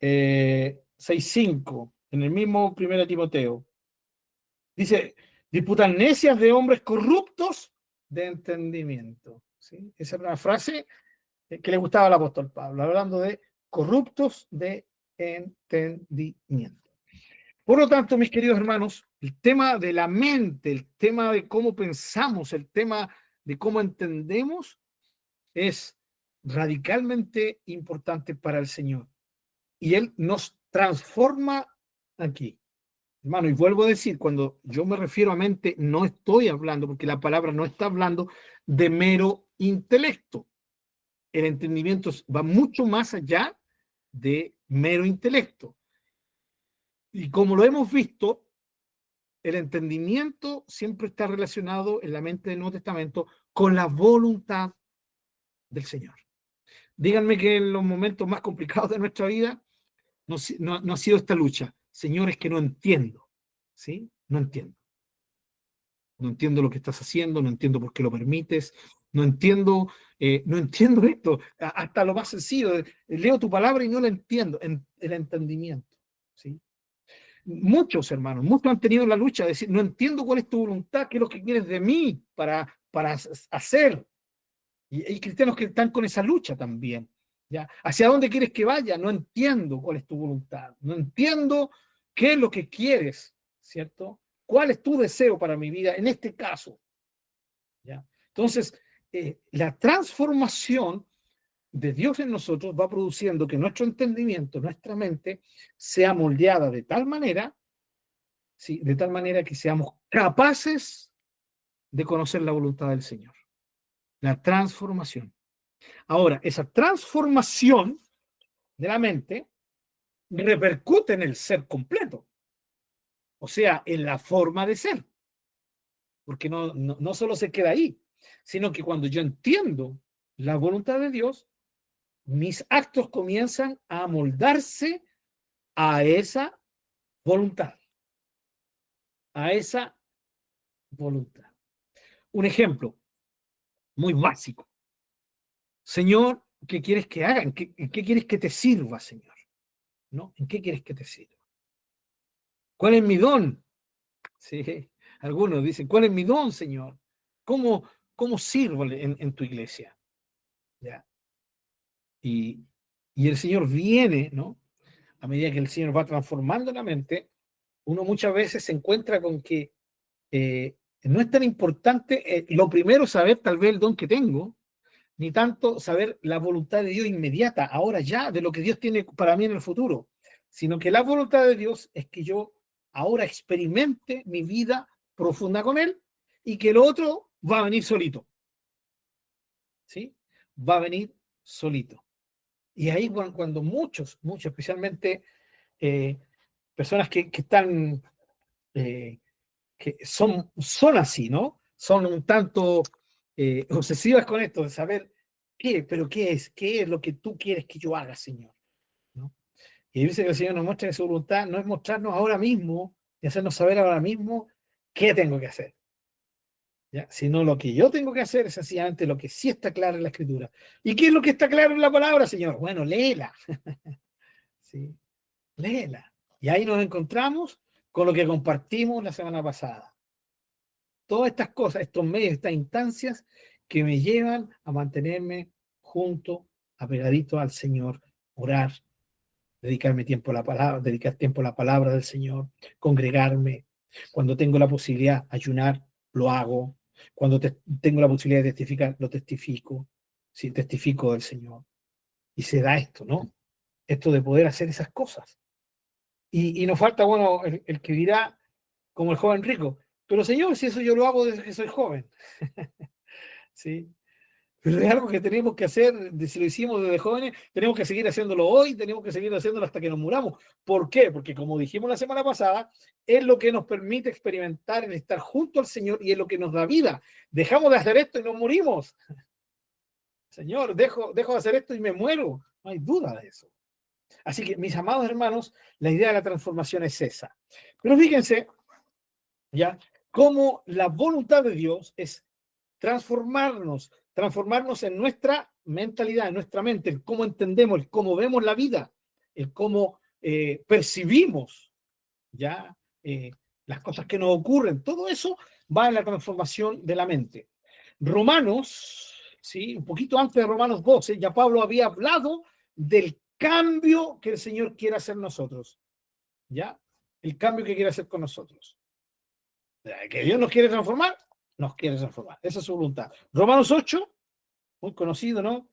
6:5, en el mismo 1 Timoteo. Dice, disputan necias de hombres corruptos de entendimiento. ¿Sí? Esa es una frase que le gustaba al apóstol Pablo, hablando de corruptos de entendimiento. Por lo tanto, mis queridos hermanos, el tema de la mente, el tema de cómo pensamos, el tema de cómo entendemos es radicalmente importante para el Señor. Y Él nos transforma aquí. Hermano, y vuelvo a decir, cuando yo me refiero a mente, no estoy hablando, porque la palabra no está hablando de mero intelecto. El entendimiento va mucho más allá de mero intelecto. Y como lo hemos visto, el entendimiento siempre está relacionado en la mente del Nuevo Testamento con la voluntad del Señor. Díganme que en los momentos más complicados de nuestra vida no ha sido esta lucha. Señor, es que no entiendo, ¿sí? No entiendo. No entiendo lo que estás haciendo, no entiendo por qué lo permites, no entiendo esto, hasta lo más sencillo, leo tu palabra y no la entiendo, el entendimiento, ¿sí? Muchos hermanos, muchos han tenido la lucha de decir, no entiendo cuál es tu voluntad, qué es lo que quieres de mí para hacer. Y hay cristianos que están con esa lucha también, ¿ya? ¿Hacia dónde quieres que vaya? No entiendo cuál es tu voluntad, no entiendo qué es lo que quieres, ¿cierto? ¿Cuál es tu deseo para mi vida en este caso? ¿Ya? Entonces, la transformación de Dios en nosotros va produciendo que nuestro entendimiento, nuestra mente, sea moldeada de tal manera, ¿sí? De tal manera que seamos capaces de conocer la voluntad del Señor. La transformación. Ahora, esa transformación de la mente repercute en el ser completo, o sea, en la forma de ser, porque no solo se queda ahí, sino que cuando yo entiendo la voluntad de Dios, mis actos comienzan a amoldarse a esa voluntad, a esa voluntad. Un ejemplo muy básico. Señor, ¿qué quieres que haga? ¿En qué quieres que te sirva, Señor? ¿No? ¿En qué quieres que te sirva? ¿Cuál es mi don? Sí, algunos dicen, ¿cuál es mi don, Señor? ¿Cómo sirvo en tu iglesia? ¿Ya? Y el Señor viene, ¿no? A medida que el Señor va transformando la mente, uno muchas veces se encuentra con que no es tan importante, lo primero, saber tal vez el don que tengo, ni tanto saber la voluntad de Dios inmediata, ahora ya, de lo que Dios tiene para mí en el futuro, sino que la voluntad de Dios es que yo ahora experimente mi vida profunda con Él y que lo otro va a venir solito. ¿Sí? Va a venir solito. Y ahí cuando muchos, especialmente personas que están, que son así, ¿no? Son un tanto obsesivas con esto, de saber qué es lo que tú quieres que yo haga, Señor, ¿no? Y dice que el Señor nos muestra que su voluntad no es mostrarnos ahora mismo y hacernos saber ahora mismo qué tengo que hacer, ¿ya? Sino lo que yo tengo que hacer es sencillamente lo que sí está claro en la Escritura. ¿Y qué es lo que está claro en la palabra, Señor? Bueno, léela. ¿Sí? Léela. Y ahí nos encontramos con lo que compartimos la semana pasada. Todas estas cosas, estos medios, estas instancias que me llevan a mantenerme junto, apegadito al Señor, orar, dedicarme tiempo a la palabra, dedicar tiempo a la palabra del Señor, congregarme. Cuando tengo la posibilidad, ayunar, lo hago. Cuando tengo la posibilidad de testificar, lo testifico. Sí, testifico del Señor. Y se da esto, ¿no? Esto de poder hacer esas cosas. Y nos falta, bueno, el que dirá, como el joven rico, pero Señor, si eso yo lo hago desde que soy joven. ¿Sí? Pero es algo que tenemos que hacer, si lo hicimos desde jóvenes, tenemos que seguir haciéndolo hoy, tenemos que seguir haciéndolo hasta que nos muramos. ¿Por qué? Porque como dijimos la semana pasada, es lo que nos permite experimentar el estar junto al Señor y es lo que nos da vida. Dejamos de hacer esto y nos morimos. Señor, dejo de hacer esto y me muero. No hay duda de eso. Así que, mis amados hermanos, la idea de la transformación es esa. Pero fíjense, ya, cómo la voluntad de Dios es transformarnos en nuestra mentalidad, en nuestra mente, el cómo entendemos, el cómo vemos la vida, el cómo percibimos ya las cosas que nos ocurren. Todo eso va en la transformación de la mente. Romanos, ¿sí? Un poquito antes de Romanos 12, ya Pablo había hablado del cambio que el Señor quiere hacer nosotros, ¿ya? El cambio que quiere hacer con nosotros. Que Dios nos quiere transformar, nos quiere transformar. Esa es su voluntad. Romanos 8, muy conocido, ¿no?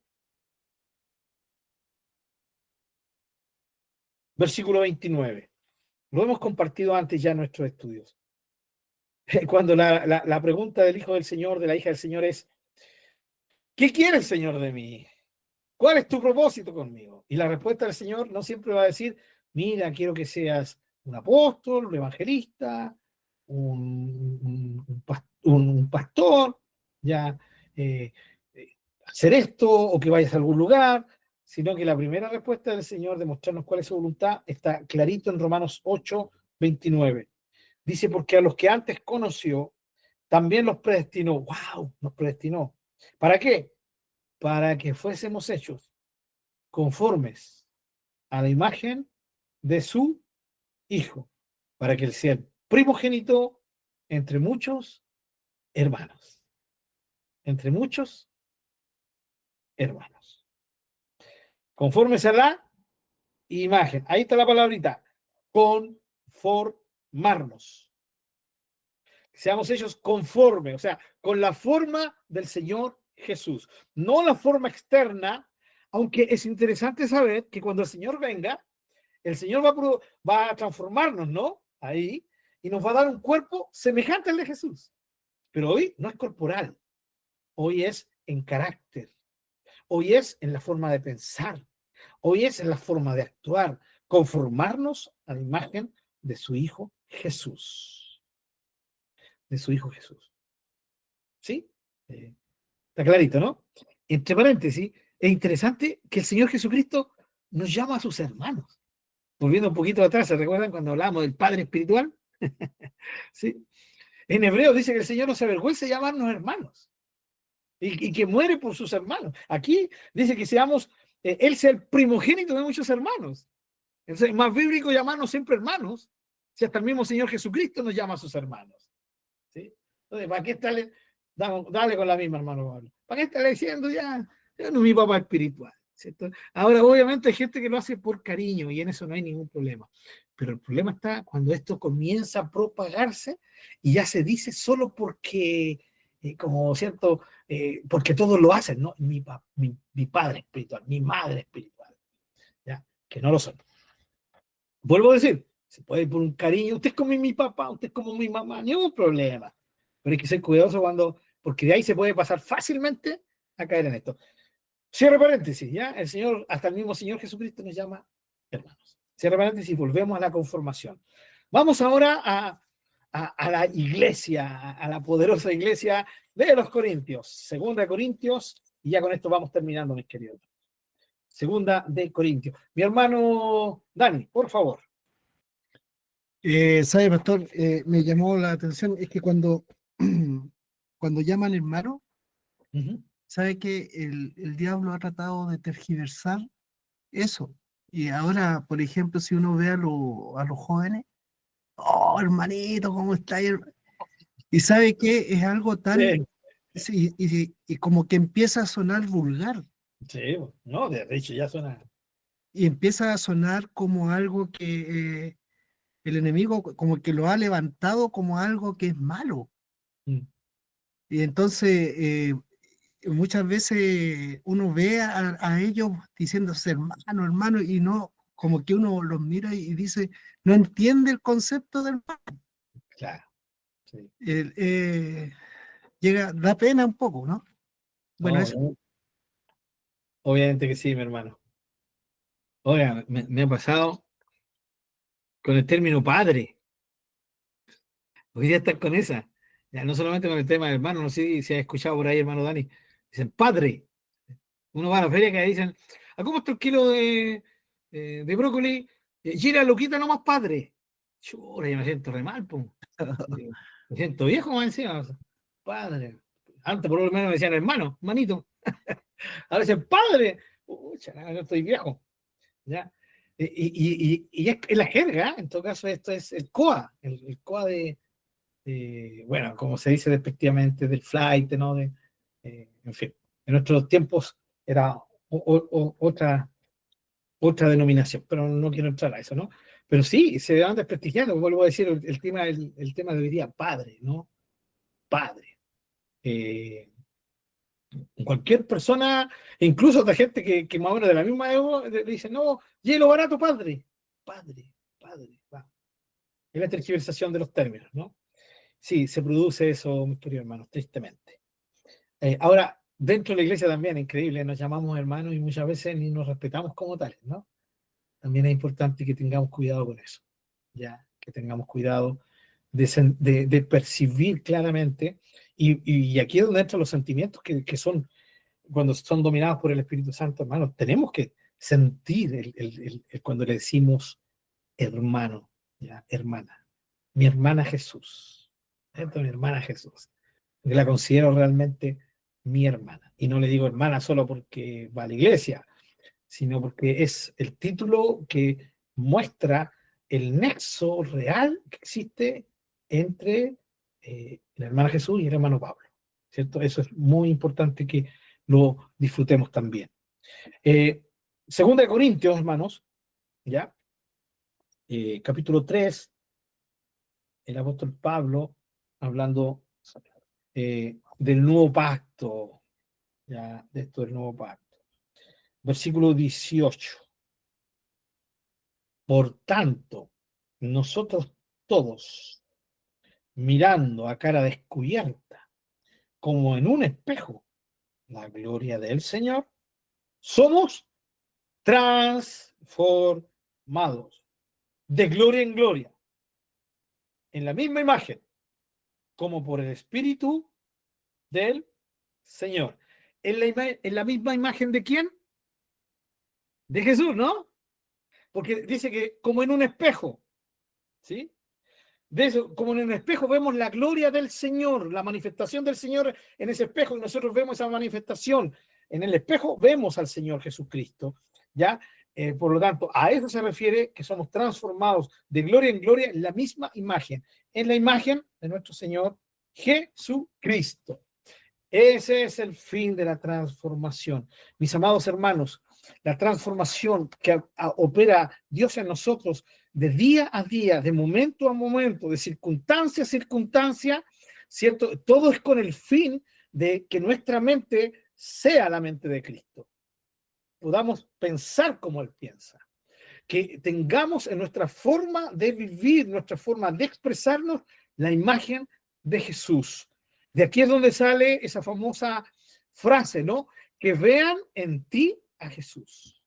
Versículo 29. Lo hemos compartido antes ya en nuestros estudios. Cuando la pregunta del hijo del Señor, de la hija del Señor es, ¿qué quiere el Señor de mí? ¿Cuál es tu propósito conmigo? Y la respuesta del Señor no siempre va a decir, mira, quiero que seas un apóstol, un evangelista, un pastor, ya, hacer esto o que vayas a algún lugar, sino que la primera respuesta del Señor de mostrarnos cuál es su voluntad está clarito en Romanos 8, 29. Dice, porque a los que antes conoció, también los predestinó. ¡Wow! Nos predestinó. ¿Para qué? Para que fuésemos hechos conformes a la imagen de su Hijo, para que él sea el primogénito entre muchos hermanos. Entre muchos hermanos. Conformes a la imagen. Ahí está la palabrita. Conformarnos. Seamos hechos conforme, o sea, con la forma del Señor Jesús. No la forma externa, aunque es interesante saber que cuando el Señor venga, el Señor va a transformarnos, ¿no? Ahí, y nos va a dar un cuerpo semejante al de Jesús. Pero hoy no es corporal, hoy es en carácter, hoy es en la forma de pensar, hoy es en la forma de actuar, conformarnos a la imagen de su Hijo Jesús. De su Hijo Jesús. ¿Sí? Está clarito, ¿no? Entre paréntesis, es interesante que el Señor Jesucristo nos llama a sus hermanos. Volviendo un poquito atrás, ¿se recuerdan cuando hablamos del Padre Espiritual? ¿Sí? En hebreo dice que el Señor no se avergüenza de llamarnos hermanos y que muere por sus hermanos. Aquí dice que seamos, Él sea el primogénito de muchos hermanos. Entonces es más bíblico llamarnos siempre hermanos, si hasta el mismo Señor Jesucristo nos llama a sus hermanos. ¿Sí? Entonces, ¿para qué estarle? Dale con la misma, hermano Pablo. ¿Para qué estarle diciendo ya? Yo no mi papá espiritual. ¿Cierto? Ahora, obviamente, hay gente que lo hace por cariño y en eso no hay ningún problema. Pero el problema está cuando esto comienza a propagarse y ya se dice solo porque, como cierto, porque todos lo hacen, ¿no? Mi padre espiritual, mi madre espiritual, ¿ya? Que no lo son. Vuelvo a decir, se puede ir por un cariño, usted es como mi papá, usted es como mi mamá, ningún problema. Pero hay que ser cuidadoso porque de ahí se puede pasar fácilmente a caer en esto. Cierre paréntesis, ¿ya? El Señor, hasta el mismo Señor Jesucristo nos llama hermanos. Cierre paréntesis y volvemos a la conformación. Vamos ahora a la iglesia, a la poderosa iglesia de los Corintios. 2 Corintios, y ya con esto vamos terminando, mis queridos. Segunda de Corintios. Mi hermano Dani, por favor. ¿Sabe, pastor? Me llamó la atención, es que cuando, cuando llaman hermano, Ujú. sabe que el diablo ha tratado de tergiversar eso. Y ahora, por ejemplo, si uno ve a los jóvenes, oh, hermanito, ¿cómo está? Y sabe que es algo tan, Sí, sí, y como que empieza a sonar vulgar, sí, no, de hecho ya suena. y empieza a sonar como algo que el enemigo como que lo ha levantado como algo que es malo. Mm, Y entonces muchas veces uno ve a ellos diciéndose hermano, hermano, y no, como que uno los mira y dice, no entiende el concepto del hermano. claro, sí. Da pena un poco, ¿no? Bueno, No, eso. no, obviamente que sí, mi hermano. Oiga, me ha pasado con el término padre. Hoy día están con esa. Ya no solamente con el tema del hermano, no sé si has escuchado por ahí, hermano Dani. Dicen padre. Uno va a la feria que dicen, ¿a cómo está el kilo de brócoli? Gira loquita nomás padre. Chura, ya me siento re mal, po. Me siento viejo más encima. O sea, padre. Antes por lo menos me decían hermano, manito. A veces padre. Pucha, yo estoy viejo. ¿Ya? Y es la jerga, en todo caso, esto es el COA, el COA bueno, como se dice despectivamente, del flight, ¿no? En fin, en nuestros tiempos era otra denominación, pero no quiero entrar a eso, ¿no? Pero sí, se van desprestigiando, vuelvo a decir, el tema de hoy día, padre, ¿no? Padre. Eh, Cualquier persona, incluso de gente que más o menos de la misma edad, le dice, no, hielo barato, padre. Padre, padre, va. Es la tergiversación de los términos, ¿no? Sí, se produce eso, mis queridos hermanos, tristemente. Ahora, dentro de la iglesia también, increíble, nos llamamos hermanos y muchas veces ni nos respetamos como tales, ¿no? También es importante que tengamos cuidado con eso, ¿ya? Que tengamos cuidado de percibir claramente, y aquí es donde entran los sentimientos que son cuando son dominados por el Espíritu Santo, hermanos, tenemos que sentir cuando le decimos hermano, ¿ya? Hermana, mi hermana Jesús. Esta es mi hermana Jesús. Porque la considero realmente mi hermana. Y no le digo hermana solo porque va a la iglesia, sino porque es el título que muestra el nexo real que existe entre la hermana Jesús y el hermano Pablo. ¿Cierto? Eso es muy importante que lo disfrutemos también. Segunda de Corintios, hermanos, ¿ya? Capítulo 3, el apóstol Pablo hablando del nuevo pacto, ¿ya? De esto del nuevo pacto. Versículo 18. Por tanto, nosotros todos, mirando a cara descubierta, como en un espejo, la gloria del Señor, somos transformados de gloria en gloria, en la misma imagen, como por el Espíritu del Señor. ¿En la misma imagen de quién? De Jesús, ¿no? Porque dice que como en un espejo, ¿sí? De eso, como en un espejo vemos la gloria del Señor, la manifestación del Señor en ese espejo, y nosotros vemos esa manifestación en el espejo, vemos al Señor Jesucristo, ¿ya? Por lo tanto, a eso se refiere que somos transformados de gloria en gloria en la misma imagen, en la imagen de nuestro Señor Jesucristo. Ese es el fin de la transformación. Mis amados hermanos, la transformación que opera Dios en nosotros de día a día, de momento a momento, de circunstancia a circunstancia, ¿cierto? Todo es con el fin de que nuestra mente sea la mente de Cristo. Podamos pensar como Él piensa. Que tengamos en nuestra forma de vivir, nuestra forma de expresarnos, la imagen de Jesús. De aquí es donde sale esa famosa frase, ¿no? Que vean en ti a Jesús.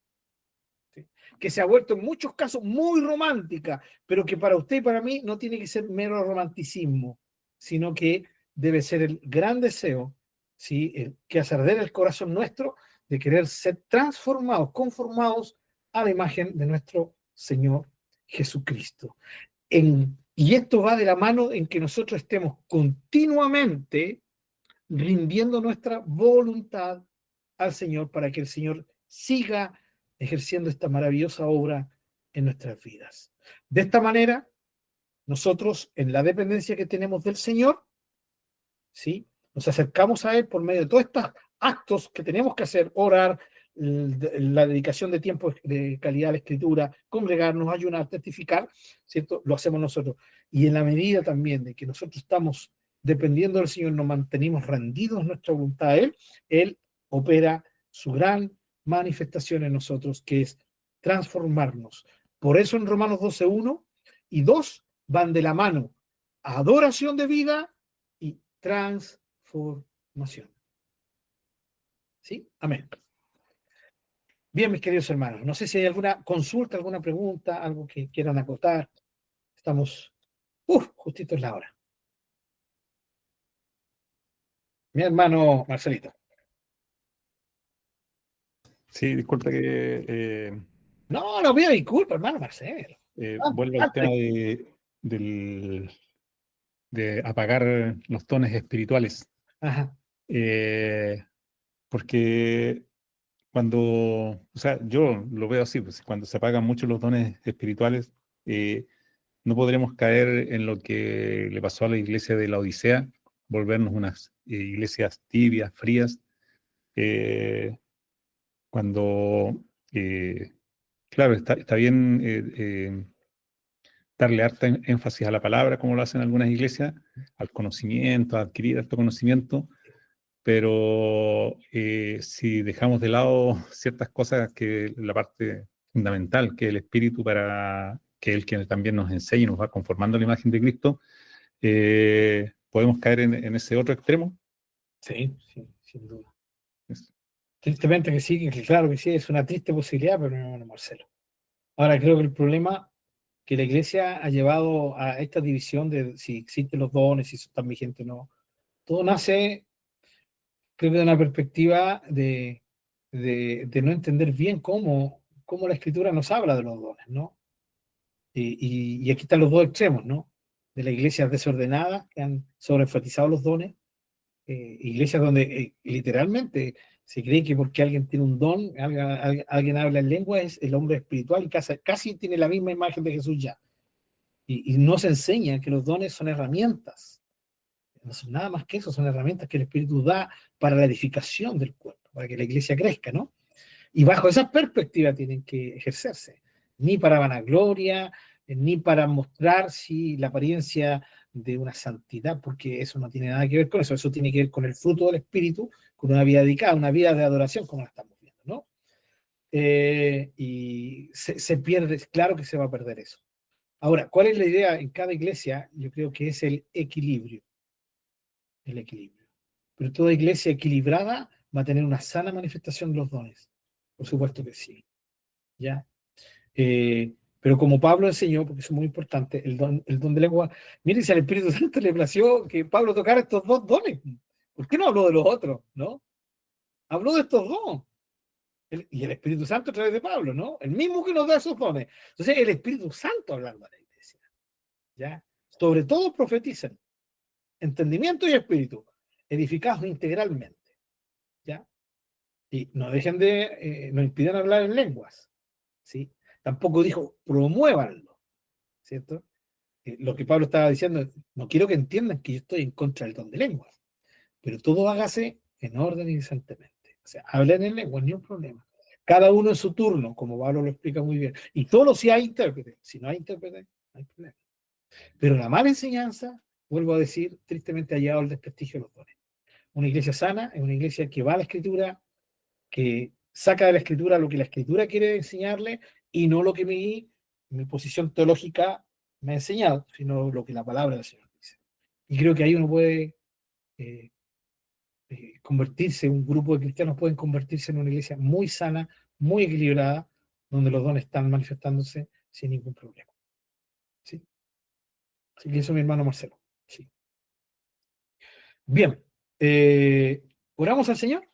¿Sí? Que se ha vuelto en muchos casos muy romántica, pero que para usted y para mí no tiene que ser mero romanticismo, sino que debe ser el gran deseo, ¿sí? Que hace arder el corazón nuestro de querer ser transformados, conformados a la imagen de nuestro Señor Jesucristo. Y esto va de la mano en que nosotros estemos continuamente rindiendo nuestra voluntad al Señor para que el Señor siga ejerciendo esta maravillosa obra en nuestras vidas. De esta manera, nosotros, en la dependencia que tenemos del Señor, ¿sí?, nos acercamos a Él por medio de todos estos actos que tenemos que hacer: orar, la dedicación de tiempo de calidad a la escritura, congregarnos, ayunar, testificar, ¿cierto? Lo hacemos nosotros. Y en la medida también de que nosotros estamos dependiendo del Señor, nos mantenemos rendidos nuestra voluntad a Él, Él opera su gran manifestación en nosotros, que es transformarnos. Por eso en Romanos 12:1 y 2 van de la mano: adoración de vida y transformación. ¿Sí? Amén. Bien, mis queridos hermanos, no sé si hay alguna consulta, alguna pregunta, algo que quieran acotar. Estamos justito en la hora. Mi hermano Marcelito. Sí, disculpa que No pido disculpas, hermano Marcelo. vuelvo al tema de apagar los dones espirituales. Ajá. Porque cuando, o sea, yo lo veo así, pues cuando se apagan mucho los dones espirituales, no podremos caer en lo que le pasó a la iglesia de la Odisea, volvernos unas iglesias tibias, frías, cuando, claro, está bien darle harta énfasis a la palabra, como lo hacen algunas iglesias, al conocimiento, a adquirir harto conocimiento, pero si dejamos de lado ciertas cosas, que la parte fundamental, que el Espíritu, para que Él quien también nos enseñe y nos va conformando a la imagen de Cristo, podemos caer en ese otro extremo. Sí, sin duda. Es- Tristemente que sí, que claro que sí, es una triste posibilidad, pero no, Marcelo. Ahora creo que el problema que la iglesia ha llevado a esta división de si existen los dones, si están vigentes o no, todo nace, creo que de una perspectiva de no entender bien cómo la escritura nos habla de los dones, ¿no? Y aquí están los dos extremos, ¿no? De las iglesias desordenadas que han sobreenfatizado los dones, iglesias donde literalmente se cree que porque alguien tiene un don, alguien habla en lengua, es el hombre espiritual y casi tiene la misma imagen de Jesús ya. Y no se enseña que los dones son herramientas. No son nada más que eso, son herramientas que el Espíritu da para la edificación del cuerpo, para que la iglesia crezca, ¿no? Y bajo esa perspectiva tienen que ejercerse, ni para vanagloria, ni para mostrar si la apariencia de una santidad, porque eso no tiene nada que ver con eso, eso tiene que ver con el fruto del Espíritu, con una vida dedicada, una vida de adoración, como la estamos viendo, ¿no? Y se pierde, claro que se va a perder eso. Ahora, ¿cuál es la idea en cada iglesia? Yo creo que es el equilibrio. El equilibrio. Pero toda iglesia equilibrada va a tener una sana manifestación de los dones. Por supuesto que sí. ¿Ya? Pero como Pablo enseñó, porque eso es muy importante, el don de lengua, miren, si al Espíritu Santo le plació que Pablo tocara estos dos dones, ¿por qué no habló de los otros? ¿No? Habló de estos dos. Y el Espíritu Santo a través de Pablo, ¿no? El mismo que nos da esos dones. Entonces, el Espíritu Santo hablando a la iglesia. ¿Ya? Sobre todo profetizan. Entendimiento y espíritu, edificados integralmente. ¿Ya? Y no dejen no impidan hablar en lenguas. ¿Sí? Tampoco dijo promuévanlo, ¿cierto? Lo que Pablo estaba diciendo, no quiero que entiendan que yo estoy en contra del don de lenguas, pero todo hágase en orden y decentemente. O sea, hablen en lenguas, ni un problema. Cada uno en su turno, como Pablo lo explica muy bien. Y solo si hay intérprete. Si no hay intérprete, no hay problema. Pero la mala enseñanza, vuelvo a decir, tristemente ha llevado al desprestigio de los dones. Una iglesia sana es una iglesia que va a la Escritura, que saca de la Escritura lo que la Escritura quiere enseñarle y no lo que mi posición teológica me ha enseñado, sino lo que la palabra del Señor dice. Y creo que ahí uno puede convertirse, un grupo de cristianos pueden convertirse en una iglesia muy sana, muy equilibrada, donde los dones están manifestándose sin ningún problema. ¿Sí? Así que eso, mi hermano Marcelo. Sí. Bien. ¿Oramos al Señor?